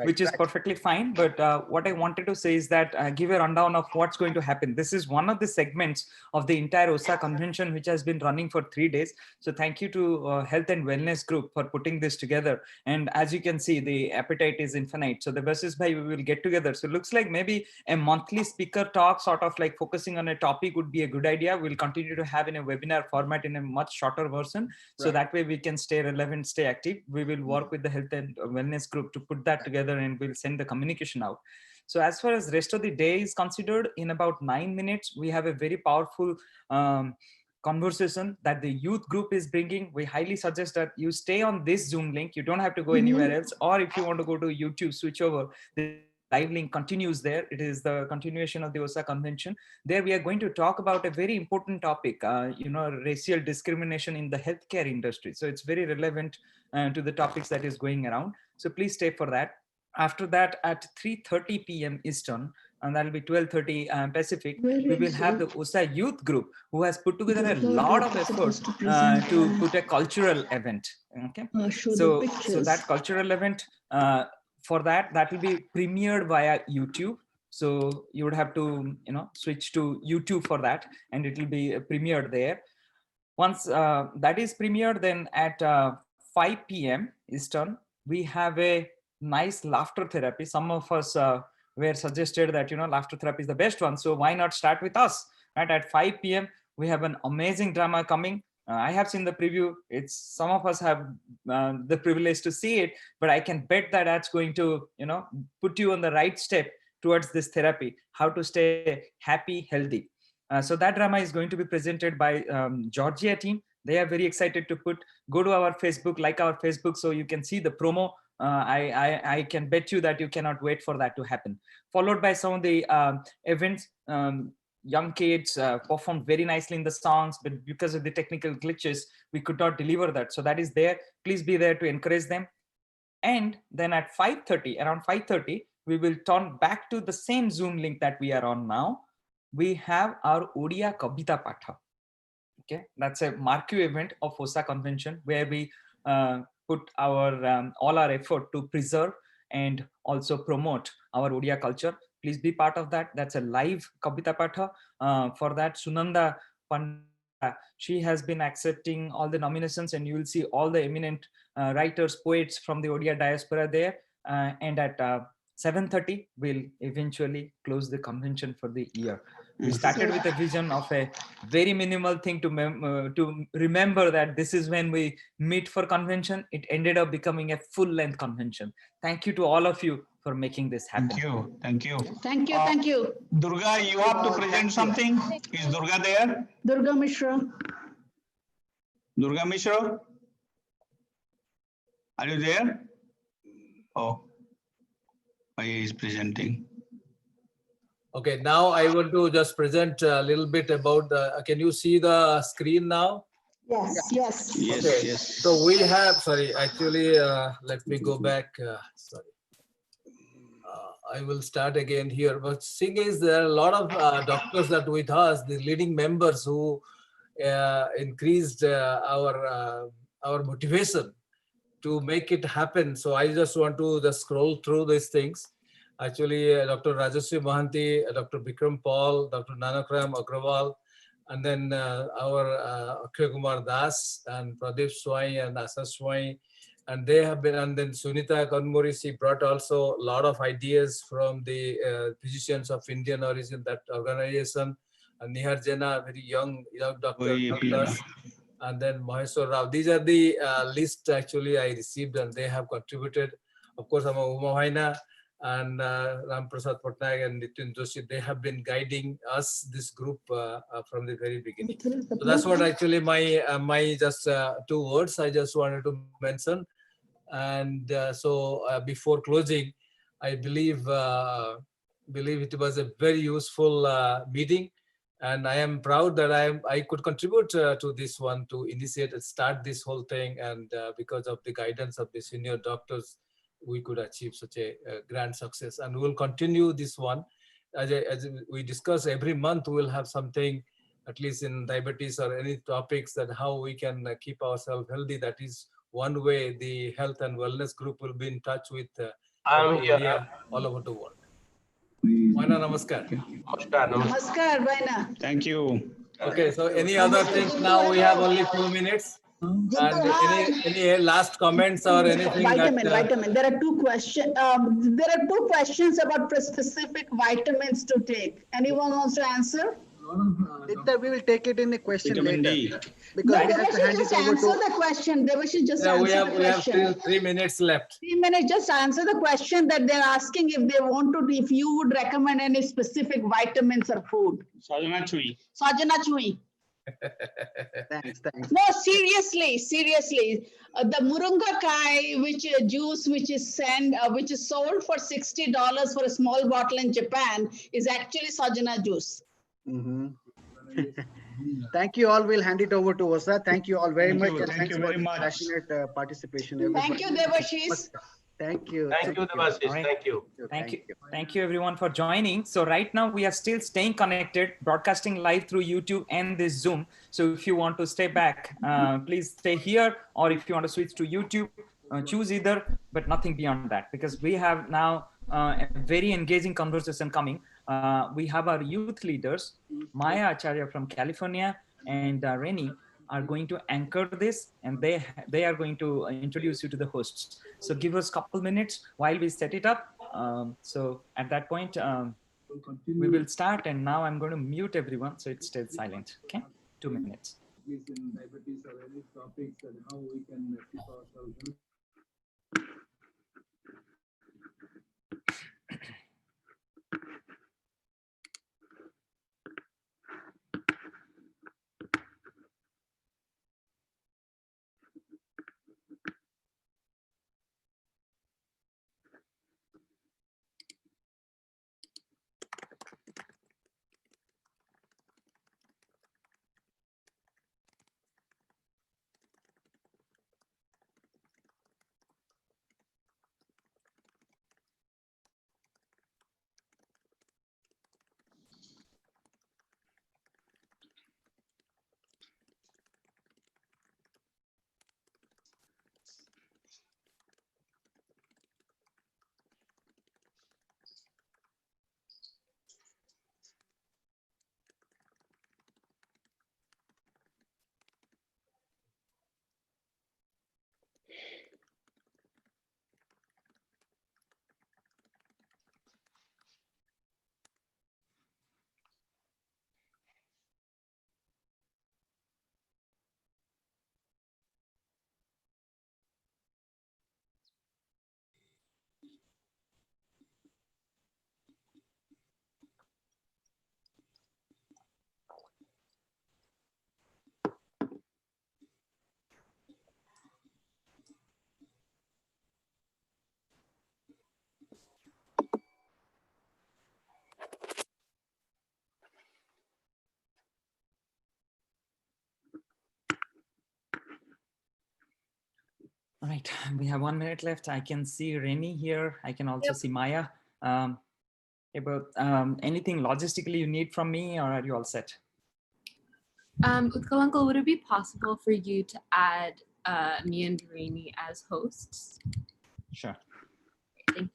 Which is perfectly fine. But what I wanted to say is that give a rundown of what's going to happen. This is one of the segments of the entire OSA convention, which has been running for 3 days. So thank you to Health and Wellness Group for putting this together. And as you can see, the appetite is infinite. So the versus by we will get together. So it looks like maybe a monthly speaker talk, sort of like focusing on a topic, would be a good idea. We'll continue to have in a webinar format in a much shorter version. So that way we can stay relevant, stay active. We will work with the Health and Wellness Group to put that together, and we'll send the communication out. So as far as rest of the day is considered, in about 9 minutes, we have a very powerful conversation that the youth group is bringing. We highly suggest that you stay on this Zoom link. You don't have to go anywhere else, or if you want to go to YouTube, switch over. The live link continues there. It is the continuation of the OSA convention. There we are going to talk about a very important topic, racial discrimination in the healthcare industry. So it's very relevant to the topics that is going around. So please stay for that. After that, at 3:30 p.m. Eastern, and that'll be 12:30 Pacific, we will have the OSA youth group, who has put together a lot of effort to put a cultural event. Okay, so that cultural event, for that will be premiered via YouTube. So you would have to switch to YouTube for that, and it will be premiered there. Once that is premiered, then at 5 p.m. Eastern, we have a nice laughter therapy. Some of us were suggested that laughter therapy is the best one, so why not start with us? Right, at 5 p.m. we have an amazing drama coming. I have seen the preview. Some of us have the privilege to see it, but I can bet that that's going to put you on the right step towards this therapy, how to stay happy, healthy. So that drama is going to be presented by Georgia team. They are very excited to go to our Facebook, like our Facebook, so you can see the promo. I can bet you that you cannot wait for that to happen. Followed by some of the events. Young kids performed very nicely in the songs, but because of the technical glitches, we could not deliver that. So that is there. Please be there to encourage them. And then at 5:30, around 5:30, we will turn back to the same Zoom link that we are on now. We have our Odia Kabita Patha. Okay, that's a marquee event of OSA convention, where we put our all our effort to preserve and also promote our Odia culture. Please be part of that. That's a live Kabita Patha. For that, Sunanda Pandya, she has been accepting all the nominations, and you will see all the eminent writers, poets from the Odia diaspora there. And at 7:30, we'll eventually close the convention for the year. We started with a vision of a very minimal thing to remember that this is when we meet for convention. It ended up becoming a full-length convention. Thank you to all of you for making this happen. Thank you. Thank you. Thank you. Thank you. Durga, you have to present something. Is Durga there? Durga Mishra. Durga Mishra? Are you there? Oh, he is presenting. Okay, now I want to just present a little bit about can you see the screen now? Yes, yes. Yes, okay. Yes. So we have, sorry, actually, let me go back. Sorry. I will start again here. But thing is, there are a lot of doctors that with us, the leading members who increased our our motivation to make it happen. So I just want to just scroll through these things. Actually, Dr. Rajashree Mohanty, Dr. Bikram Paul, Dr. Nanakram Agrawal, and then our Akshay Kumar Das and Pradeep Swai and Asa Swai, and they have been, and then Sunita Kanmuri, she brought also a lot of ideas from the physicians of Indian origin, that organization, and Nihar Jena, very young doctor, and then Maheshwar Rao. These are the list actually I received, and they have contributed. Of course, Uma Haina and Ram Prasad Patnaik and Nitin Joshi, they have been guiding us, this group, from the very beginning. So that's what actually my just 2 words I just wanted to mention. And before closing, I believe it was a very useful meeting, and I am proud that I could contribute to this one, to initiate and start this whole thing. And because of the guidance of the senior doctors, we could achieve such a grand success. And we will continue this one. As we discuss every month, we will have something, at least in diabetes or any topics, that how we can keep ourselves healthy. That is one way the health and wellness group will be in touch with India, all over the world. Vaina, namaskar. Namaskar, Vaina. Thank you. Okay, so any other things now? We have only 2 minutes. And any last comments or anything? Vitamin. There are 2 questions. There are 2 questions about specific vitamins to take. Anyone wants to answer? We will take it in a question Vitamin later. D. Because we have to Devashi, hand just it over answer to... the question. Devashi, just Yeah, answer we the have question. still 3 minutes left. 3 minutes, just answer the question that they're asking, if they want to, if you would recommend any specific vitamins or food. Sajana Chui. Sajana Chui. Thanks. No, seriously. The Murunga Kai, which juice, which is sold for $60 for a small bottle in Japan, is actually Sajana juice. Thank you all. We'll hand it over to OSA. Thank you all very much. And Thank thanks you for very the much. passionate participation. Everybody. Thank you, Devashish. Thank you. Thank you, Devashish. All right. Thank you. Thank you everyone for joining. So right now we are still staying connected, broadcasting live through YouTube and this Zoom. So if you want to stay back, please stay here, or if you want to switch to YouTube, choose either, but nothing beyond that, because we have now a very engaging conversation coming. We have our youth leaders, Maya Acharya from California and Reni are going to anchor this, and they are going to introduce you to the hosts. So give us a couple minutes while we set it up. So at that point, we will start, and now I'm going to mute everyone so it stays silent. Okay, 2 minutes. Diabetes or any topics, and how we can keep ourselves healthy. All right, we have 1 minute left. I can see Reni here. I can also see Maya. Anything logistically you need from me, or are you all set? Utkal Uncle, would it be possible for you to add me and Rainy as hosts. Sure. Thank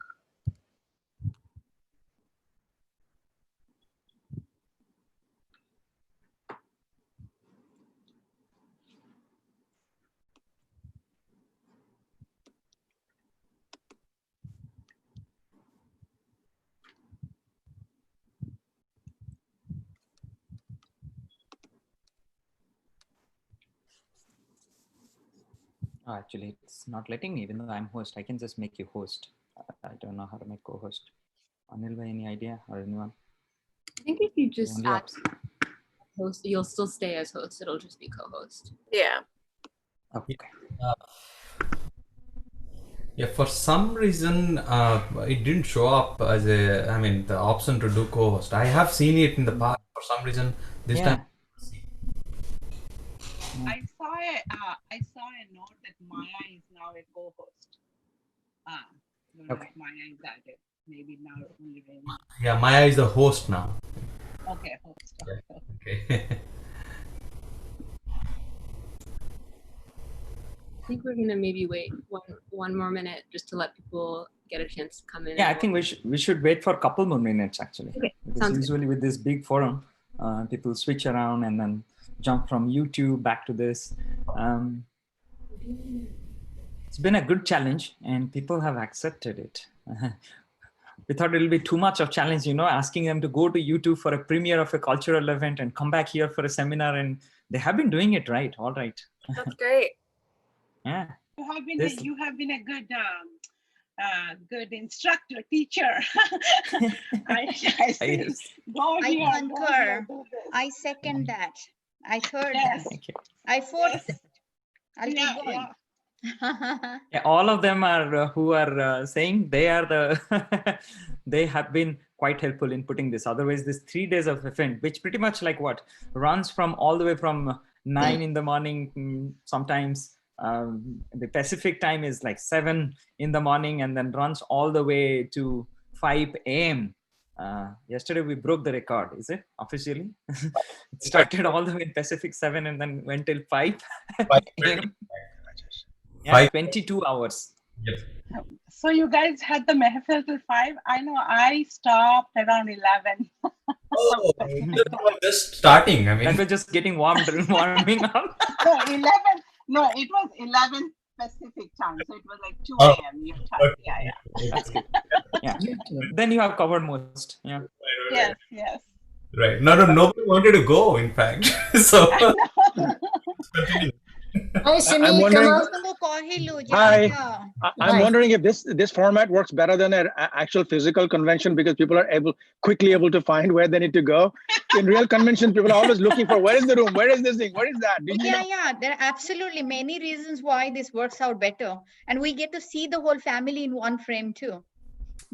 Oh, actually, it's not letting me, even though I'm host. I can just make you host. I don't know how to make co-host. Anil, by any idea or anyone? I think if you just Only add host, you'll still stay as host. It'll just be co-host. Yeah. Okay. Yeah, for some reason, it didn't show up as a, I mean, the option to do co-host. I have seen it in the past. For some reason, this time. I saw a note that Maya is now a co-host. Don't know if Maya is added. Maybe now only Rainy. Yeah, Maya is the host now. Okay, host. Okay. I think we're gonna maybe wait one more minute just to let people get a chance to come in. Yeah, I think we should wait for a couple more minutes actually. Okay, Because sounds good. usually with this big forum, people switch around and then jump from YouTube back to this. It's been a good challenge and people have accepted it. We thought it'll be too much of challenge, asking them to go to YouTube for a premiere of a cultural event and come back here for a seminar, and they have been doing it right. All right. That's great. Yeah. You have been a good good instructor, teacher. I see. Yes. Go I here, concur. go this. I second that. I third Yes. that. I fourth it. I'll Yeah, keep going. Yeah, all of them are who are saying they are the they have been quite helpful in putting this. Otherwise, this 3 days of event, which pretty much like what runs from all the way from 9 in the morning, sometimes the Pacific time is like 7 in the morning, and then runs all the way to 5 a.m. Yesterday we broke the record. Is it officially? It started all the way in Pacific 7 and then went till 5 a.m. Yeah, 22 hours. Yep. So you guys had the Mehfil till 5. I know I stopped around 11. Oh, that was just starting. I mean, that was just getting warming up. No, 11. No, it was 11 Pacific time. So it was like 2 Oh, a.m. your time. okay. Yeah. That's good. Yeah. Then you have covered most. Yeah. Yes, yes. Right. No, nobody wanted to go, in fact. So, I'm wondering. Hi. I'm wondering if this format works better than an actual physical convention, because people are quickly able to find where they need to go. In real convention, people are always looking for where is the room, where is this thing, what is that? Yeah, there are absolutely many reasons why this works out better. And we get to see the whole family in one frame too.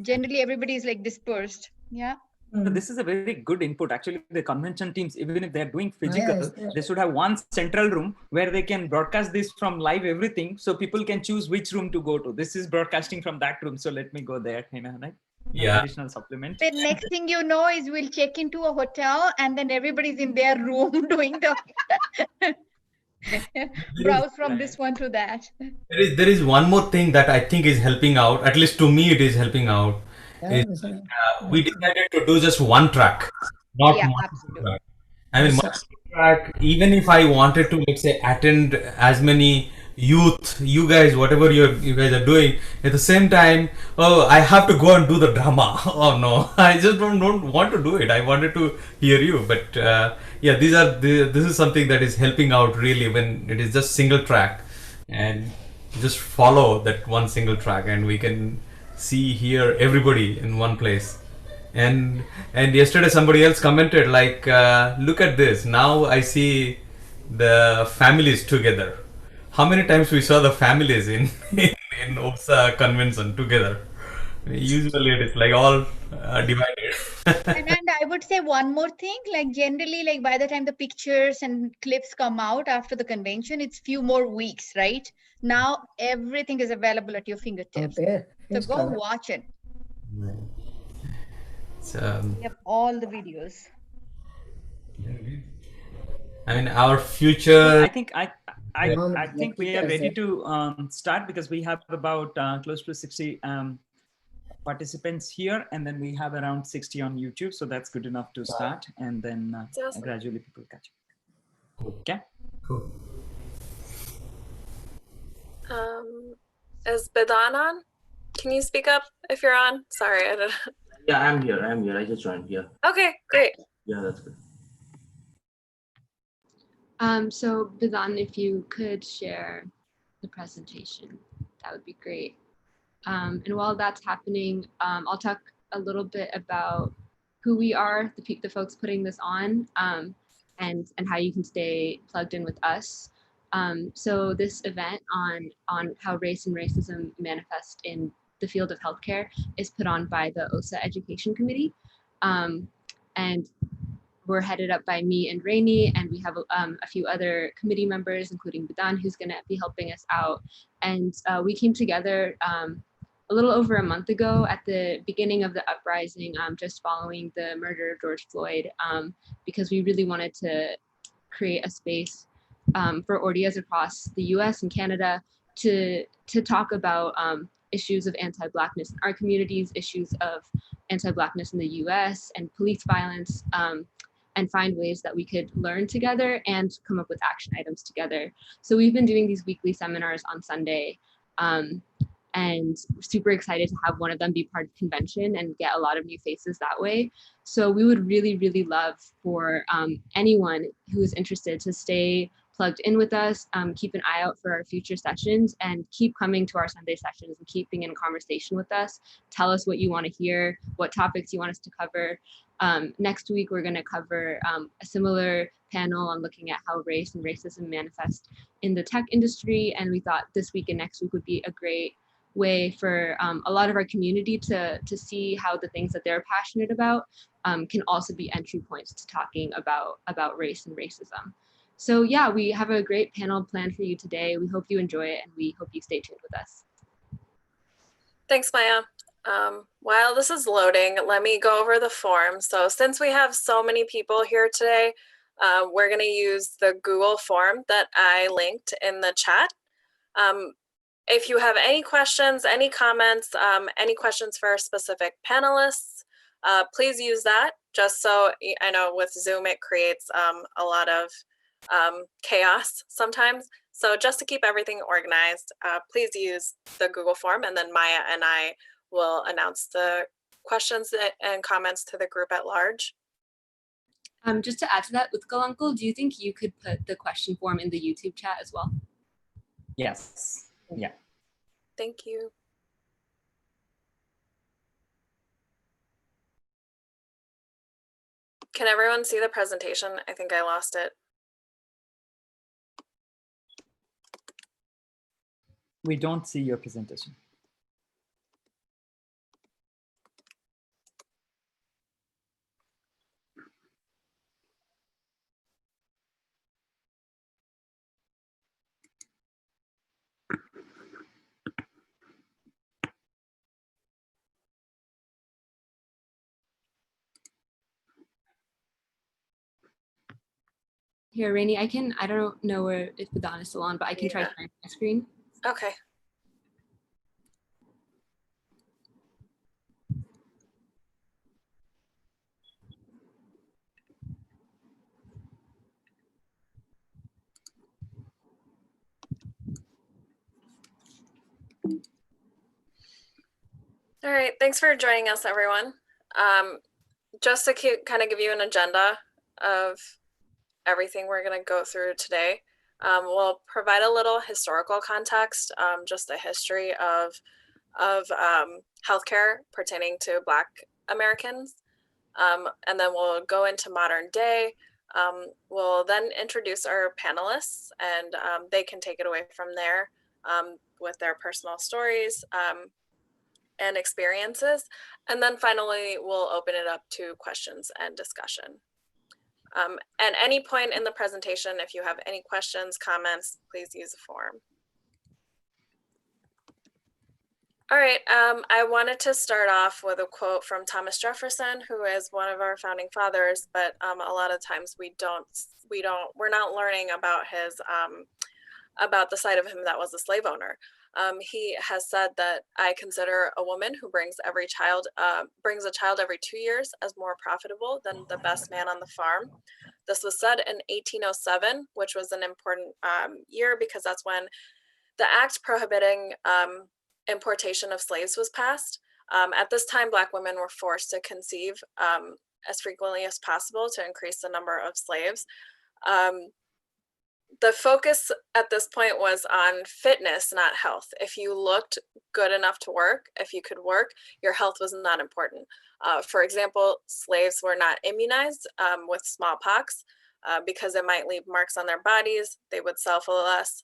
Generally, everybody is like dispersed. Yeah. So this is a very good input. Actually, the convention teams, even if they're doing physical, they should have one central room where they can broadcast this from live everything, so people can choose which room to go to. This is broadcasting from that room, so let me go there. Right? Yeah. Additional supplement. The next thing you know is we'll check into a hotel and then everybody's in their room doing the browse from this one to that. there is one more thing that I think is helping out. At least to me, it is helping out. We decided to do just one track, not multiple track. I mean, multiple track, even if I wanted to, let's say, attend as many youth, you guys, whatever you guys are doing, at the same time, oh, I have to go and do the drama. Oh no, I just don't want to do it. I wanted to hear you, but yeah, this is something that is helping out really when it is just single track, and just follow that one single track, and we can see here everybody in one place. And yesterday somebody else commented like, look at this, now I see the families together. How many times we saw the families in OSA convention together? Usually it is like all divided. And I would say one more thing, like generally, like by the time the pictures and clips come out after the convention, it's few more weeks, right? Now everything is available at your fingertips. So go watch it. We have all the videos. I mean, our future. I think I think we are ready to start because we have about close to 60 participants here, and then we have around 60 on YouTube. So that's good enough to start, and then awesome. gradually people catch up. Okay. Cool. Is Bidan on? Can you speak up if you're on? Sorry, I don't. Yeah, I'm here. I just joined. Yeah. Okay, great. Yeah, that's good. So Bidan, if you could share the presentation, that would be great. And while that's happening, I'll talk a little bit about who we are, the folks putting this on, and how you can stay plugged in with us. So this event on how race and racism manifest in the field of healthcare is put on by the OSA Education Committee. And we're headed up by me and Rainey, and we have a few other committee members, including Bidan, who's going to be helping us out. And we came together a little over a month ago at the beginning of the uprising, just following the murder of George Floyd, because we really wanted to create a space for Ordias across the US and Canada to talk about issues of anti-Blackness in our communities, issues of anti-Blackness in the US and police violence, and find ways that we could learn together and come up with action items together. So we've been doing these weekly seminars on Sunday, and super excited to have one of them be part of the convention and get a lot of new faces that way. So we would really, really love for anyone who is interested to stay plugged in with us, keep an eye out for our future sessions, and keep coming to our Sunday sessions and keeping in conversation with us. Tell us what you want to hear, what topics you want us to cover. Next week, we're going to cover a similar panel on looking at how race and racism manifest in the tech industry. And we thought this week and next week would be a great way for a lot of our community to see how the things that they're passionate about can also be entry points to talking about race and racism. So yeah, we have a great panel planned for you today. We hope you enjoy it, and we hope you stay tuned with us. Thanks, Maya. While this is loading, let me go over the form. So since we have so many people here today, we're going to use the Google form that I linked in the chat. If you have any questions, any comments, any questions for our specific panelists, please use that. Just so I know with Zoom, it creates a lot of chaos sometimes. So just to keep everything organized, please use the Google form, and then Maya and I will announce the questions and comments to the group at large. Just to add to that, with Uncle, do you think you could put the question form in the YouTube chat as well? Yes. Yeah. Thank you. Can everyone see the presentation? I think I lost it. We don't see your presentation. Here, Rainey, I don't know if Bidan is still on, but I can try sharing my screen. Okay. All right, thanks for joining us, everyone. Just to kind of give you an agenda of everything we're going to go through today, we'll provide a little historical context, just a history of healthcare pertaining to Black Americans, and then we'll go into modern day. We'll then introduce our panelists, and they can take it away from there with their personal stories and experiences. And then finally, we'll open it up to questions and discussion. At any point in the presentation, if you have any questions, comments, please use the form. All right, I wanted to start off with a quote from Thomas Jefferson, who is one of our founding fathers, but a lot of times we're not learning about his about the side of him that was a slave owner. He has said that I consider a woman who brings a child every 2 years as more profitable than the best man on the farm. This was said in 1807, which was an important year because that's when the act prohibiting importation of slaves was passed. At this time, Black women were forced to conceive as frequently as possible to increase the number of slaves. The focus at this point was on fitness, not health. If you looked good enough to work, if you could work, your health was not important. For example, slaves were not immunized with smallpox because it might leave marks on their bodies. They would sell for less.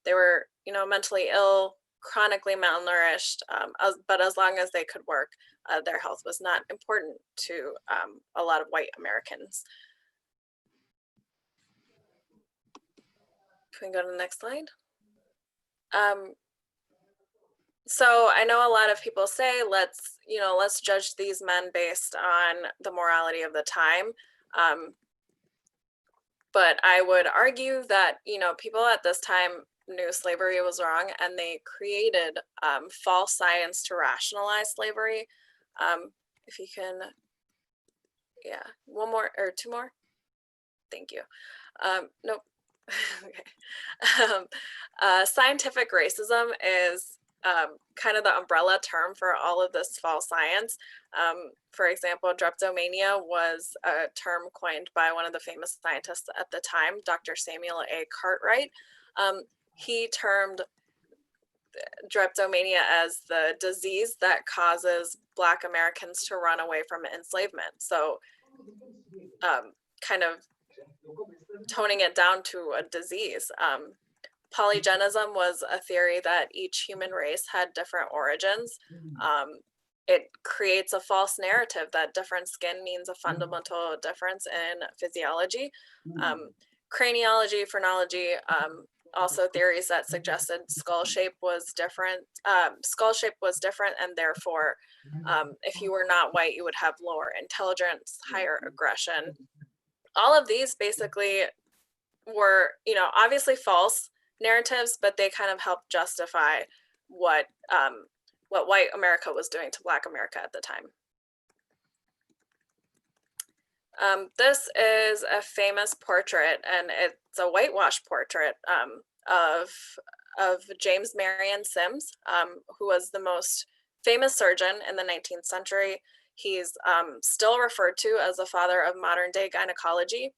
They were, mentally ill, chronically malnourished, but as long as they could work, their health was not important to a lot of white Americans. Can we go to the next slide? So I know a lot of people say, let's judge these men based on the morality of the time. But I would argue that, people at this time knew slavery was wrong and they created false science to rationalize slavery. If you can, yeah, one more or two more. Thank you. Nope. Okay. Scientific racism is kind of the umbrella term for all of this false science. For example, drapetomania was a term coined by one of the famous scientists at the time, Dr. Samuel A. Cartwright. He termed drapetomania as the disease that causes Black Americans to run away from enslavement. So kind of toning it down to a disease. Polygenism was a theory that each human race had different origins. It creates a false narrative that different skin means a fundamental difference in physiology. Craniology, phrenology, also theories that suggested skull shape was different. And therefore, if you were not white, you would have lower intelligence, higher aggression. All of these basically were, obviously false narratives, but they kind of helped justify what white America was doing to Black America at the time. This is a famous portrait, and it's a whitewash portrait of James Marion Sims, who was the most famous surgeon in the 19th century. He's still referred to as the father of modern day gynecology.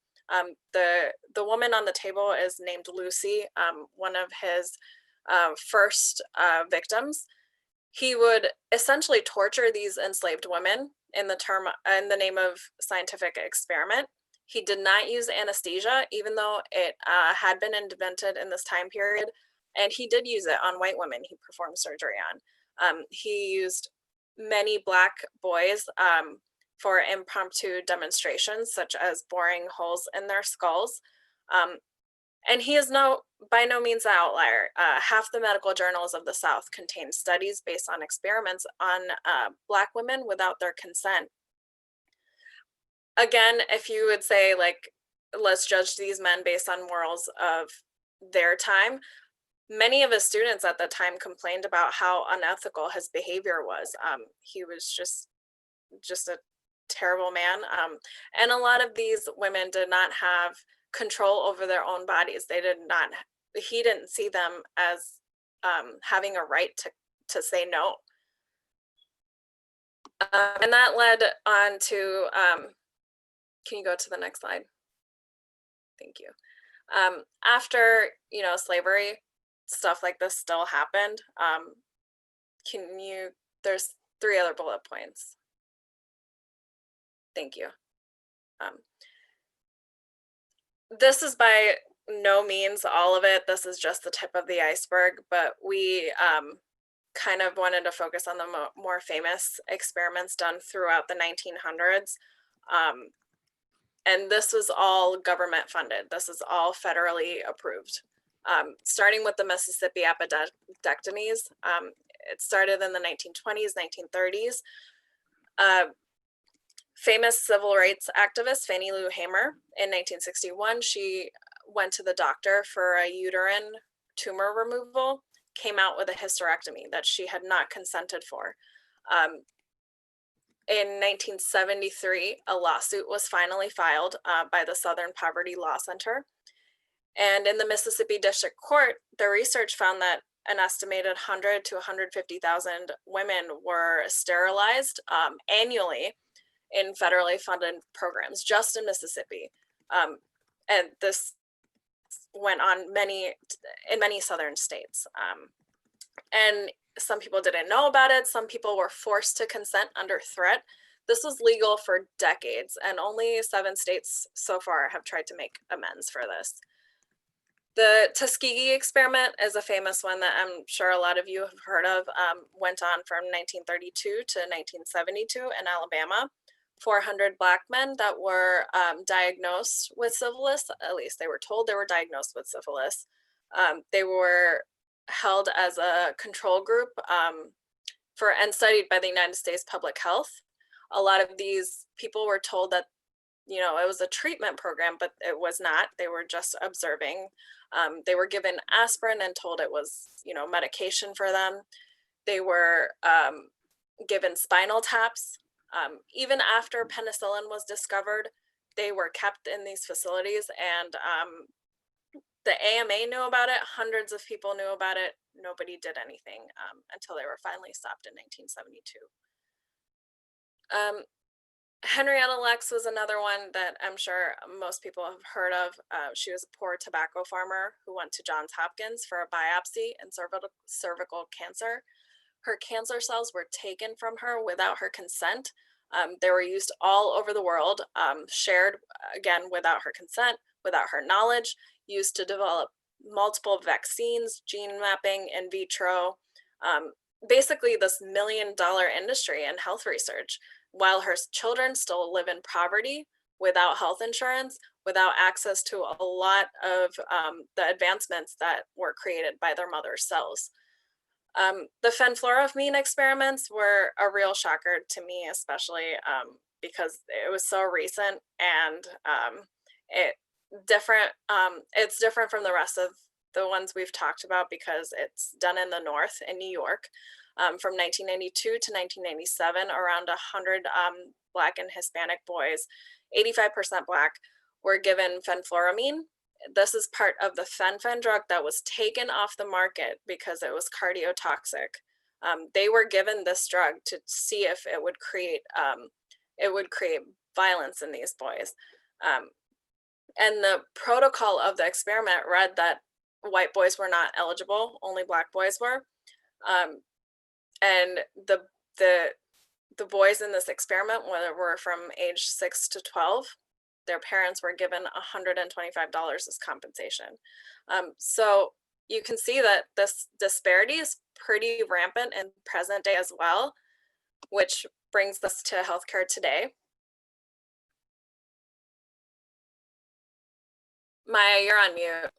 The woman on the table is named Lucy, one of his first victims. He would essentially torture these enslaved women in the name of scientific experiment. He did not use anesthesia, even though it had been invented in this time period, and he did use it on white women he performed surgery on. He used many Black boys for impromptu demonstrations, such as boring holes in their skulls. And he is by no means an outlier. Half the medical journals of the South contain studies based on experiments on Black women without their consent. Again, if you would say, like, let's judge these men based on morals of their time, many of his students at the time complained about how unethical his behavior was. He was just a terrible man. And a lot of these women did not have control over their own bodies. He didn't see them as having a right to say no. And that led on to, can you go to the next slide? Thank you. After, slavery, stuff like this still happened. There's 3 other bullet points. Thank you. This is by no means all of it. This is just the tip of the iceberg, but we kind of wanted to focus on the more famous experiments done throughout the 1900s. And this was all government funded. This is all federally approved. Starting with the Mississippi appendectomies. It started in the 1920s, 1930s. famous civil rights activist Fannie Lou Hamer in 1961, she went to the doctor for a uterine tumor removal, came out with a hysterectomy that she had not consented for. In 1973, a lawsuit was finally filed by the Southern Poverty Law Center. And in the Mississippi District Court, the research found that an estimated 100 to 150,000 women were sterilized annually in federally funded programs just in Mississippi. And this went on in many southern states. And some people didn't know about it. Some people were forced to consent under threat. This was legal for decades, and only 7 states so far have tried to make amends for this. The Tuskegee experiment is a famous one that I'm sure a lot of you have heard of. Went on from 1932 to 1972 in Alabama. 400 Black men that were diagnosed with syphilis, at least they were told they were diagnosed with syphilis. They were held as a control group and studied by the United States Public Health. A lot of these people were told that, you know, it was a treatment program, but it was not. They were just observing. They were given aspirin and told it was, you know, medication for them. They were given spinal taps. Even after penicillin was discovered, they were kept in these facilities, and the AMA knew about it. Hundreds of people knew about it. Nobody did anything until they were finally stopped in 1972. Henrietta Lacks was another one that I'm sure most people have heard of. She was a poor tobacco farmer who went to Johns Hopkins for a biopsy in cervical cancer. Her cancer cells were taken from her without her consent. They were used all over the world, shared again without her consent, without her knowledge, used to develop multiple vaccines, gene mapping, in vitro, basically this $1 million industry in health research, while her children still live in poverty, without health insurance, without access to a lot of the advancements that were created by their mother's cells. The fenfluramine experiments were a real shocker to me, especially because it was so recent, and it's different from the rest of the ones we've talked about because it's done in the North in New York. From 1992 to 1997, around 100 Black and Hispanic boys, 85% Black, were given fenfluramine. This is part of the fen-phen drug that was taken off the market because it was cardiotoxic. They were given this drug to see if it would create violence in these boys. And the protocol of the experiment read that white boys were not eligible, only Black boys were. And the boys in this experiment were from age 6 to 12. Their parents were given $125 as compensation. So you can see that this disparity is pretty rampant in present day as well, which brings us to healthcare today. Maya, you're on mute.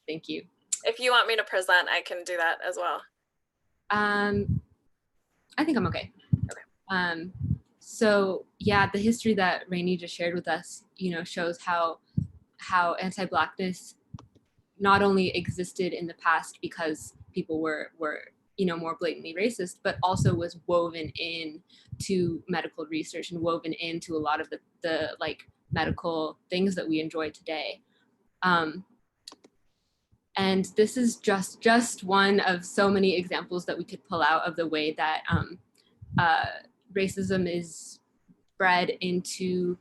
Thank you. If you want me to present, I can do that as well. I think I'm okay. Okay. So yeah, the history that Rainey just shared with us, you know, shows how anti-Blackness not only existed in the past because people were you know, more blatantly racist, but also was woven in to medical research and woven into a lot of the like medical things that we enjoy today. And this is just one of so many examples that we could pull out of the way that racism is bred into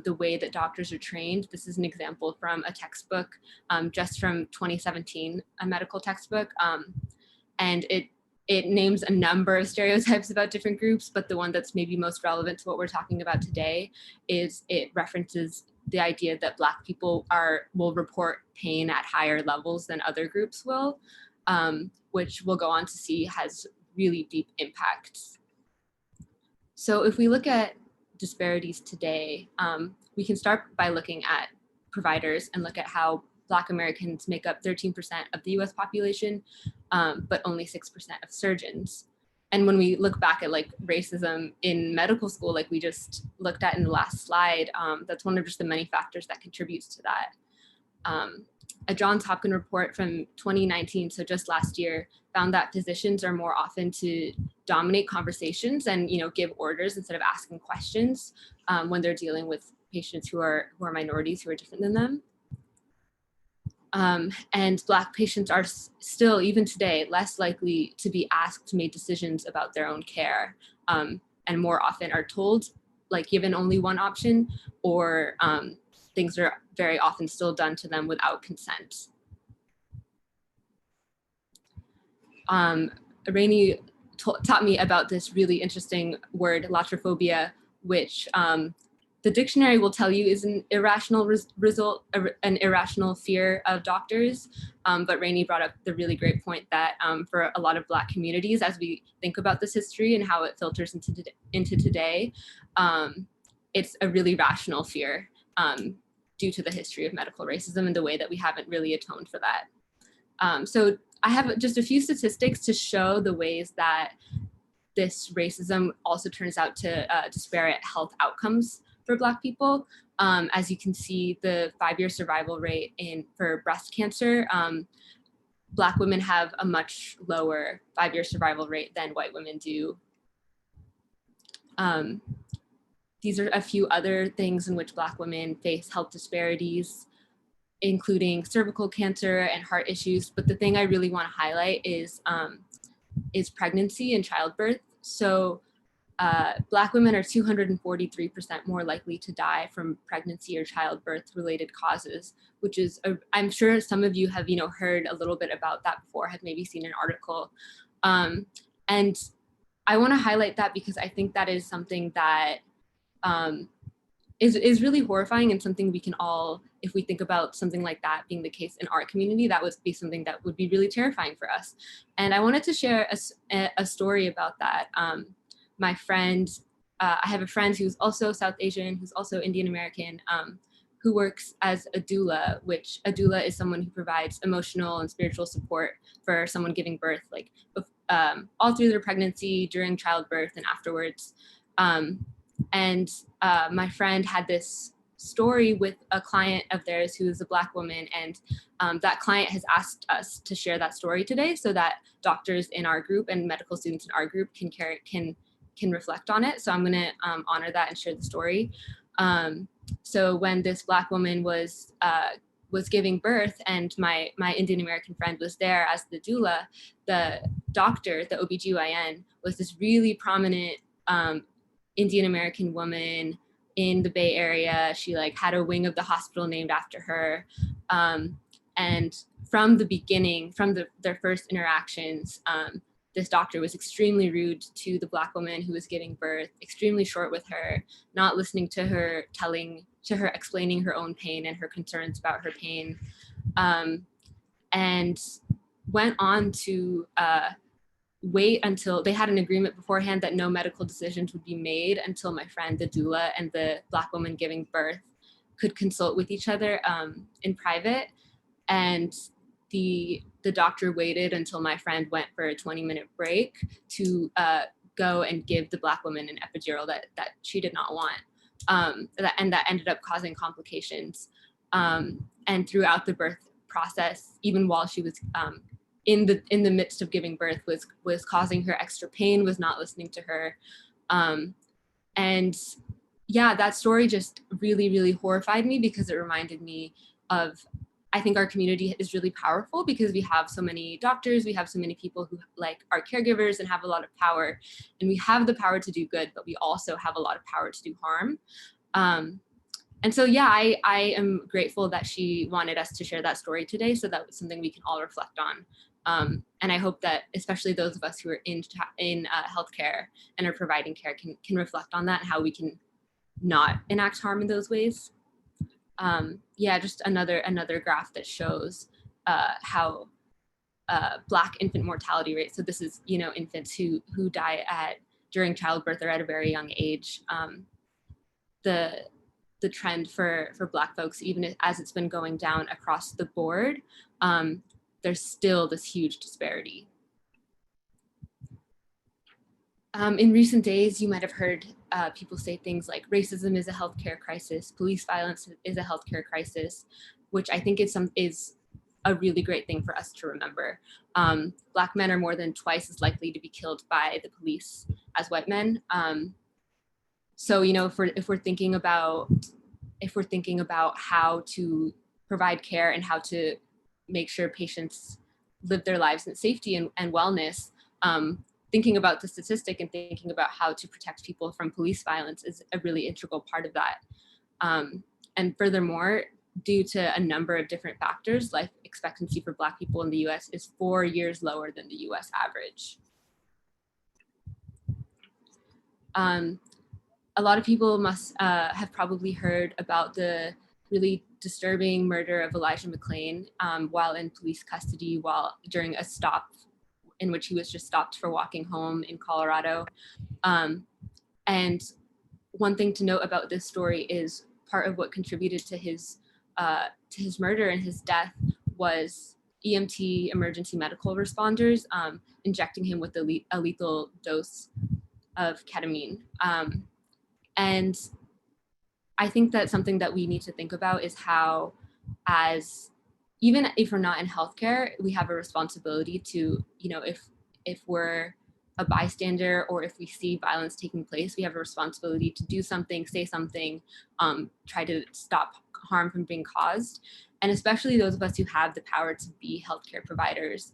the way that doctors are trained. This is an example from a textbook, just from 2017, a medical textbook. And it names a number of stereotypes about different groups, but the one that's maybe most relevant to what we're talking about today is it references the idea that Black people will report pain at higher levels than other groups will, which we'll go on to see has really deep impacts. So if we look at disparities today, we can start by looking at providers and look at how Black Americans make up 13% of the US population, but only 6% of surgeons. and when we look back at like racism in medical school, like we just looked at in the last slide, that's one of just the many factors that contributes to that. A Johns Hopkins report from 2019, so just last year, found that physicians are more often to dominate conversations and give orders instead of asking questions when they're dealing with patients who are minorities, who are different than them. And Black patients are still, even today, less likely to be asked to make decisions about their own care, and more often are told, like given only one option, or things are very often still done to them without consent. Rainey taught me about this really interesting word, latrophobia, which the dictionary will tell you is an irrational an irrational fear of doctors. But Rainey brought up the really great point that for a lot of Black communities, as we think about this history and how it filters into today, it's a really rational fear due to the history of medical racism and the way that we haven't really atoned for that. So I have just a few statistics to show the ways that this racism also turns out to disparate health outcomes for Black people. As you can see, the 5-year survival rate for breast cancer, Black women have a much lower 5-year survival rate than white women do. These are a few other things in which Black women face health disparities, including cervical cancer and heart issues. But the thing I really want to highlight is pregnancy and childbirth. So Black women are 243% more likely to die from pregnancy or childbirth related causes, which is, I'm sure some of you have, heard a little bit about that before, have maybe seen an article. And I want to highlight that because I think that is something that is really horrifying, and something we can all, if we think about something like that being the case in our community, that would be something that would be really terrifying for us. And I wanted to share a story about that. My friend, I have a friend who's also South Asian, who's also Indian American, who works as a doula, which a doula is someone who provides emotional and spiritual support for someone giving birth, like all through their pregnancy, during childbirth, and afterwards. And my friend had this story with a client of theirs who is a Black woman, and that client has asked us to share that story today so that doctors in our group and medical students in our group can reflect on it. So I'm going to honor that and share the story. So when this Black woman was giving birth, and my Indian American friend was there as the doula, the doctor, the OBGYN, was this really prominent Indian American woman in the Bay Area. She had a wing of the hospital named after her. And from the beginning, from their first interactions, this doctor was extremely rude to the Black woman who was giving birth, extremely short with her, not listening to her, explaining her own pain and her concerns about her pain, and went on to wait until they had an agreement beforehand that no medical decisions would be made until my friend, the doula, and the Black woman giving birth could consult with each other in private. And the doctor waited until my friend went for a 20-minute break to go and give the Black woman an epidural that she did not want. And that ended up causing complications. And throughout the birth process, even while she was in the midst of giving birth, was causing her extra pain, was not listening to her. And yeah, that story just really, really horrified me, because it reminded me of, I think our community is really powerful because we have so many doctors, we have so many people who are caregivers and have a lot of power, and we have the power to do good, but we also have a lot of power to do harm. And so, yeah, I am grateful that she wanted us to share that story today, so that was something we can all reflect on. And I hope that especially those of us who are in healthcare and are providing care can reflect on that and how we can not enact harm in those ways. Yeah, just another graph that shows how Black infant mortality rate. So this is, infants who die during childbirth or at a very young age. The trend for Black folks, even as it's been going down across the board, there's still this huge disparity. In recent days, you might have heard people say things like racism is a healthcare crisis, police violence is a healthcare crisis, which I think is a really great thing for us to remember. Black men are more than twice as likely to be killed by the police as white men. So, you know, if we're thinking about how to provide care and how to make sure patients live their lives in safety and wellness, thinking about the statistic and thinking about how to protect people from police violence is a really integral part of that. And furthermore, due to a number of different factors, life expectancy for Black people in the US is 4 years lower than the US average. A lot of people must have probably heard about the really disturbing murder of Elijah McClain while in police custody during a stop in which he was just stopped for walking home in Colorado. And one thing to note about this story is part of what contributed to his murder and his death was EMT, emergency medical responders, injecting him with a lethal dose of ketamine. And I think that something that we need to think about is how, even if we're not in healthcare, we have a responsibility to, you know, if we're a bystander or if we see violence taking place, we have a responsibility to do something, say something, try to stop harm from being caused. And especially those of us who have the power to be healthcare providers,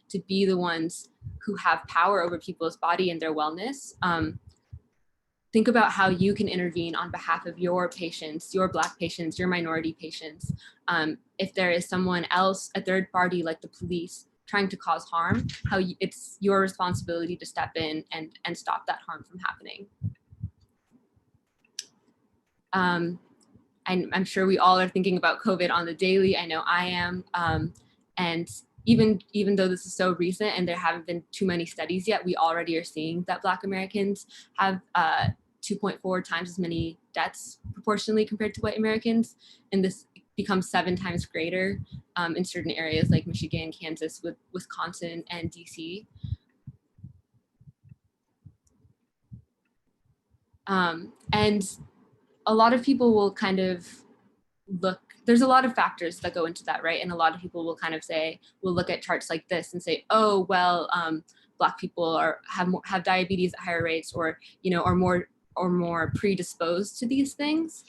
to be the ones who have power over people's body and their wellness. Think about how you can intervene on behalf of your patients, your Black patients, your minority patients. If there is someone else, a third party like the police, trying to cause harm, it's your responsibility to step in and stop that harm from happening. And I'm sure we all are thinking about COVID on the daily. I know I am. And even though this is so recent and there haven't been too many studies yet, we already are seeing that Black Americans have 2.4 times as many deaths proportionally compared to white Americans. And this becomes 7 times greater in certain areas like Michigan, Kansas, Wisconsin, and DC. And a lot of people will kind of there's a lot of factors that go into that, right? And a lot of people will kind of say, we'll look at charts like this and say, oh, well, Black people have diabetes at higher rates, or, you know, are more predisposed to these things,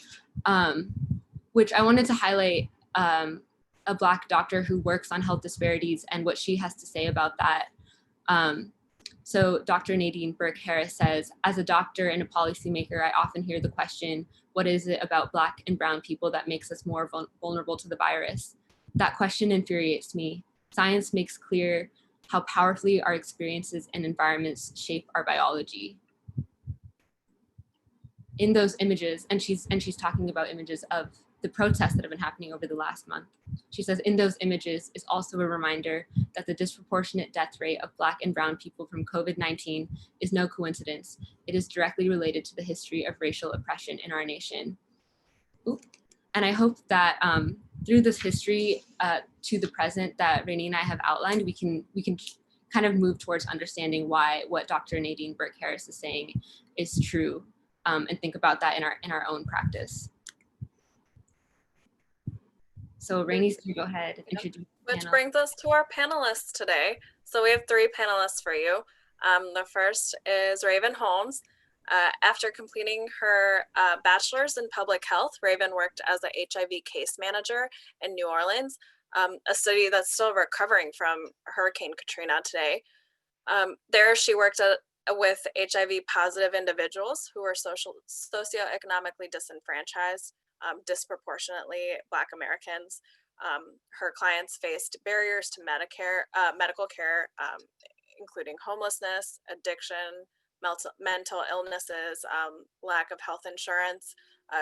which I wanted to highlight a Black doctor who works on health disparities and what she has to say about that. So Dr. Nadine Burke-Harris says, as a doctor and a policymaker, I often hear the question, what is it about Black and brown people that makes us more vulnerable to the virus? That question infuriates me. Science makes clear how powerfully our experiences and environments shape our biology. In those images, and she's talking about images of the protests that have been happening over the last month. She says, in those images is also a reminder that the disproportionate death rate of Black and brown people from COVID-19 is no coincidence. It is directly related to the history of racial oppression in our nation. Ooh. And I hope that through this history to the present that Rainey and I have outlined, we can kind of move towards understanding why what Dr. Nadine Burke-Harris is saying is true, and think about that in our own practice. So Rainey's going to go ahead and introduce the Which panel. brings us to our panelists today. So we have 3 panelists for you. The first is Raven Holmes. After completing her bachelor's in public health, Raven worked as a HIV case manager in New Orleans, a city that's still recovering from Hurricane Katrina today. There she worked with HIV positive individuals who were socioeconomically disenfranchised, disproportionately Black Americans. Her clients faced barriers to medical care, including homelessness, addiction, mental illnesses, lack of health insurance.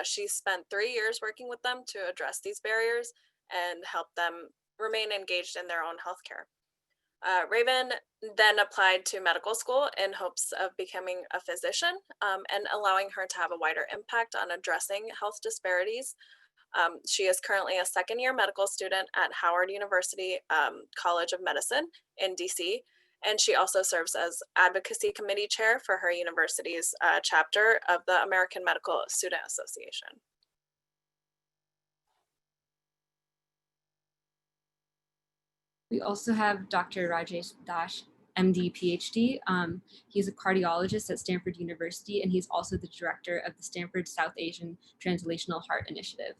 She spent 3 years working with them to address these barriers and help them remain engaged in their own healthcare. Raven then applied to medical school in hopes of becoming a physician and allowing her to have a wider impact on addressing health disparities. She is currently a second-year medical student at Howard University College of Medicine in DC, And she also serves as advocacy committee chair for her university's chapter of the American Medical Student Association. We also have Dr. Rajesh Dash, MD, PhD. He's a cardiologist at Stanford University, and he's also the director of the Stanford South Asian Translational Heart Initiative.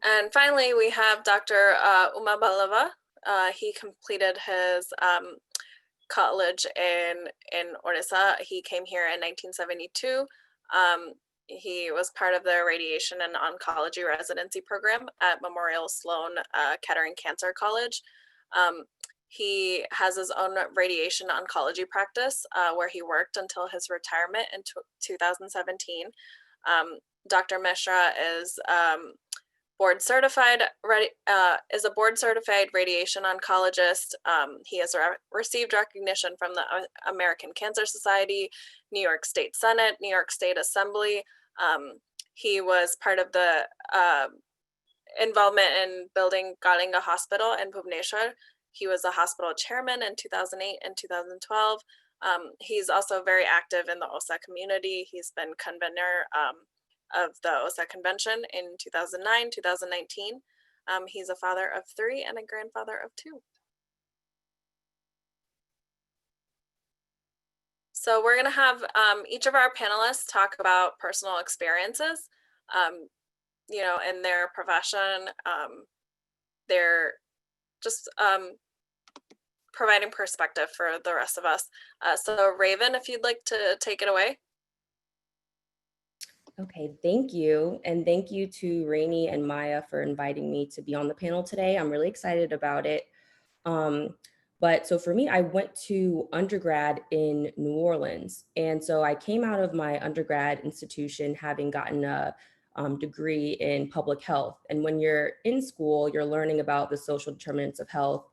And finally, we have Dr. Uma Balava. He completed his college in Odisha. He came here in 1972. He was part of the radiation and oncology residency program at Memorial Sloan Kettering Cancer College. He has his own radiation oncology practice where he worked until his retirement in 2017. Dr. Mishra is board certified, is a board certified radiation oncologist. He has received recognition from the American Cancer Society, New York State Senate, New York State Assembly. He was part of the involvement in building Kalinga Hospital in Bhubaneswar. He was a hospital chairman in 2008 and 2012. He's also very active in the OSA community. He's been convener of the OSA Convention in 2009, 2019. He's a father of 3 and a grandfather of 2. So we're gonna have each of our panelists talk about personal experiences, you know, in their profession. They're just providing perspective for the rest of us. So Raven, if you'd like to take it away. Okay, thank you. And thank you to Rainey and Maya for inviting me to be on the panel today. I'm really excited about it. But so for me, I went to undergrad in New Orleans. And so I came out of my undergrad institution having gotten a degree in public health. And when you're in school, you're learning about the social determinants of health,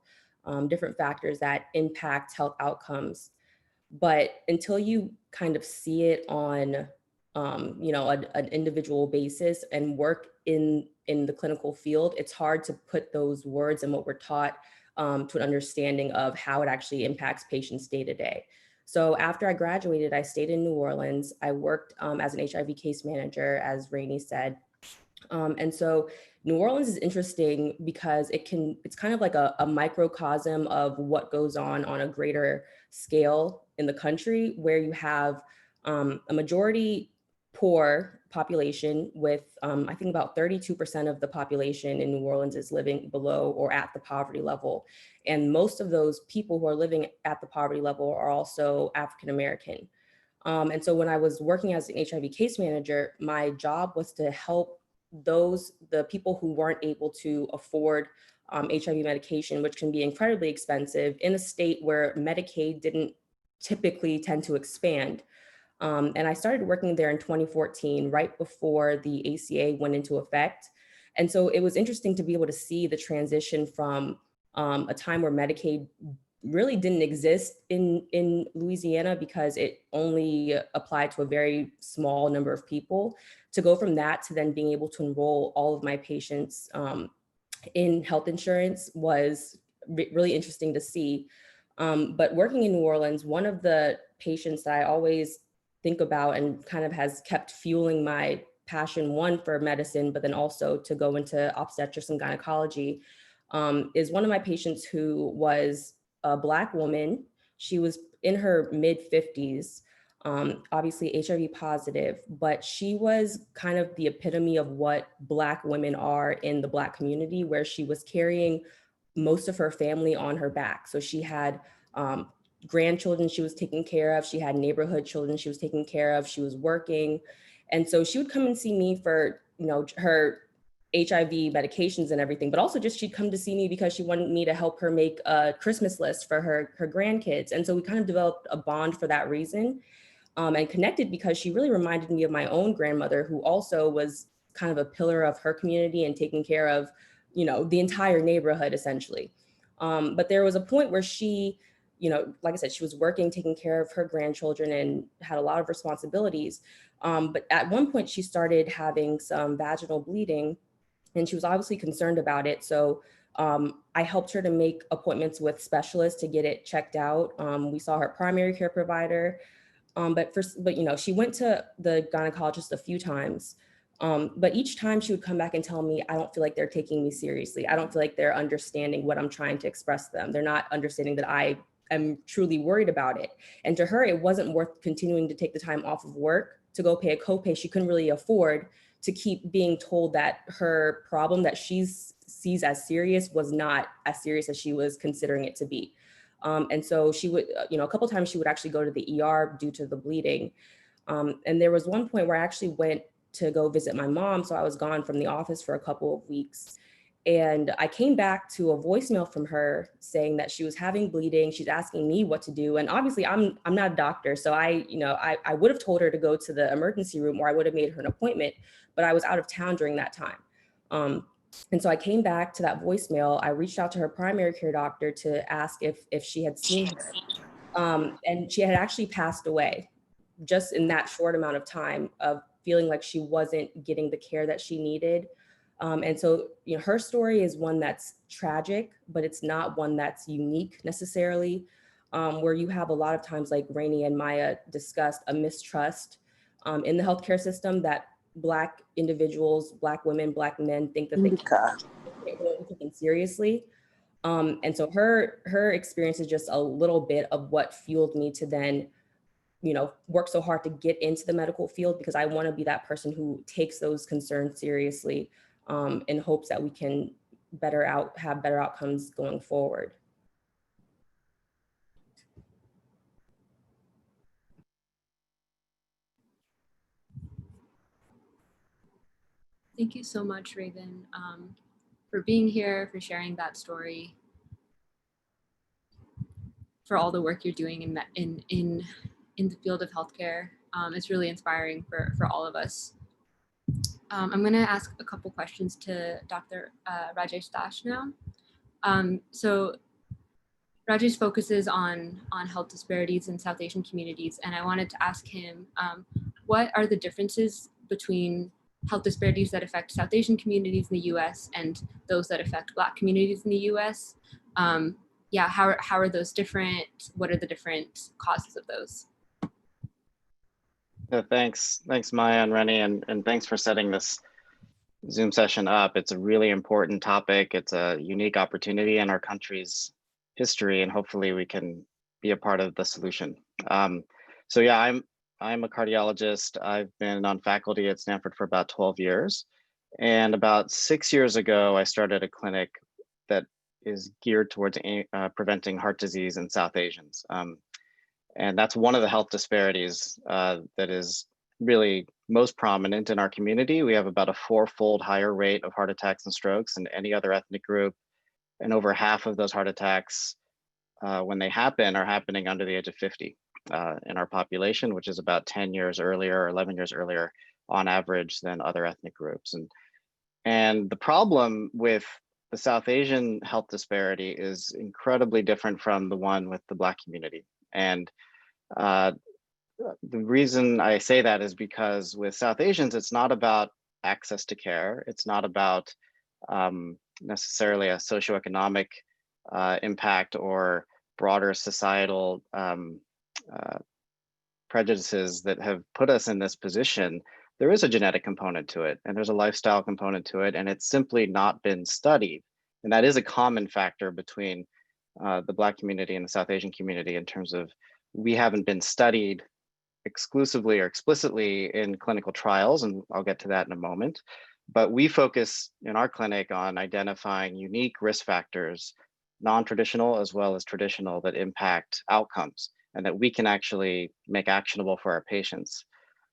different factors that impact health outcomes. But until you kind of see it on you know, an individual basis and work in the clinical field, it's hard to put those words and what we're taught to an understanding of how it actually impacts patients day to day. So after I graduated, I stayed in New Orleans. I worked as an HIV case manager, as Rainey said. And so New Orleans is interesting because it's kind of like a microcosm of what goes on a greater scale in the country, where you have a majority poor population with, I think about 32% of the population in New Orleans is living below or at the poverty level. And most of those people who are living at the poverty level are also African-American. And so when I was working as an HIV case manager, my job was to help the people who weren't able to afford HIV medication, which can be incredibly expensive in a state where Medicaid didn't typically tend to expand. And I started working there in 2014, right before the ACA went into effect. And so it was interesting to be able to see the transition from a time where Medicaid really didn't exist in Louisiana because it only applied to a very small number of people, to go from that to then being able to enroll all of my patients in health insurance was really interesting to see. But working in New Orleans, one of the patients that I always think about and kind of has kept fueling my passion, one for medicine, but then also to go into obstetrics and gynecology, is one of my patients who was a Black woman. She was in her mid-50s, obviously HIV positive, but she was kind of the epitome of what Black women are in the Black community, where she was carrying most of her family on her back. So she had grandchildren she was taking care of. She had neighborhood children she was taking care of. She was working. And so she would come and see me for, you know, her HIV medications and everything, but also just she'd come to see me because she wanted me to help her make a Christmas list for her grandkids. And so we kind of developed a bond for that reason, and connected because she really reminded me of my own grandmother, who also was kind of a pillar of her community and taking care of, you know, the entire neighborhood essentially. But there was a point where she, you know, like I said, she was working, taking care of her grandchildren and had a lot of responsibilities. But at one point she started having some vaginal bleeding and she was obviously concerned about it. So I helped her to make appointments with specialists to get it checked out. We saw her primary care provider, but she went to the gynecologist a few times. But each time she would come back and tell me, I don't feel like they're taking me seriously. I don't feel like they're understanding what I'm trying to express to them. They're not understanding that I am truly worried about it. And to her, it wasn't worth continuing to take the time off of work to go pay a copay she couldn't really afford to keep being told that her problem that she sees as serious was not as serious as she was considering it to be. And so she would, a couple of times she would actually go to the ER due to the bleeding. And there was one point where I actually went to go visit my mom. So I was gone from the office for a couple of weeks. And I came back to a voicemail from her saying that she was having bleeding. She's asking me what to do. And obviously I'm not a doctor. So I would have told her to go to the emergency room, or I would have made her an appointment, but I was out of town during that time. And so I came back to that voicemail. I reached out to her primary care doctor to ask if she had seen her. And she had actually passed away just in that short amount of time of feeling like she wasn't getting the care that she needed. And so, her story is one that's tragic, but it's not one that's unique necessarily, where you have a lot of times, like Rainey and Maya discussed, a mistrust in the healthcare system that Black individuals, Black women, Black men think that they can't be taken seriously. And so her experience is just a little bit of what fueled me to then work so hard to get into the medical field, because I want to be that person who takes those concerns seriously in hopes that we can have better outcomes going forward. Thank you so much, Raven, for being here, for sharing that story, for all the work you're doing in the field of healthcare. It's really inspiring for all of us. I'm going to ask a couple questions to Dr. Rajesh Dash now. So Rajesh focuses on health disparities in South Asian communities, and I wanted to ask him, what are the differences between health disparities that affect South Asian communities in the US and those that affect Black communities in the US? How are those different? What are the different causes of those? Thanks, Maya and Rennie, and thanks for setting this Zoom session up. It's a really important topic. It's a unique opportunity in our country's history, and hopefully we can be a part of the solution. So yeah, I'm a cardiologist. I've been on faculty at Stanford for about 12 years. And about 6 years ago, I started a clinic that is geared towards preventing heart disease in South Asians. And that's one of the health disparities that is really most prominent in our community. We have about a 4-fold higher rate of heart attacks and strokes than any other ethnic group. And over half of those heart attacks, when they happen, are happening under the age of 50 in our population, which is about 10 years earlier or 11 years earlier on average than other ethnic groups. And the problem with the South Asian health disparity is incredibly different from the one with the Black community. And the reason I say that is because with South Asians, it's not about access to care. It's not about necessarily a socioeconomic impact or broader societal prejudices that have put us in this position. There is a genetic component to it, and there's a lifestyle component to it, and it's simply not been studied. And that is a common factor between the Black community and the South Asian community in terms of we haven't been studied exclusively or explicitly in clinical trials, and I'll get to that in a moment. But we focus in our clinic on identifying unique risk factors, non-traditional as well as traditional, that impact outcomes and that we can actually make actionable for our patients.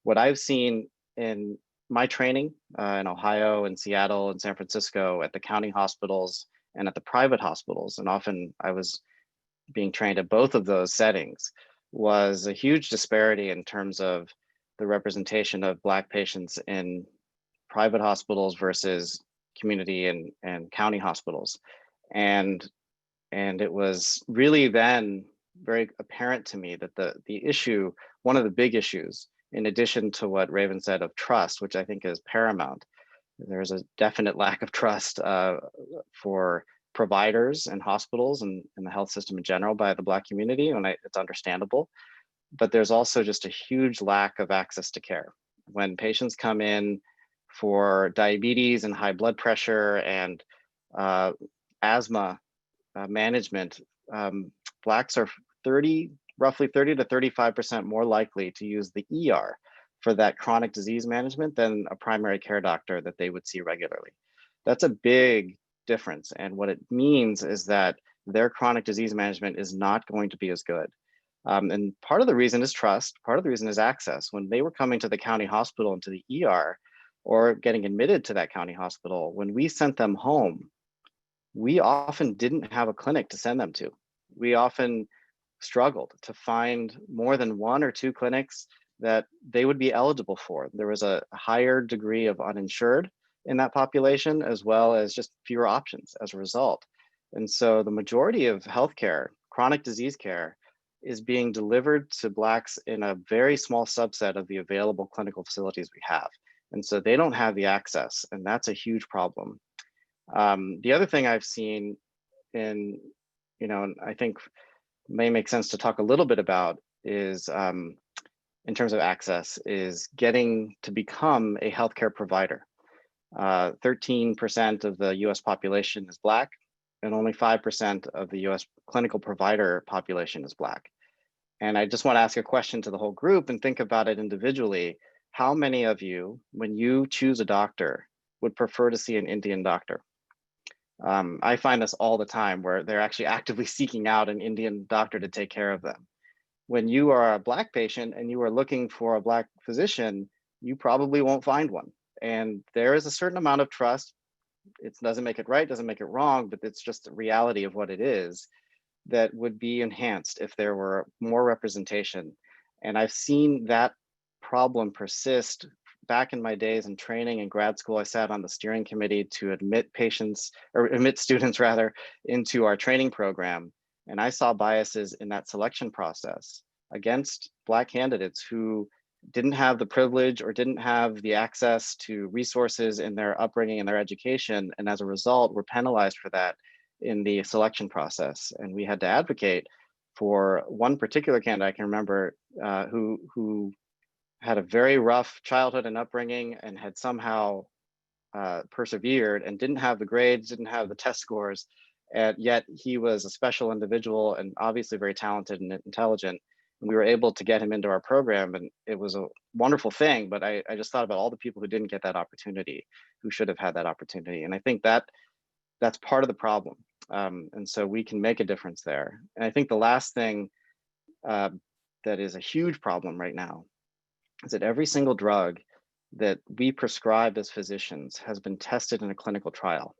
What I've seen in my training in Ohio and Seattle and San Francisco at the county hospitals and at the private hospitals, and often I was being trained at both of those settings, was a huge disparity in terms of the representation of Black patients in private hospitals versus community and county hospitals. And it was really then very apparent to me that the issue, one of the big issues, in addition to what Raven said of trust, which I think is paramount, there's a definite lack of trust for providers and hospitals and the health system in general by the Black community, and it's understandable. But there's also just a huge lack of access to care. When patients come in for diabetes and high blood pressure and asthma management, Blacks are roughly 30 to 35% more likely to use the ER for that chronic disease management than a primary care doctor that they would see regularly. That's a big difference. And what it means is that their chronic disease management is not going to be as good. And part of the reason is trust, part of the reason is access. When they were coming to the county hospital and to the ER or getting admitted to that county hospital, when we sent them home, we often didn't have a clinic to send them to. We often struggled to find more than 1 or 2 clinics that they would be eligible for. There was a higher degree of uninsured in that population, as well as just fewer options as a result. And so the majority of healthcare, chronic disease care, is being delivered to Blacks in a very small subset of the available clinical facilities we have. And so they don't have the access, and that's a huge problem. The other thing I've seen and I think may make sense to talk a little bit about is in terms of access is getting to become a healthcare provider. 13% of the US population is Black, and only 5% of the US clinical provider population is Black. And I just want to ask a question to the whole group and think about it individually. How many of you, when you choose a doctor, would prefer to see an Indian doctor? I find this all the time where they're actually actively seeking out an Indian doctor to take care of them. When you are a Black patient and you are looking for a Black physician, you probably won't find one. And there is a certain amount of trust. It doesn't make it right, doesn't make it wrong, but it's just the reality of what it is that would be enhanced if there were more representation. And I've seen that problem persist. Back in my days in training in grad school, I sat on the steering committee to admit students rather into our training program. And I saw biases in that selection process against Black candidates who didn't have the privilege or didn't have the access to resources in their upbringing and their education. And as a result, were penalized for that in the selection process. And we had to advocate for one particular candidate I can remember who had a very rough childhood and upbringing and had somehow persevered and didn't have the grades, didn't have the test scores, and yet he was a special individual and obviously very talented and intelligent. And we were able to get him into our program, and it was a wonderful thing. But I just thought about all the people who didn't get that opportunity, who should have had that opportunity. And I think that's part of the problem. And so we can make a difference there. And I think the last thing that is a huge problem right now is that every single drug that we prescribe as physicians has been tested in a clinical trial.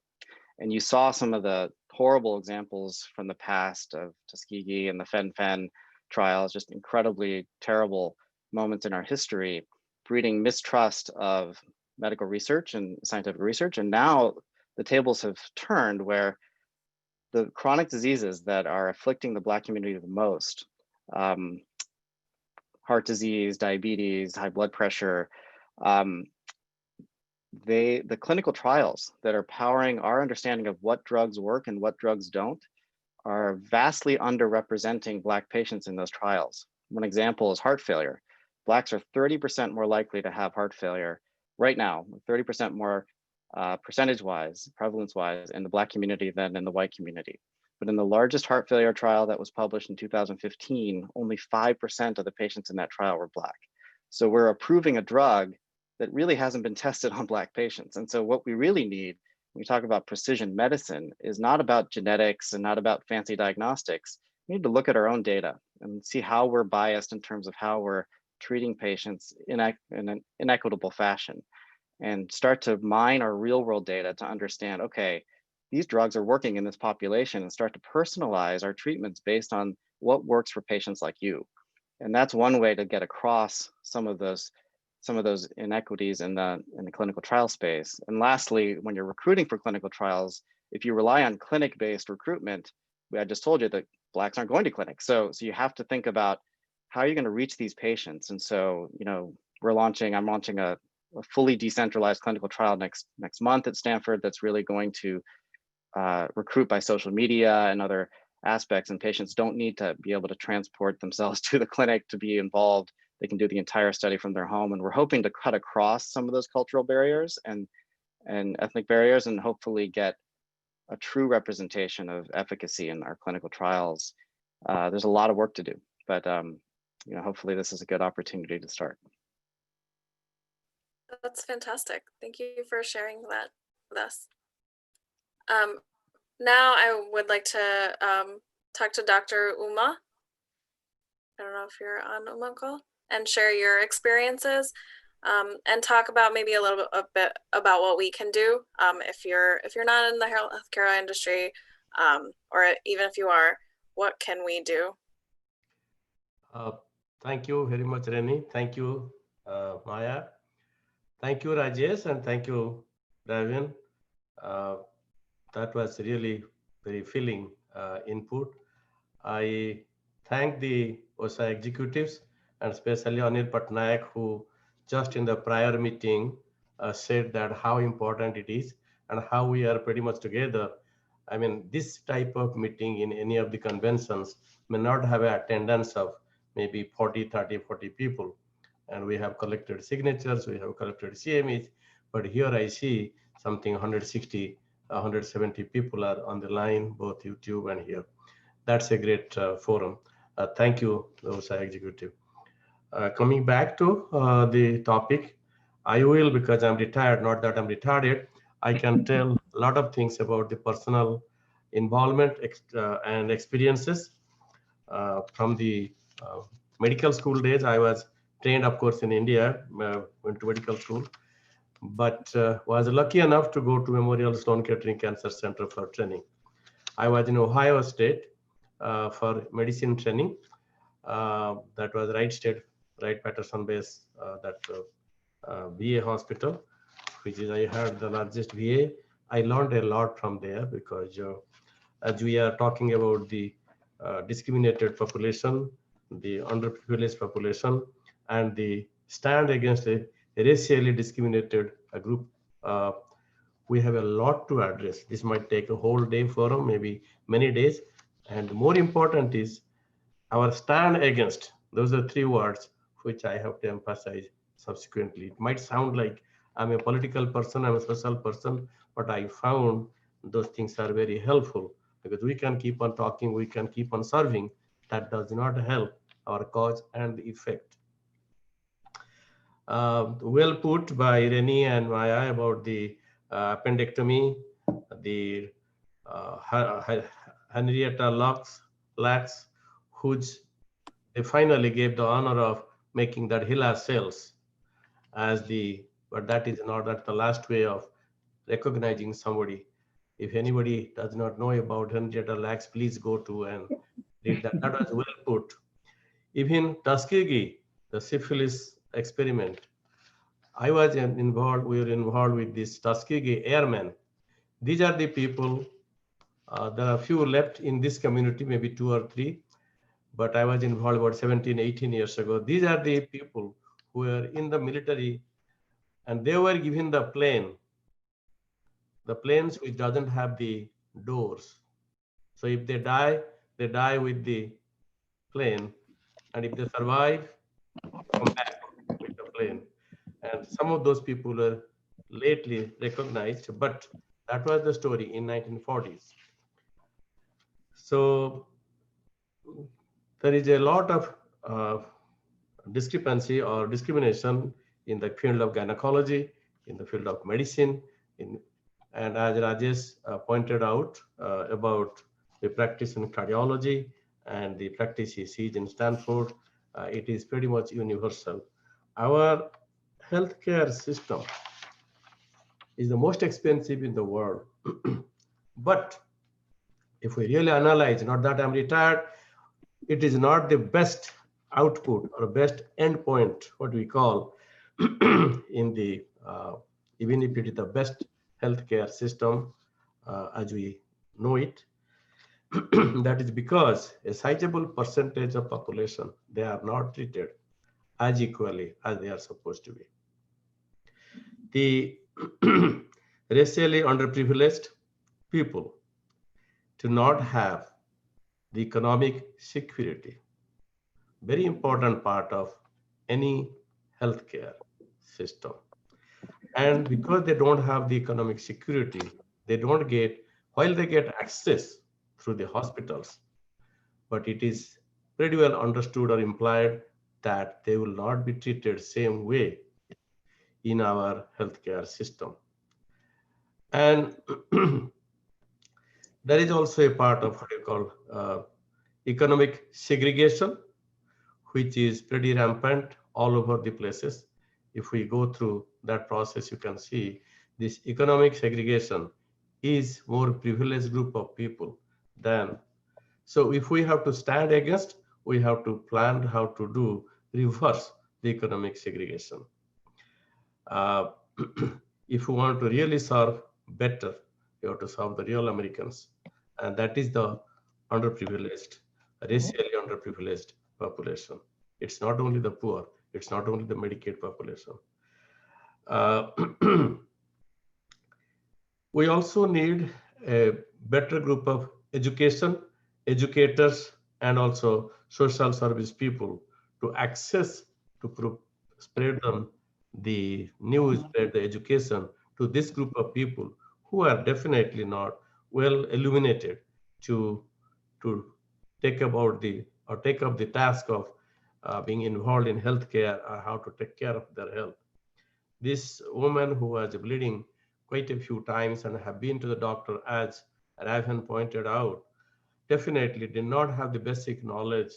And you saw some of the horrible examples from the past of Tuskegee and the Fen-Phen trials, just incredibly terrible moments in our history, breeding mistrust of medical research and scientific research. And now the tables have turned where the chronic diseases that are afflicting the Black community the most, heart disease, diabetes, high blood pressure, the clinical trials that are powering our understanding of what drugs work and what drugs don't are vastly underrepresenting Black patients in those trials. One example is heart failure. Blacks are 30% more likely to have heart failure right now, 30% more percentage-wise, prevalence-wise in the Black community than in the white community. But in the largest heart failure trial that was published in 2015, only 5% of the patients in that trial were Black. So we're approving a drug that really hasn't been tested on Black patients. And so what we really need when we talk about precision medicine is not about genetics and not about fancy diagnostics. We need to look at our own data and see how we're biased in terms of how we're treating patients in an inequitable fashion, and start to mine our real world data to understand, okay, these drugs are working in this population, and start to personalize our treatments based on what works for patients like you. And that's one way to get across some of those inequities in the clinical trial space. And lastly, when you're recruiting for clinical trials, if you rely on clinic-based recruitment, I just told you that Blacks aren't going to clinics. So you have to think about how are you going to reach these patients. And so, I'm launching a fully decentralized clinical trial next month at Stanford that's really going to recruit by social media and other aspects, and patients don't need to be able to transport themselves to the clinic to be involved. They can do the entire study from their home, and we're hoping to cut across some of those cultural barriers and ethnic barriers, and hopefully get a true representation of efficacy in our clinical trials. There's a lot of work to do, but you know, hopefully this is a good opportunity to start. That's fantastic. Thank you for sharing that with us. Now I would like to talk to Dr. Uma. I don't know if you're on Uma call, and share your experiences and talk about maybe a bit about what we can do if you're not in the healthcare industry, or even if you are, what can we do? Thank you very much, Reni. Thank you, Maya. Thank you, Rajesh, and thank you, Raven. That was really very filling input. I thank the OSA executives, and especially Anil Patnaik, who just in the prior meeting said that how important it is and how we are pretty much together. I mean, this type of meeting in any of the conventions may not have an attendance of maybe 40, 30, 40 people. And we have collected signatures, we have collected CMEs, but here I see something 160, 170 people are on the line, both YouTube and here. That's a great forum. Thank you, OSA executive. Coming back to the topic, I will, because I'm retired, not that I'm retarded, I can tell a lot of things about the personal involvement and experiences from the medical school days. I was trained, of course, in India, went to medical school, but was lucky enough to go to Memorial Sloan Kettering Cancer Center for training. I was in Ohio State for medicine training. That was Wright-Patterson base, that VA hospital, which is, I heard, the largest VA. I learned a lot from there because as we are talking about the discriminated population, the underprivileged population, and the stand against a racially discriminated group, we have a lot to address. This might take a whole day forum, maybe many days. And more important is our stand against. Those are three words which I have to emphasize subsequently. It might sound like I'm a political person, I'm a social person, but I found those things are very helpful because we can keep on talking, we can keep on serving. That does not help our cause and the effect. Well put by Reni and Maya about the appendectomy, the Henrietta Lacks, which they finally gave the honor of making that HeLa cells as the, but that is not, that's the last way of recognizing somebody. If anybody does not know about Henrietta Lacks, please go to and read that. That was well put. Even Tuskegee, the syphilis experiment, I was involved, we were involved with this Tuskegee airmen. These are the people, there are a few left in this community, maybe 2 or 3, but I was involved about 17, 18 years ago. These are the people who were in the military and they were given the planes which doesn't have the doors. So if they die with the plane, and if they survive, come back with the plane. And some of those people are lately recognized, but that was the story in 1940s. So there is a lot of discrepancy or discrimination in the field of gynecology, in the field of medicine, and as Rajesh pointed out about the practice in cardiology and the practice he sees in Stanford, it is pretty much universal. Our healthcare system is the most expensive in the world. But if we really analyze, not that I'm retired, it is not the best output or best endpoint, what we call in the, even if it is the best healthcare system as we know it, that is because a sizable percentage of population, they are not treated as equally as they are supposed to be. The racially underprivileged people, to not have the economic security. Very important part of any healthcare system. And because they don't have the economic security, they don't get, while they get access through the hospitals, but it is pretty well understood or implied that they will not be treated same way in our healthcare system. And there is also a part of what you call economic segregation, which is pretty rampant all over the places. If we go through that process, you can see this economic segregation is more privileged group of people than. So if we have to stand against, we have to plan how to do reverse the economic segregation. If we want to really serve better, you have to serve the real Americans. And that is the underprivileged, racially underprivileged population. It's not only the poor, it's not only the Medicaid population. We also need a better group of educators, and also social service people to access, to spread them the news, spread the education to this group of people who are definitely not well illuminated to take up the task of being involved in healthcare or how to take care of their health. This woman who was bleeding quite a few times and have been to the doctor, as Raven pointed out, definitely did not have the basic knowledge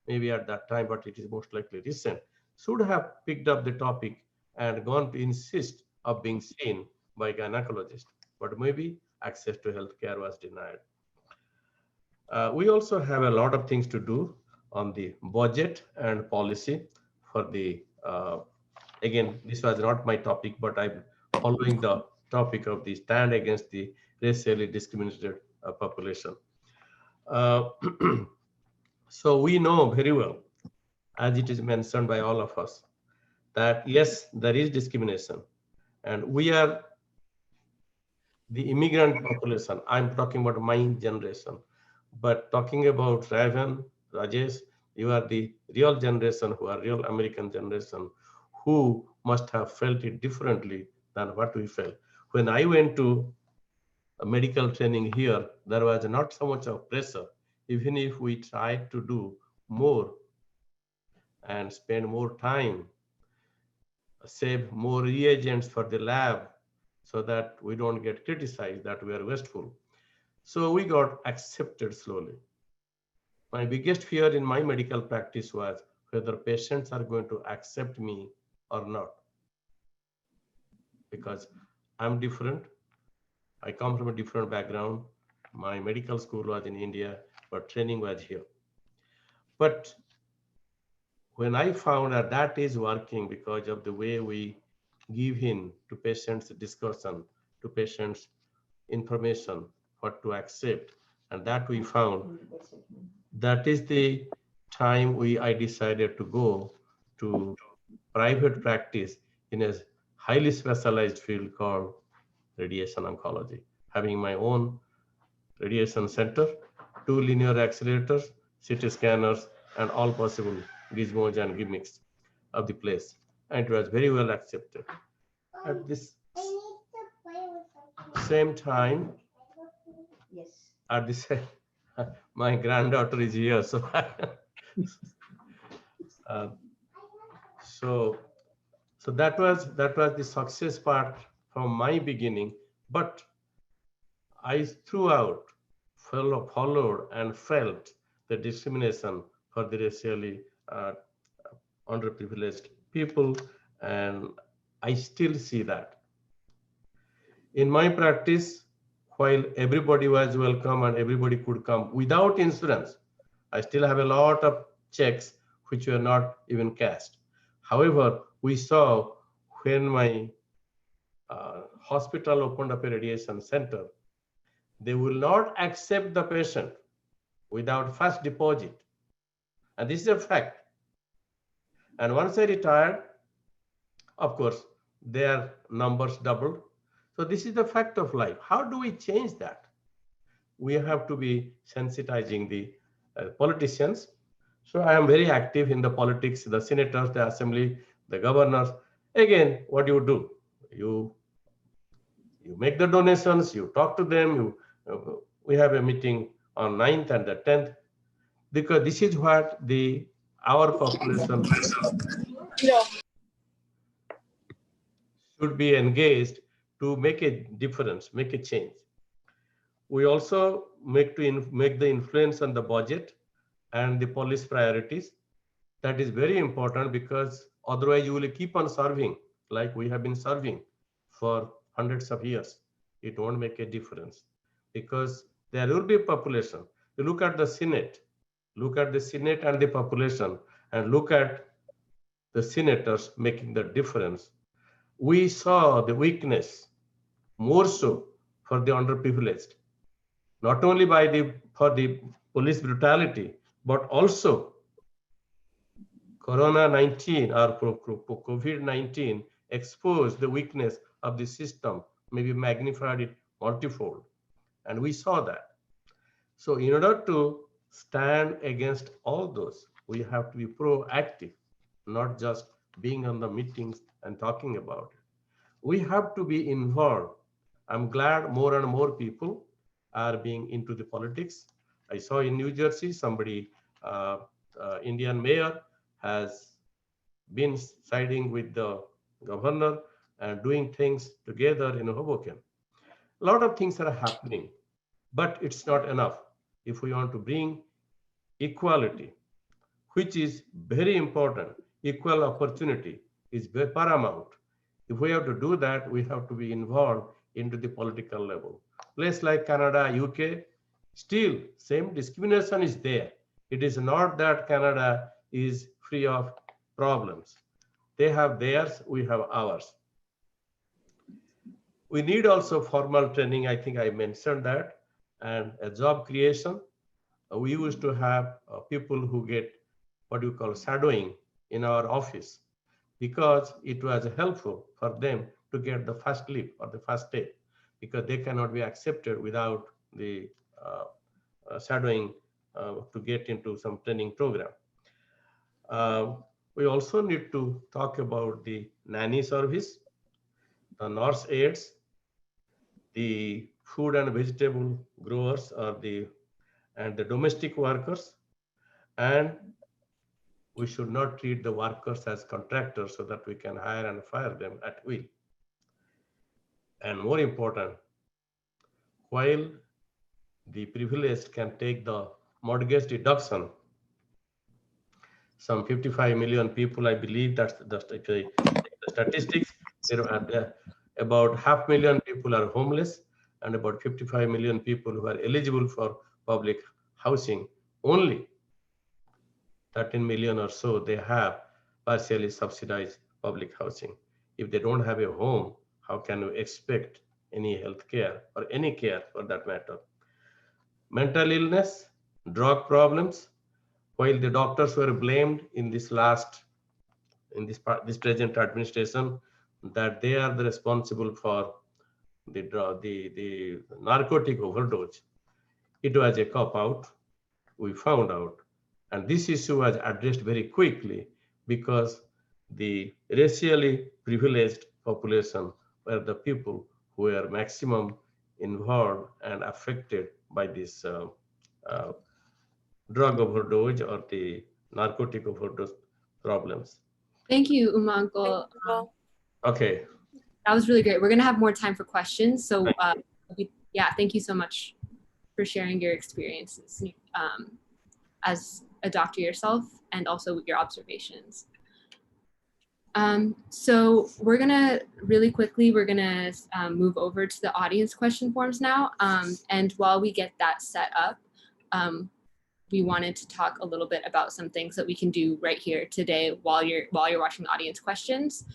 maybe at that time, but it is most likely recent, should have picked up the topic and gone to insist of being seen by a gynecologist, but maybe access to healthcare was denied. We also have a lot of things to do on the budget and policy for the, again, this was not my topic, but I'm following the topic of the stand against the racially discriminated population. So we know very well, as it is mentioned by all of us, that yes, there is discrimination, and we are the immigrant population. I'm talking about my generation, but talking about Raven, Rajesh, you are the real generation who are real American generation who must have felt it differently than what we felt. When I went to a medical training here, there was not so much of pressure. Even if we tried to do more and spend more time, save more reagents for the lab so that we don't get criticized that we are wasteful. So we got accepted slowly. My biggest fear in my medical practice was whether patients are going to accept me or not. Because I'm different. I come from a different background. My medical school was in India, but training was here. But when I found that that is working because of the way we give in to patients' discussion, to patients' information, what to accept, and that we found, that is the time I decided to go to private practice in a highly specialized field called radiation oncology, having my own radiation center, 2 linear accelerators, CT scanners, and all possible gizmos and gimmicks of the place. And it was very well accepted. At this same time, at the same, my granddaughter is here, so so that was the success part from my beginning. But I throughout followed and felt the discrimination for the racially underprivileged people, and I still see that. In my practice, while everybody was welcome and everybody could come without insurance, I still have a lot of checks which were not even cashed. However, we saw when my hospital opened up a radiation center, they will not accept the patient without first deposit. And this is a fact. And once I retired, of course, their numbers doubled. So this is the fact of life. How do we change that? we have to be sensitizing the politicians. So I am very active in the politics, the senators, the assembly, the governors. Again, what do? You make the donations, you talk to them. We have a meeting on 9th and the 10th, because this is what our population should be engaged to make a difference, make a change. We also make the influence on the budget and the police priorities. That is very important, because otherwise you will keep on serving like we have been serving for hundreds of years. It won't make a difference, because there will be a population. You look at the Senate, and the population, and look at the senators making the difference. We saw the weakness more so for the underprivileged, not only for the police brutality, but also Corona-19 or COVID-19 exposed the weakness of the system, maybe magnified it multifold. And we saw that. So in order to stand against all those, we have to be proactive, not just being on the meetings and talking about it. We have to be involved. I'm glad more and more people are being into the politics. I saw in New Jersey, somebody, Indian mayor, has been siding with the governor and doing things together in Hoboken. A lot of things are happening, but it's not enough. If we want to bring equality, which is very important, equal opportunity is very paramount. If we have to do that, we have to be involved into the political level. Places like Canada, UK, still same discrimination is there. It is not that Canada is free of problems. They have theirs, we have ours. We need also formal training. I think I mentioned that, and a job creation. We used to have people who get what you call shadowing in our office, because it was helpful for them to get the first leap or the first step, because they cannot be accepted without the shadowing to get into some training program. We also need to talk about the nanny service, the nurse aides, the food and vegetable growers, and the domestic workers. And we should not treat the workers as contractors so that we can hire and fire them at will. And more important, while the privileged can take the mortgage deduction, some 55 million people, I believe that's the statistics, about 500,000 people are homeless, and about 55 million people who are eligible for public housing. Only 13 million or so, they have partially subsidized public housing. If they don't have a home, how can we expect any health care or any care for that matter? Mental illness, drug problems. While the doctors were blamed in this present administration that they are the responsible for the narcotic overdose, it was a cop out. We found out, and this issue was addressed very quickly, because the racially privileged population were the people who were maximum involved and affected by this drug overdose or the narcotic overdose problems. Thank you, Umanko. Okay. That was really great. We're going to have more time for questions. So yeah, thank you so much for sharing your experiences as a doctor yourself, and also your observations. So we're gonna really quickly, we're gonna move over to the audience question forms now. And while we get that set up, we wanted to talk a little bit about some things that we can do right here today while you're watching the audience questions.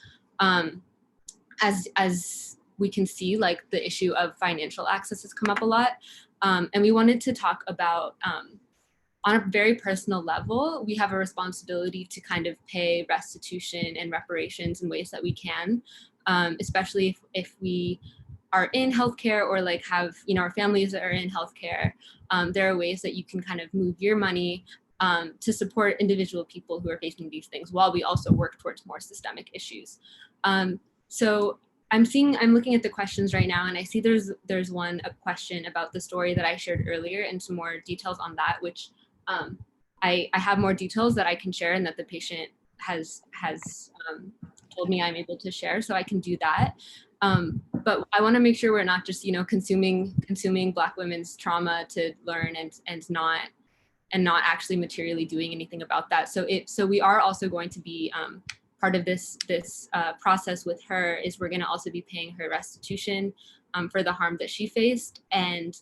As we can see, like, the issue of financial access has come up a lot. And we wanted to talk about, on a very personal level, we have a responsibility to kind of pay restitution and reparations in ways that we can, especially if we are in healthcare or like have, our families that are in healthcare, there are ways that you can kind of move your money to support individual people who are facing these things while we also work towards more systemic issues. So I'm looking at the questions right now, and I see there's a question about the story that I shared earlier and some more details on that, which I have more details that I can share and that the patient has told me I'm able to share, so I can do that. But I want to make sure we're not just, consuming Black women's trauma to learn and not actually materially doing anything about that. So we are also going to be part of this process with her is we're going to also be paying her restitution for the harm that she faced, and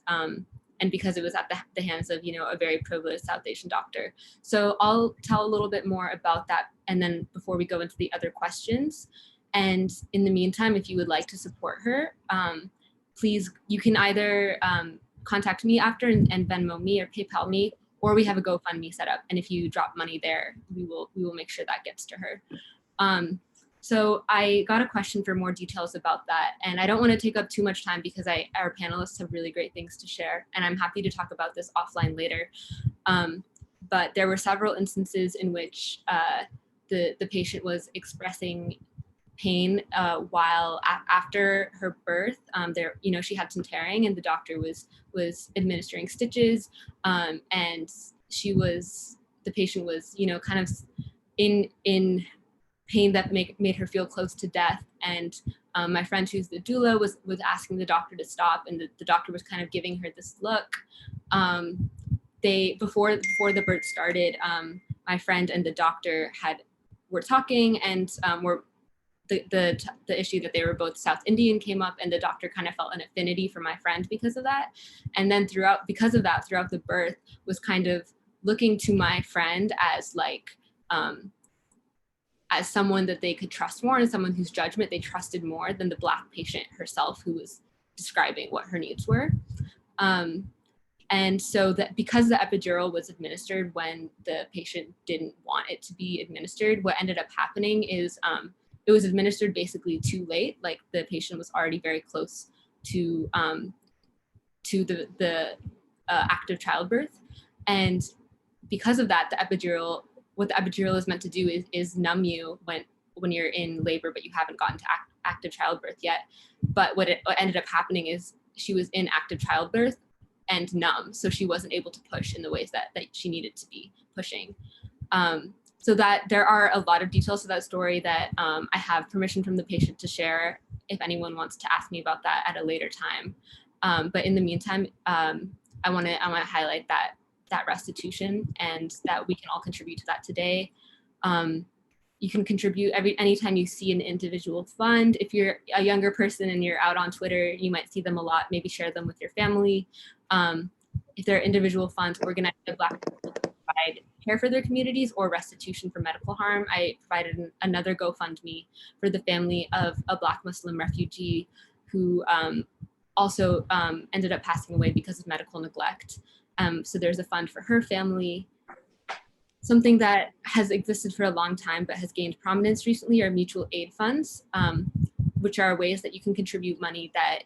because it was at the hands of a very privileged South Asian doctor. So I'll tell a little bit more about that, and then before we go into the other questions. And in the meantime, if you would like to support her, please, you can either contact me after and Venmo me or PayPal me, or we have a GoFundMe set up. And if you drop money there, we will make sure that gets to her. So I got a question for more details about that. And I don't want to take up too much time because our panelists have really great things to share. And I'm happy to talk about this offline later. But there were several instances in which the patient was expressing pain while after her birth. She had some tearing and the doctor was administering stitches, and the patient was kind of in pain that made her feel close to death. And my friend who's the doula was asking the doctor to stop, and the doctor was kind of giving her this look. Before the birth started, my friend and the doctor were talking, and the issue that they were both South Indian came up, and the doctor kind of felt an affinity for my friend because of that. And then throughout the birth was kind of looking to my friend as as someone that they could trust more, and someone whose judgment they trusted more than the Black patient herself who was describing what her needs were. And so that because the epidural was administered when the patient didn't want it to be administered, what ended up happening is it was administered basically too late. Like the patient was already very close to the act of childbirth. And because of that, what the epidural is meant to do is numb you when you're in labor, but you haven't gotten to active childbirth yet. But what ended up happening is she was in active childbirth and numb, so she wasn't able to push in the ways that she needed to be pushing. So that there are a lot of details to that story that I have permission from the patient to share if anyone wants to ask me about that at a later time. But in the meantime, I want to highlight that restitution, and that we can all contribute to that today. You can contribute anytime you see an individual fund. If you're a younger person and you're out on Twitter, you might see them a lot. Maybe share them with your family. If there are individual funds organized by Black people to provide care for their communities or restitution for medical harm, I provided another GoFundMe for the family of a Black Muslim refugee who also ended up passing away because of medical neglect. So there's a fund for her family. Something that has existed for a long time but has gained prominence recently are mutual aid funds, which are ways that you can contribute money that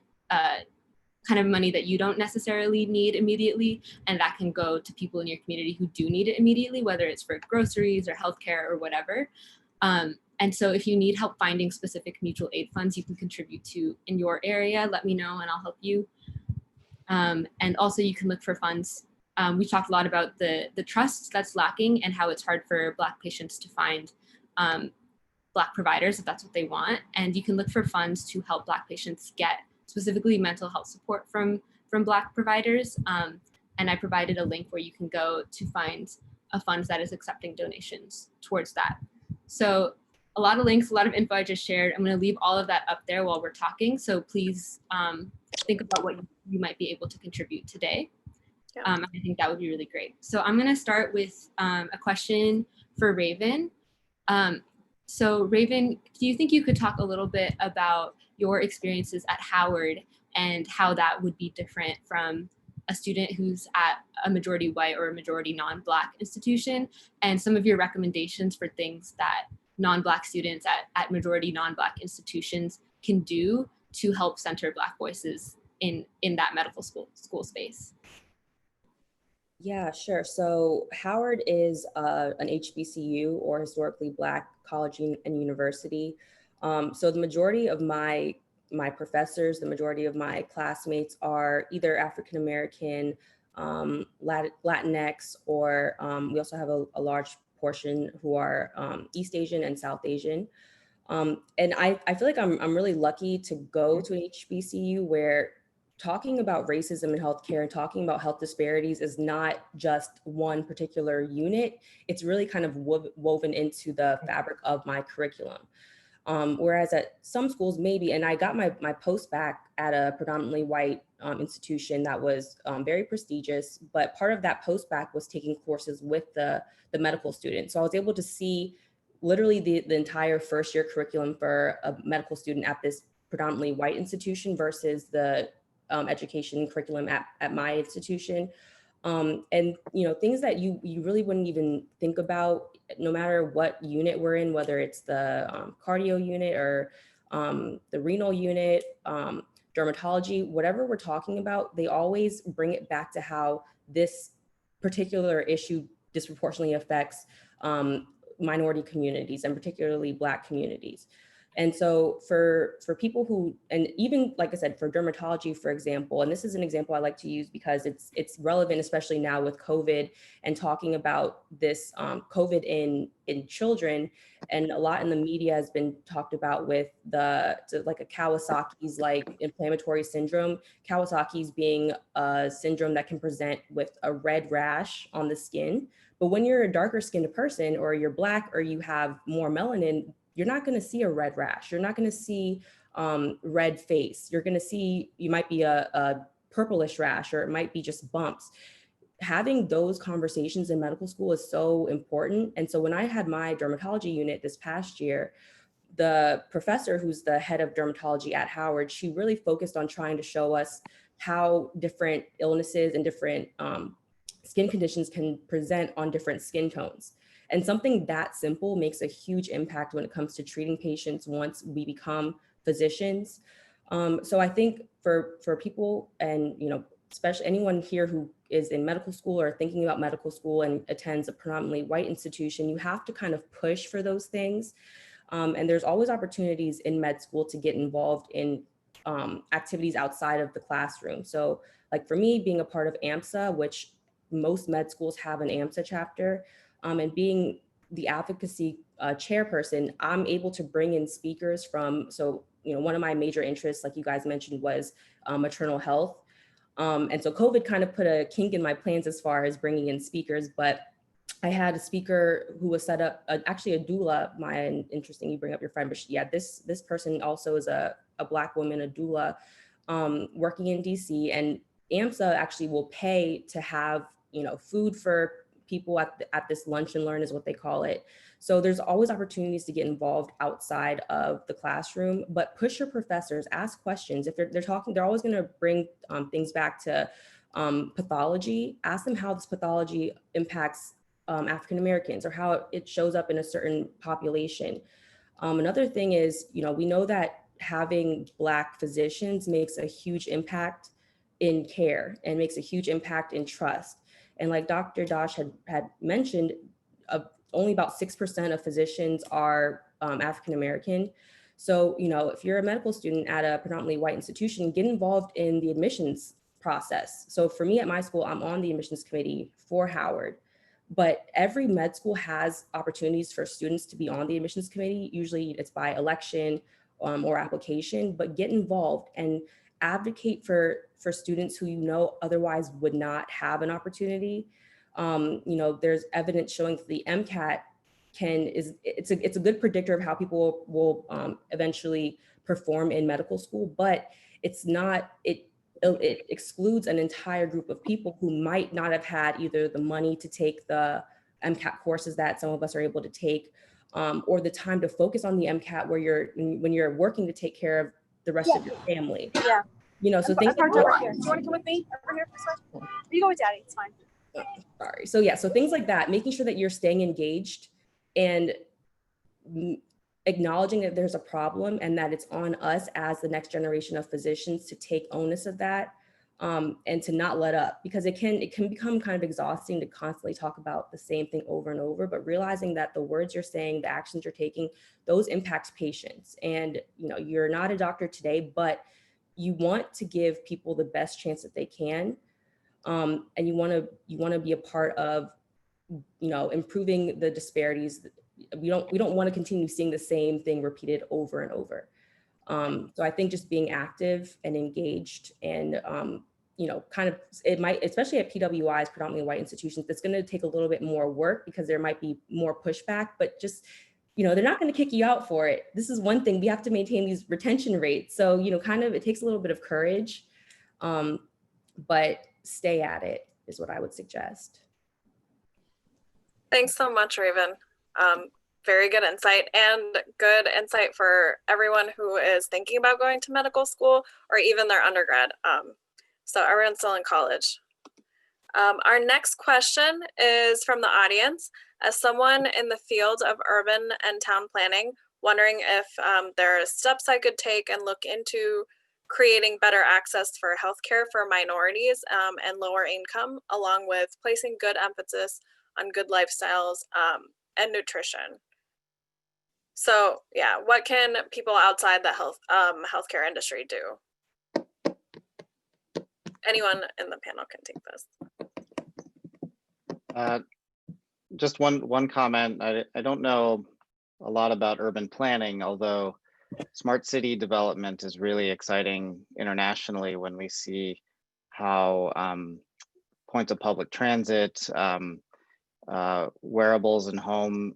kind of money that you don't necessarily need immediately, and that can go to people in your community who do need it immediately, whether it's for groceries or healthcare or whatever. And so if you need help finding specific mutual aid funds you can contribute to in your area, let me know and I'll help you. And also you can look for funds. We talked a lot about the trust that's lacking and how it's hard for Black patients to find Black providers if that's what they want. And you can look for funds to help Black patients get specifically mental health support from Black providers. And I provided a link where you can go to find a fund that is accepting donations towards that. So a lot of links, a lot of info I just shared. I'm going to leave all of that up there while we're talking. So please think about what you might be able to contribute today. I think that would be really great. So I'm going to start with a question for Raven. So Raven, do you think you could talk a little bit about your experiences at Howard and how that would be different from a student who's at a majority white or a majority non-Black institution, and some of your recommendations for things that non-Black students at majority non-Black institutions can do to help center Black voices in that medical school space? Yeah, sure. So Howard is an HBCU, or historically Black college and university. So the majority of my professors, the majority of my classmates are either African American, Latinx, or we also have a large portion who are East Asian and South Asian. And I feel like I'm really lucky to go to an HBCU where talking about racism in healthcare and talking about health disparities is not just one particular unit. It's really kind of woven into the fabric of my curriculum. Whereas at some schools, maybe, and I got my post-bac at a predominantly white institution that was very prestigious, but part of that post-bac was taking courses with the medical students. So I was able to see literally the entire first year curriculum for a medical student at this predominantly white institution versus the education curriculum at my institution. And things that you really wouldn't even think about, no matter what unit we're in, whether it's the cardio unit or the renal unit, dermatology, whatever we're talking about, they always bring it back to how this particular issue disproportionately affects minority communities, and particularly Black communities. And so for people who, and even like I said, for dermatology, for example, and this is an example I like to use because it's relevant, especially now with COVID and talking about this COVID in children, and a lot in the media has been talked about with like a Kawasaki's like inflammatory syndrome. Kawasaki's being a syndrome that can present with a red rash on the skin. But when you're a darker skinned person, or you're Black, or you have more melanin, you're not going to see a red rash. You're not going to see red face. You're going to see, you might be a purplish rash, or it might be just bumps. Having those conversations in medical school is so important. And so when I had my dermatology unit this past year, the professor who's the head of dermatology at Howard, she really focused on trying to show us how different illnesses and different skin conditions can present on different skin tones. And something that simple makes a huge impact when it comes to treating patients once we become physicians. So I think for people, and especially anyone here who is in medical school or thinking about medical school and attends a predominantly white institution, you have to kind of push for those things. And there's always opportunities in med school to get involved in activities outside of the classroom. So like for me, being a part of AMSA, which most med schools have an AMSA chapter, and being the advocacy chairperson, I'm able to bring in speakers from, so, one of my major interests, like you guys mentioned, was maternal health. And so COVID kind of put a kink in my plans as far as bringing in speakers, but I had a speaker who was set up, actually a doula, interesting you bring up your friend, but yeah, this person also is a Black woman, a doula, working in DC, and AMSA actually will pay to have, food for people at this lunch and learn is what they call it. So there's always opportunities to get involved outside of the classroom, but push your professors, ask questions. If they're talking, they're always gonna bring things back to pathology. Ask them how this pathology impacts African Americans, or how it shows up in a certain population. Another thing is, we know that having Black physicians makes a huge impact in care and makes a huge impact in trust. And like Dr. Dosh had mentioned, only about 6% of physicians are African American. So, if you're a medical student at a predominantly white institution, get involved in the admissions process. So for me at my school, I'm on the admissions committee for Howard, but every med school has opportunities for students to be on the admissions committee. Usually it's by election or application, but get involved and advocate for students who otherwise would not have an opportunity. There's evidence showing that the MCAT it's a good predictor of how people will eventually perform in medical school, but it's not, it excludes an entire group of people who might not have had either the money to take the MCAT courses that some of us are able to take, or the time to focus on the MCAT when you're working to take care of the rest of your family. Yeah. So things like over here. Do you want to come with me over here this way? You go with Daddy, it's fine. Sorry. So yeah, so things like that, making sure that you're staying engaged and acknowledging that there's a problem and that it's on us as the next generation of physicians to take onus of that, and to not let up, because it can become kind of exhausting to constantly talk about the same thing over and over, but realizing that the words you're saying, the actions you're taking, those impact patients. And you're not a doctor today, but you want to give people the best chance that they can. And you want to be a part of, improving the disparities. We don't want to continue seeing the same thing repeated over and over. So I think just being active and engaged and, kind of, it might, especially at PWIs, predominantly white institutions, it's going to take a little bit more work because there might be more pushback, but just, they're not going to kick you out for it. This is one thing, we have to maintain these retention rates. So, kind of, it takes a little bit of courage, but stay at it is what I would suggest. Thanks so much, Raven. Very good insight, and good insight for everyone who is thinking about going to medical school or even their undergrad. So everyone's still in college. Our next question is from the audience. As someone in the field of urban and town planning, wondering if there are steps I could take and look into creating better access for healthcare for minorities and lower income, along with placing good emphasis on good lifestyles and nutrition. So yeah, what can people outside the healthcare industry do? Anyone in the panel can take this. Just one comment. I don't know a lot about urban planning, although smart city development is really exciting internationally when we see how points of public transit, wearables and home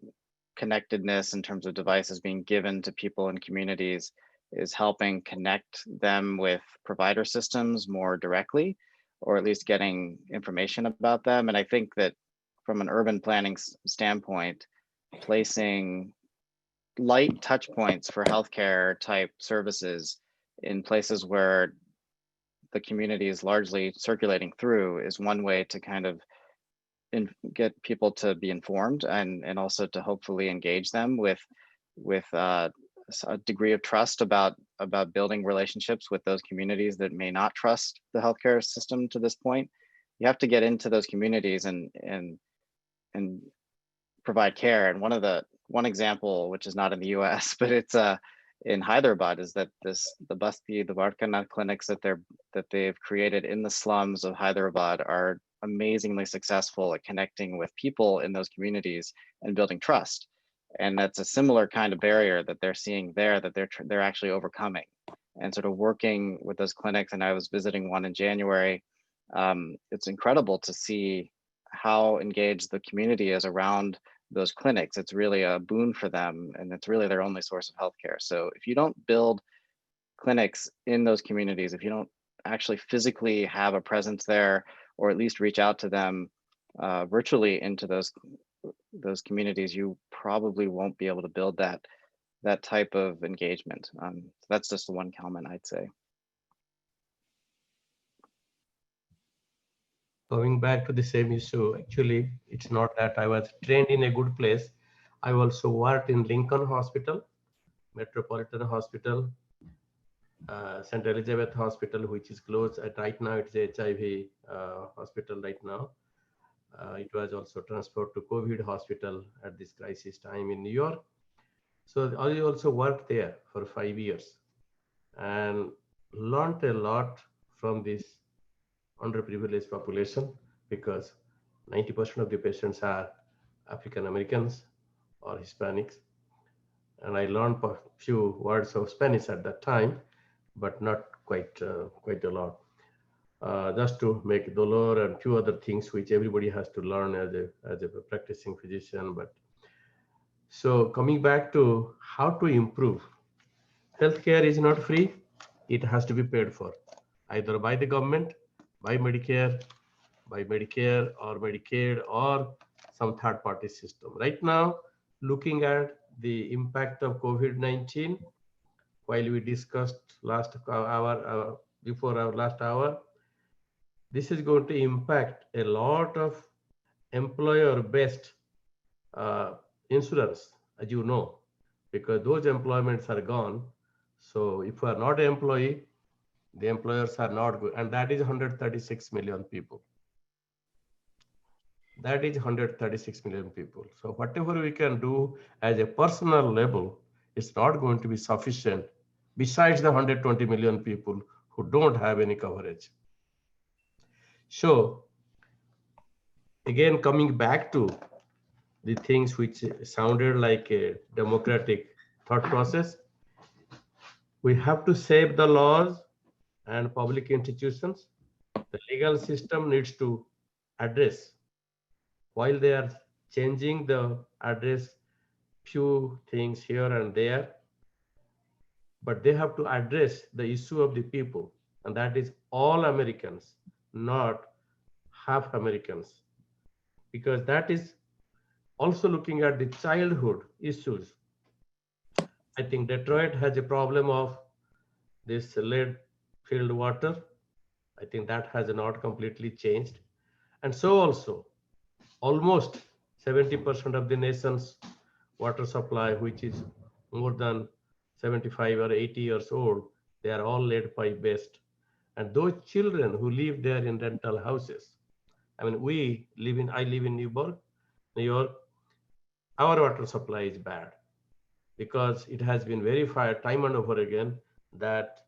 connectedness in terms of devices being given to people in communities is helping connect them with provider systems more directly, or at least getting information about them. And I think that from an urban planning standpoint, placing light touch points for healthcare type services in places where the community is largely circulating through is one way to kind of get people to be informed and also to hopefully engage them with a degree of trust about building relationships with those communities that may not trust the healthcare system to this point. You have to get into those communities and provide care. And one example, which is not in the US, but it's in Hyderabad, is that the Basti, the Varkana clinics that they've created in the slums of Hyderabad are amazingly successful at connecting with people in those communities and building trust. And that's a similar kind of barrier that they're seeing there, that they're actually overcoming, and sort of working with those clinics. And I was visiting one in January. It's incredible to see how engaged the community is around those clinics. It's really a boon for them, and it's really their only source of healthcare. So if you don't build clinics in those communities, if you don't actually physically have a presence there, or at least reach out to them virtually into those communities, you probably won't be able to build that type of engagement. So that's just the one comment I'd say. Going back to the same issue, actually, it's not that I was trained in a good place. I also worked in Lincoln Hospital, Metropolitan Hospital, St. Elizabeth Hospital, which is closed. Right now, it's a HIV hospital right now. It was also transferred to COVID hospital at this crisis time in New York. So I also worked there for 5 years and learned a lot from this underprivileged population, because 90% of the patients are African Americans or Hispanics. And I learned a few words of Spanish at that time, but not quite a lot. Just to make dolor and few other things which everybody has to learn as a practicing physician. But so coming back to how to improve, healthcare is not free. It has to be paid for, either by the government, by Medicare or Medicaid, or some third-party system. Right now, looking at the impact of COVID-19, while we discussed last hour, before our last hour, this is going to impact a lot of employer-based insurance, as you know. because those employments are gone. So if you are not an employee, the employers are not good. And that is 136 million people. That is 136 million people. So whatever we can do as a personal level, it's not going to be sufficient besides the 120 million people who don't have any coverage. So again, coming back to the things which sounded like a democratic thought process, we have to save the laws and public institutions. The legal system needs to address, while they are changing the address few things here and there, but they have to address the issue of the people, and that is all Americans, not half Americans, because that is also looking at the childhood issues. I think Detroit has a problem of this lead-filled water. I think that has not completely changed. And so also, almost 70% of the nation's water supply, which is more than 75 or 80 years old, they are all lead pipe based. And those children who live there in rental houses, I mean, I live in New York, our water supply is bad because it has been verified time and over again that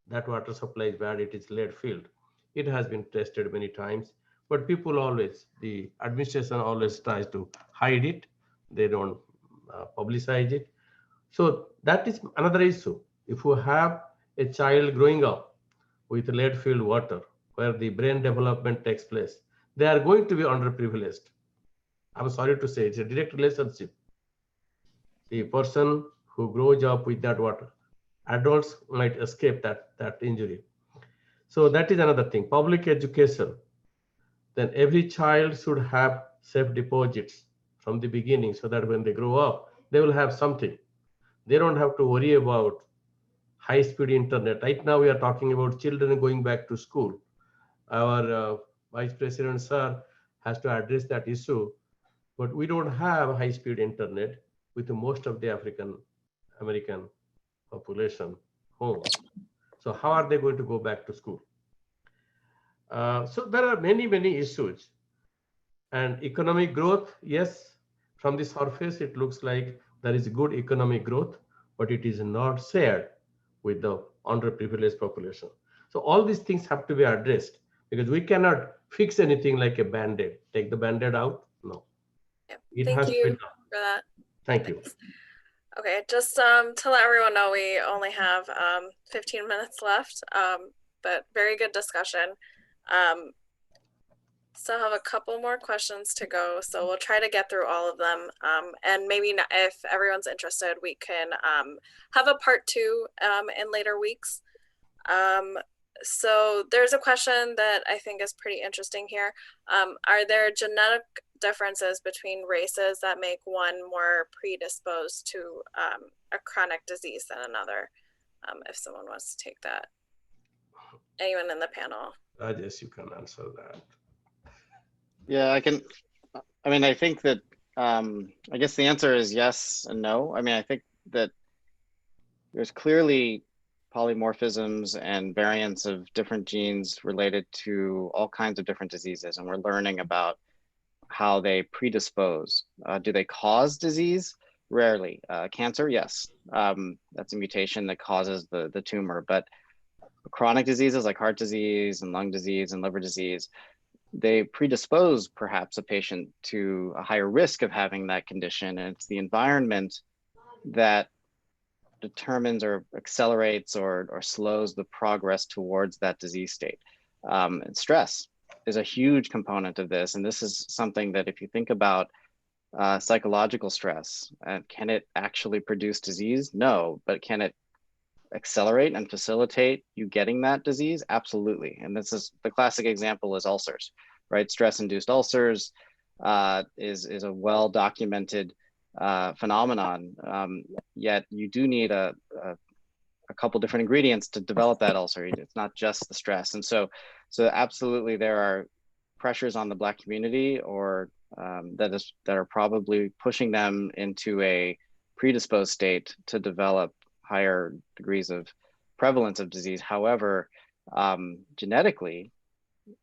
that water supply is bad, it is lead filled. It has been tested many times, but people always, the administration always tries to hide it. They don't publicize it. So that is another issue. If you have a child growing up with lead filled water where the brain development takes place, they are going to be underprivileged. I'm sorry to say, it's a direct relationship. The person who grows up with that water, adults might escape that injury. So that is another thing. Public education. Then every child should have safe deposits from the beginning so that when they grow up, they will have something. They don't have to worry about high-speed internet. Right now, we are talking about children going back to school. Our Vice President, sir, has to address that issue. But we don't have high-speed internet with most of the African American population homes. So how are they going to go back to school? So there are many, many issues. And economic growth, yes, from the surface, it looks like there is good economic growth, but it is not shared with the underprivileged population. So all these things have to be addressed because we cannot fix anything like a Band-Aid. Take the Band-Aid out? No. It Thank has to be you done. for that. Thank you. Okay, just to let everyone know, we only have 15 minutes left, but very good discussion. Still have a couple more questions to go, so we'll try to get through all of them. And maybe if everyone's interested, we can have a part 2 in later weeks. So there's a question that I think is pretty interesting here. Are there genetic differences between races that make one more predisposed to a chronic disease than another? If someone wants to take that. Anyone in the panel? Rajesh, you can answer that. Yeah, I can. I mean, I think that, I guess the answer is yes and no. I mean, I think that there's clearly polymorphisms and variants of different genes related to all kinds of different diseases. And we're learning about how they predispose. Do they cause disease? Rarely. Cancer, yes. That's a mutation that causes the tumor. But chronic diseases like heart disease and lung disease and liver disease, they predispose perhaps a patient to a higher risk of having that condition. And it's the environment that determines or accelerates or slows the progress towards that disease state. And stress is a huge component of this. And this is something that if you think about psychological stress, can it actually produce disease? No, but can it accelerate and facilitate you getting that disease? Absolutely. And this is the classic example is ulcers, right? Stress-induced ulcers is a well-documented phenomenon. Yet you do need a couple different ingredients to develop that ulcer. It's not just the stress. And so absolutely there are pressures on the Black community or that are probably pushing them into a predisposed state to develop higher degrees of prevalence of disease. However, genetically,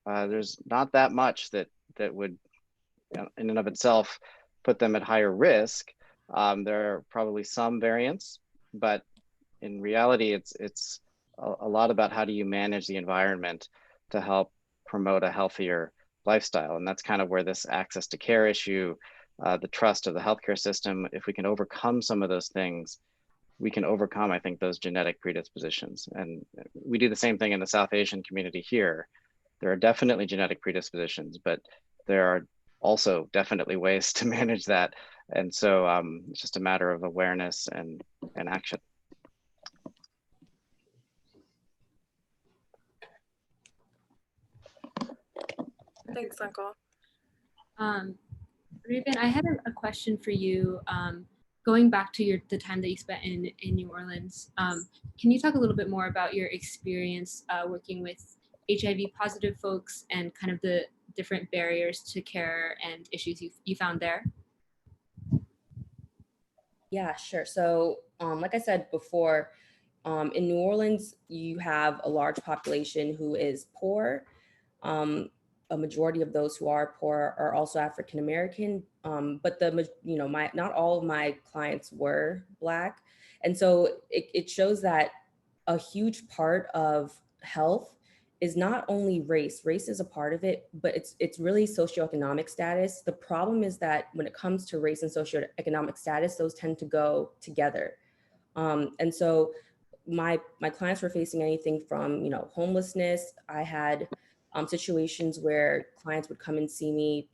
there's not that much that would, in and of itself, put them at higher risk. There are probably some variants, but in reality, it's a lot about how do you manage the environment to help promote a healthier lifestyle. And that's kind of where this access to care issue, the trust of the healthcare system, if we can overcome some of those things, we can overcome, I think, those genetic predispositions. And we do the same thing in the South Asian community here. There are definitely genetic predispositions, but there are also definitely ways to manage that. And so it's just a matter of awareness and action. Thanks, Uncle. Raven, I had a question for you. Going back to the time that you spent in New Orleans, can you talk a little bit more about your experience working with HIV positive folks and kind of the different barriers to care and issues you found there? Yeah, sure. So like I said before, in New Orleans, you have a large population who is poor. A majority of those who are poor are also African American, but not all of my clients were Black, and so it shows that a huge part of health is not only race. Race is a part of it, but it's really socioeconomic status. The problem is that when it comes to race and socioeconomic status, those tend to go together, and so my clients were facing anything from homelessness. I had situations where clients would come and see me.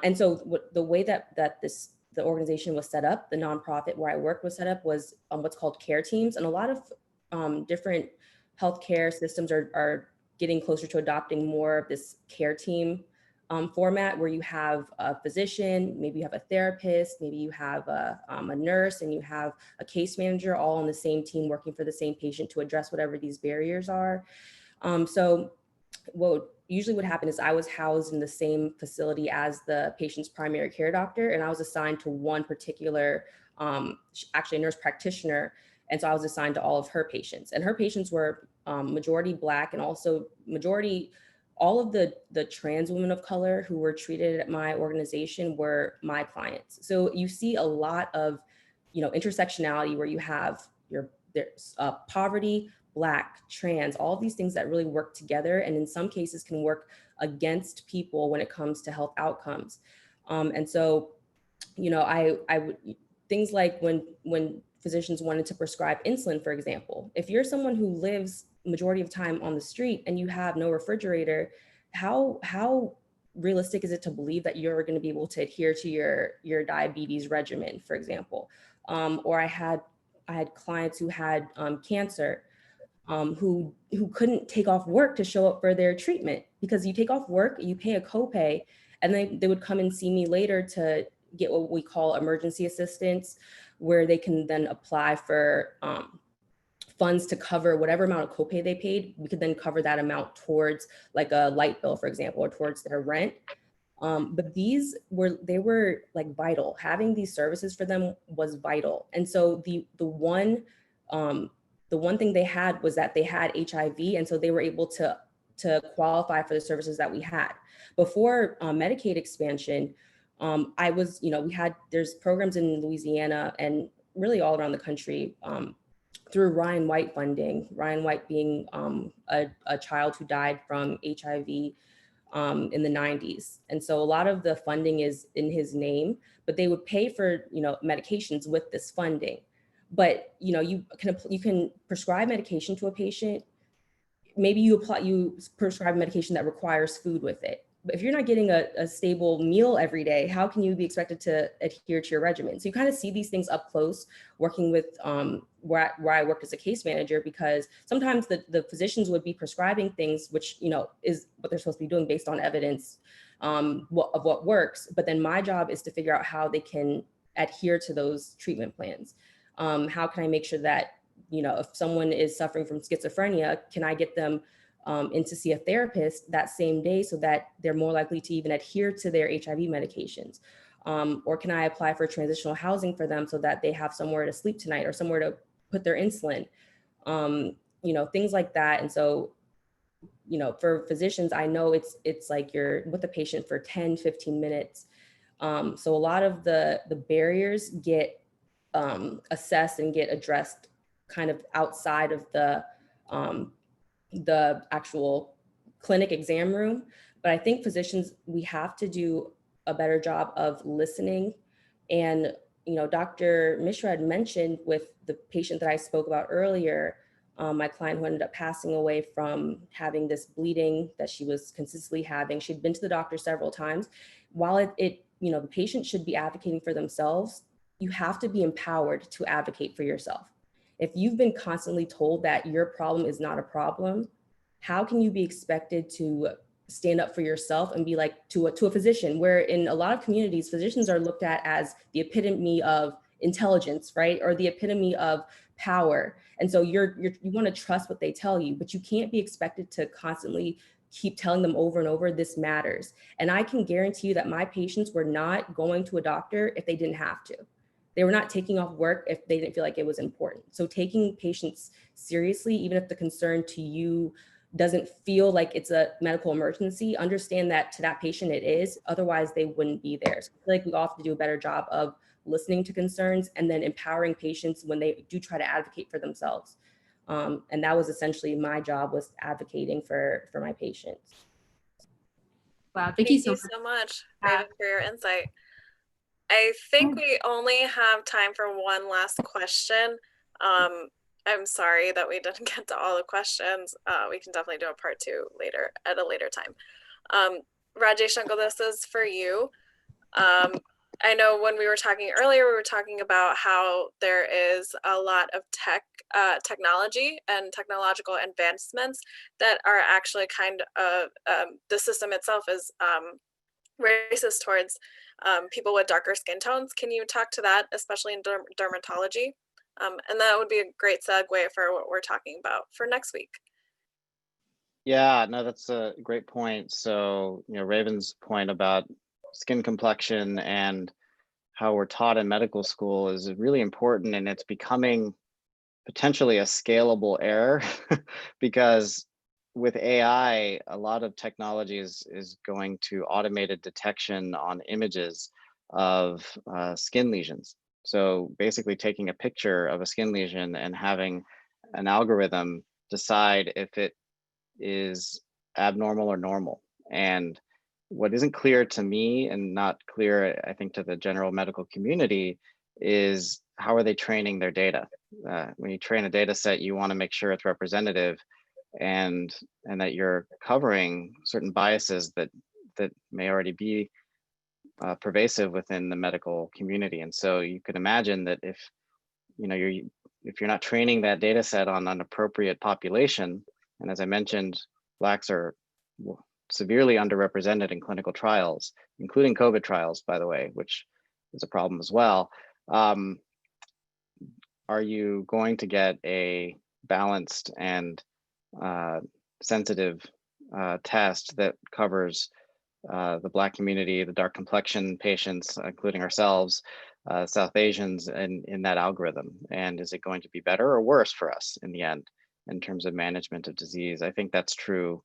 And so the way that the organization was set up, the nonprofit where I worked was set up, was what's called care teams. And a lot of different healthcare systems are getting closer to adopting more of this care team format, where you have a physician, maybe you have a therapist, maybe you have a nurse, and you have a case manager, all on the same team working for the same patient to address whatever these barriers are. So what usually would happen is I was housed in the same facility as the patient's primary care doctor, and I was assigned to one particular, actually a nurse practitioner. And so I was assigned to all of her patients, and her patients were majority Black, and also all of the trans women of color who were treated at my organization were my clients. So you see a lot of, intersectionality where you have there's poverty, Black, trans, all of these things that really work together, and in some cases can work against people when it comes to health outcomes. And so, I would, things like when physicians wanted to prescribe insulin, for example, if you're someone who lives majority of time on the street and you have no refrigerator, how realistic is it to believe that you're going to be able to adhere to your diabetes regimen, for example? Or I had clients who had cancer, who couldn't take off work to show up for their treatment, because you take off work, you pay a copay, and they would come and see me later to get what we call emergency assistance, where they can then apply for funds to cover whatever amount of copay they paid. We could then cover that amount towards like a light bill, for example, or towards their rent. But they were like vital. Having these services for them was vital. And so the one thing they had was that they had HIV, and so they were able to qualify for the services that we had. Before Medicaid expansion, there's programs in Louisiana and really all around the country through Ryan White funding. Ryan White being a child who died from HIV in the 90s. And so a lot of the funding is in his name, but they would pay for medications with this funding. But you can prescribe medication to a patient. Maybe you prescribe medication that requires food with it. But if you're not getting a stable meal every day, how can you be expected to adhere to your regimen? So you kind of see these things up close working with where I worked as a case manager, because sometimes the physicians would be prescribing things which is what they're supposed to be doing based on evidence of what works. But then my job is to figure out how they can adhere to those treatment plans. How can I make sure that if someone is suffering from schizophrenia, can I get them in to see a therapist that same day so that they're more likely to even adhere to their HIV medications? Or can I apply for transitional housing for them so that they have somewhere to sleep tonight or somewhere to put their insulin? You know, things like that. And so, you know, for physicians, I know it's like you're with the patient for 10, 15 minutes. So a lot of the barriers get assessed and get addressed kind of outside of the actual clinic exam room. But I think physicians, we have to do a better job of listening. And, you know, Dr. Mishra had mentioned with the patient that I spoke about earlier, my client who ended up passing away from having this bleeding that she was consistently having. She'd been to the doctor several times. While you know, the patient should be advocating for themselves, you have to be empowered to advocate for yourself. If you've been constantly told that your problem is not a problem, how can you be expected to stand up for yourself and be like to a physician, where in a lot of communities, physicians are looked at as the epitome of intelligence, right? Or the epitome of power. And so you want to trust what they tell you, but you can't be expected to constantly keep telling them over and over, this matters. And I can guarantee you that my patients were not going to a doctor if they didn't have to. They were not taking off work if they didn't feel like it was important. So taking patients seriously, even if the concern to you doesn't feel like it's a medical emergency, understand that to that patient it is, otherwise they wouldn't be there. So I feel like we all have to do a better job of listening to concerns and then empowering patients when they do try to advocate for themselves. And that was essentially my job, was advocating for my patients. Wow, Thank you so much, Raven, for your insight. I think we only have time for one last question. I'm sorry that we didn't get to all the questions. We can definitely do a part 2 later at a later time. Rajesh Uncle, this is for you. I know when we were talking earlier, we were talking about how there is a lot of technology and technological advancements that are actually kind of, the system itself is racist towards people with darker skin tones. Can you talk to that, especially in dermatology? And that would be a great segue for what we're talking about for next week. Yeah, no, that's a great point. So, you know, Raven's point about skin complexion and how we're taught in medical school is really important, and it's becoming potentially a scalable error because with AI, a lot of technology is going to automated detection on images of skin lesions. So basically taking a picture of a skin lesion and having an algorithm decide if it is abnormal or normal. And what isn't clear to me, and not clear, I think, to the general medical community, is how are they training their data? When you train a data set, you want to make sure it's representative and that you're covering certain biases that may already be pervasive within the medical community. And so you could imagine that if you're not training that data set on an appropriate population, and as I mentioned, Blacks are severely underrepresented in clinical trials, including COVID trials, by the way, which is a problem as well. Are you going to get a balanced and sensitive test that covers the Black community, the dark complexion patients, including ourselves, South Asians, in that algorithm? And is it going to be better or worse for us in the end in terms of management of disease? I think that's true,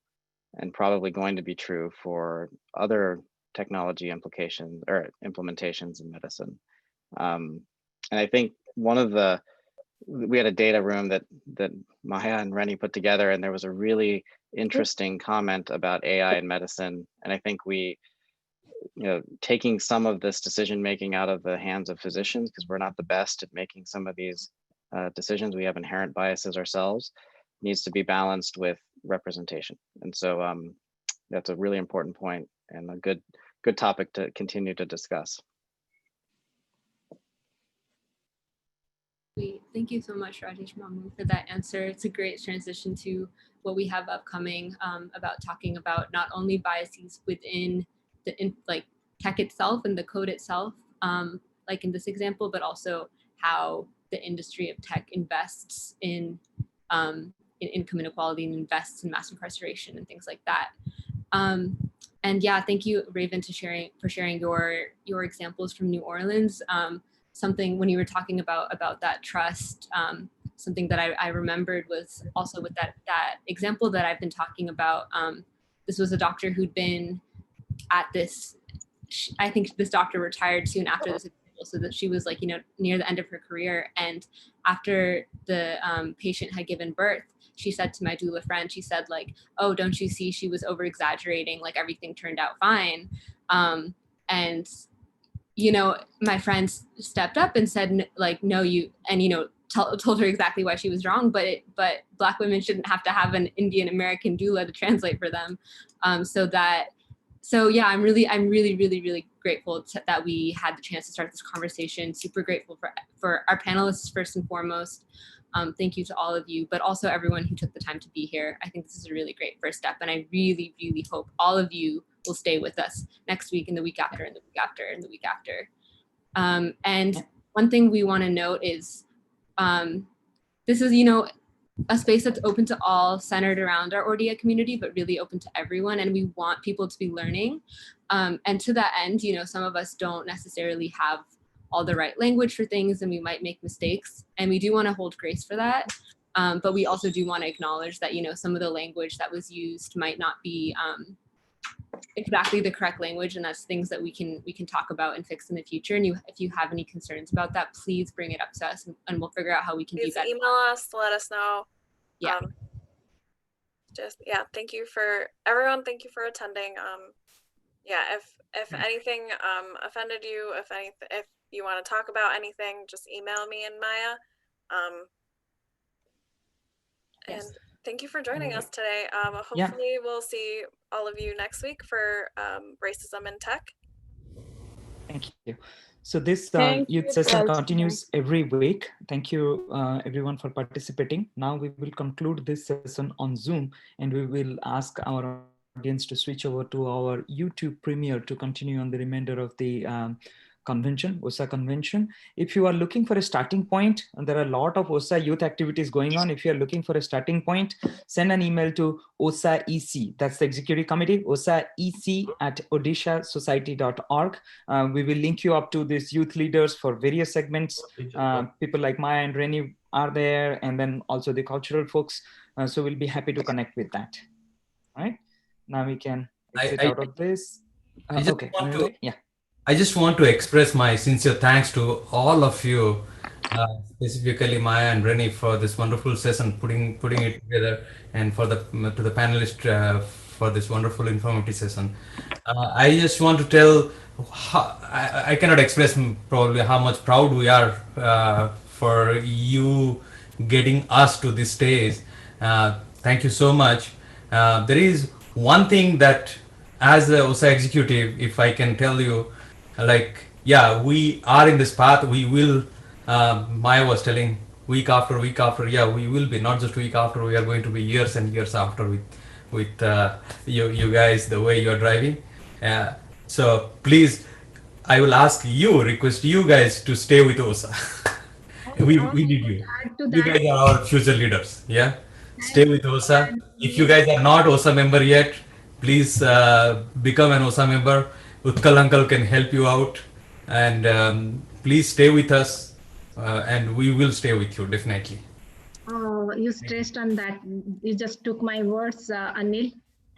and probably going to be true for other technology implications or implementations in medicine. And I think we had a data room that Maya and Rennie put together, and there was a really interesting comment about AI in medicine. And I think taking some of this decision making out of the hands of physicians, because we're not the best at making some of these decisions. We have inherent biases ourselves, needs to be balanced with representation. And so that's a really important point and a good topic to continue to discuss. Sweet. Thank you so much, Rajesh Mamu, for that answer. It's a great transition to what we have upcoming about talking about not only biases within the tech itself and the code itself, like in this example, but also how the industry of tech invests in income inequality and invests in mass incarceration and things like that. And yeah, thank you, Raven, for sharing your examples from New Orleans. Something when you were talking about that trust, something that I remembered was also with that example that I've been talking about. This was a doctor who'd been at this, I think this doctor retired soon after this example, so that she was like, near the end of her career. And after the patient had given birth, she said to my doula friend, she said like, oh, don't you see she was over exaggerating, like everything turned out fine. And my friends stepped up and said, like, no, told her exactly why she was wrong, but Black women shouldn't have to have an Indian American doula to translate for them. So yeah, I'm really, really grateful that we had the chance to start this conversation. Super grateful for our panelists first and foremost. Thank you to all of you, but also everyone who took the time to be here. I think this is a really great first step, and I really, really hope all of you will stay with us next week and the week after and the week after and the week after. And one thing we want to note is this is, a space that's open to all, centered around our Ordia community, but really open to everyone. And we want people to be learning. And to that end, some of us don't necessarily have all the right language for things, and we might make mistakes. And we do want to hold grace for that. But we also do want to acknowledge that, some of the language that was used might not be exactly the correct language, and that's things that we can talk about and fix in the future. And if you have any concerns about that, please bring it up to us, and we'll figure out how we can do that. Email us to let us know. Yeah. Thank you for everyone. Thank you for attending. If anything offended you, if you want to talk about anything, just email me and Maya. And thank you for joining us today. Hopefully we'll see all of you next week for Racism in Tech. Thank you. So this Thank youth you, session guys. continues every week. Thank you everyone for participating. Now we will conclude this session on Zoom, and we will ask our audience to switch over to our YouTube premiere to continue on the remainder of the convention, OSA convention. If you are looking for a starting point, and there are a lot of OSA youth activities going on. If you are looking for a starting point, send an email to OSA EC. That's the executive committee, OSA EC @odishasociety.org. We will link you up to these youth leaders for various segments. People like Maya and Rennie are there, and then also the cultural folks. So we'll be happy to connect with that. All right. Now we can exit out of this. Okay. I just want to express my sincere thanks to all of you, specifically Maya and Rennie, for this wonderful session, putting it together, and to the panelists for this wonderful informative session. I just want to tell, I cannot express probably how much proud we are for you getting us to this stage. Thank you so much. There is one thing that, as the OSA executive, if I can tell you, we are in this path. We will, Maya was telling, week after week after, we will be, not just week after, we are going to be years and years after with you guys, the way you are driving. So please, I will request you guys to stay with OSA. we need you. You guys are our future leaders. Yeah, stay with OSA. If you guys are not OSA member yet, please become an OSA member. Utkal uncle can help you out, and please stay with us, and we will stay with you definitely. Oh, you stressed on that. You just took my words, Anil.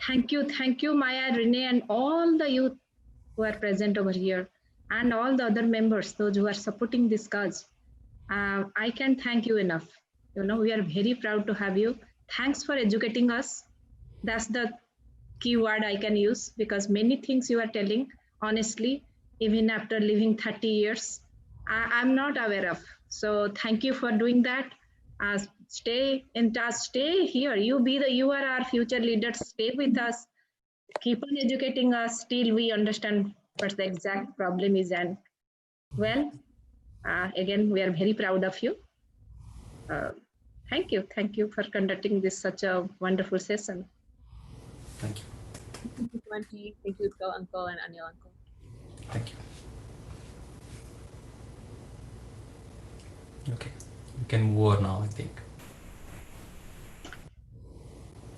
Thank you, Maya, Renee, and all the youth who are present over here, and all the other members, those who are supporting this cause. I can't thank you enough. We are very proud to have you. Thanks for educating us. That's the keyword I can use, because many things you are telling, honestly, even after living 30 years, I'm not aware of. So thank you for doing that. Stay in touch, stay here. You are our future leaders. Stay with us. Keep on educating us till we understand what the exact problem is. And well, again, we are very proud of you. Thank you for conducting this such a wonderful session. Thank you. Thank you, Twenty. Thank you, Utkal uncle and Anil uncle. Thank you. Okay, we can move on now, I think.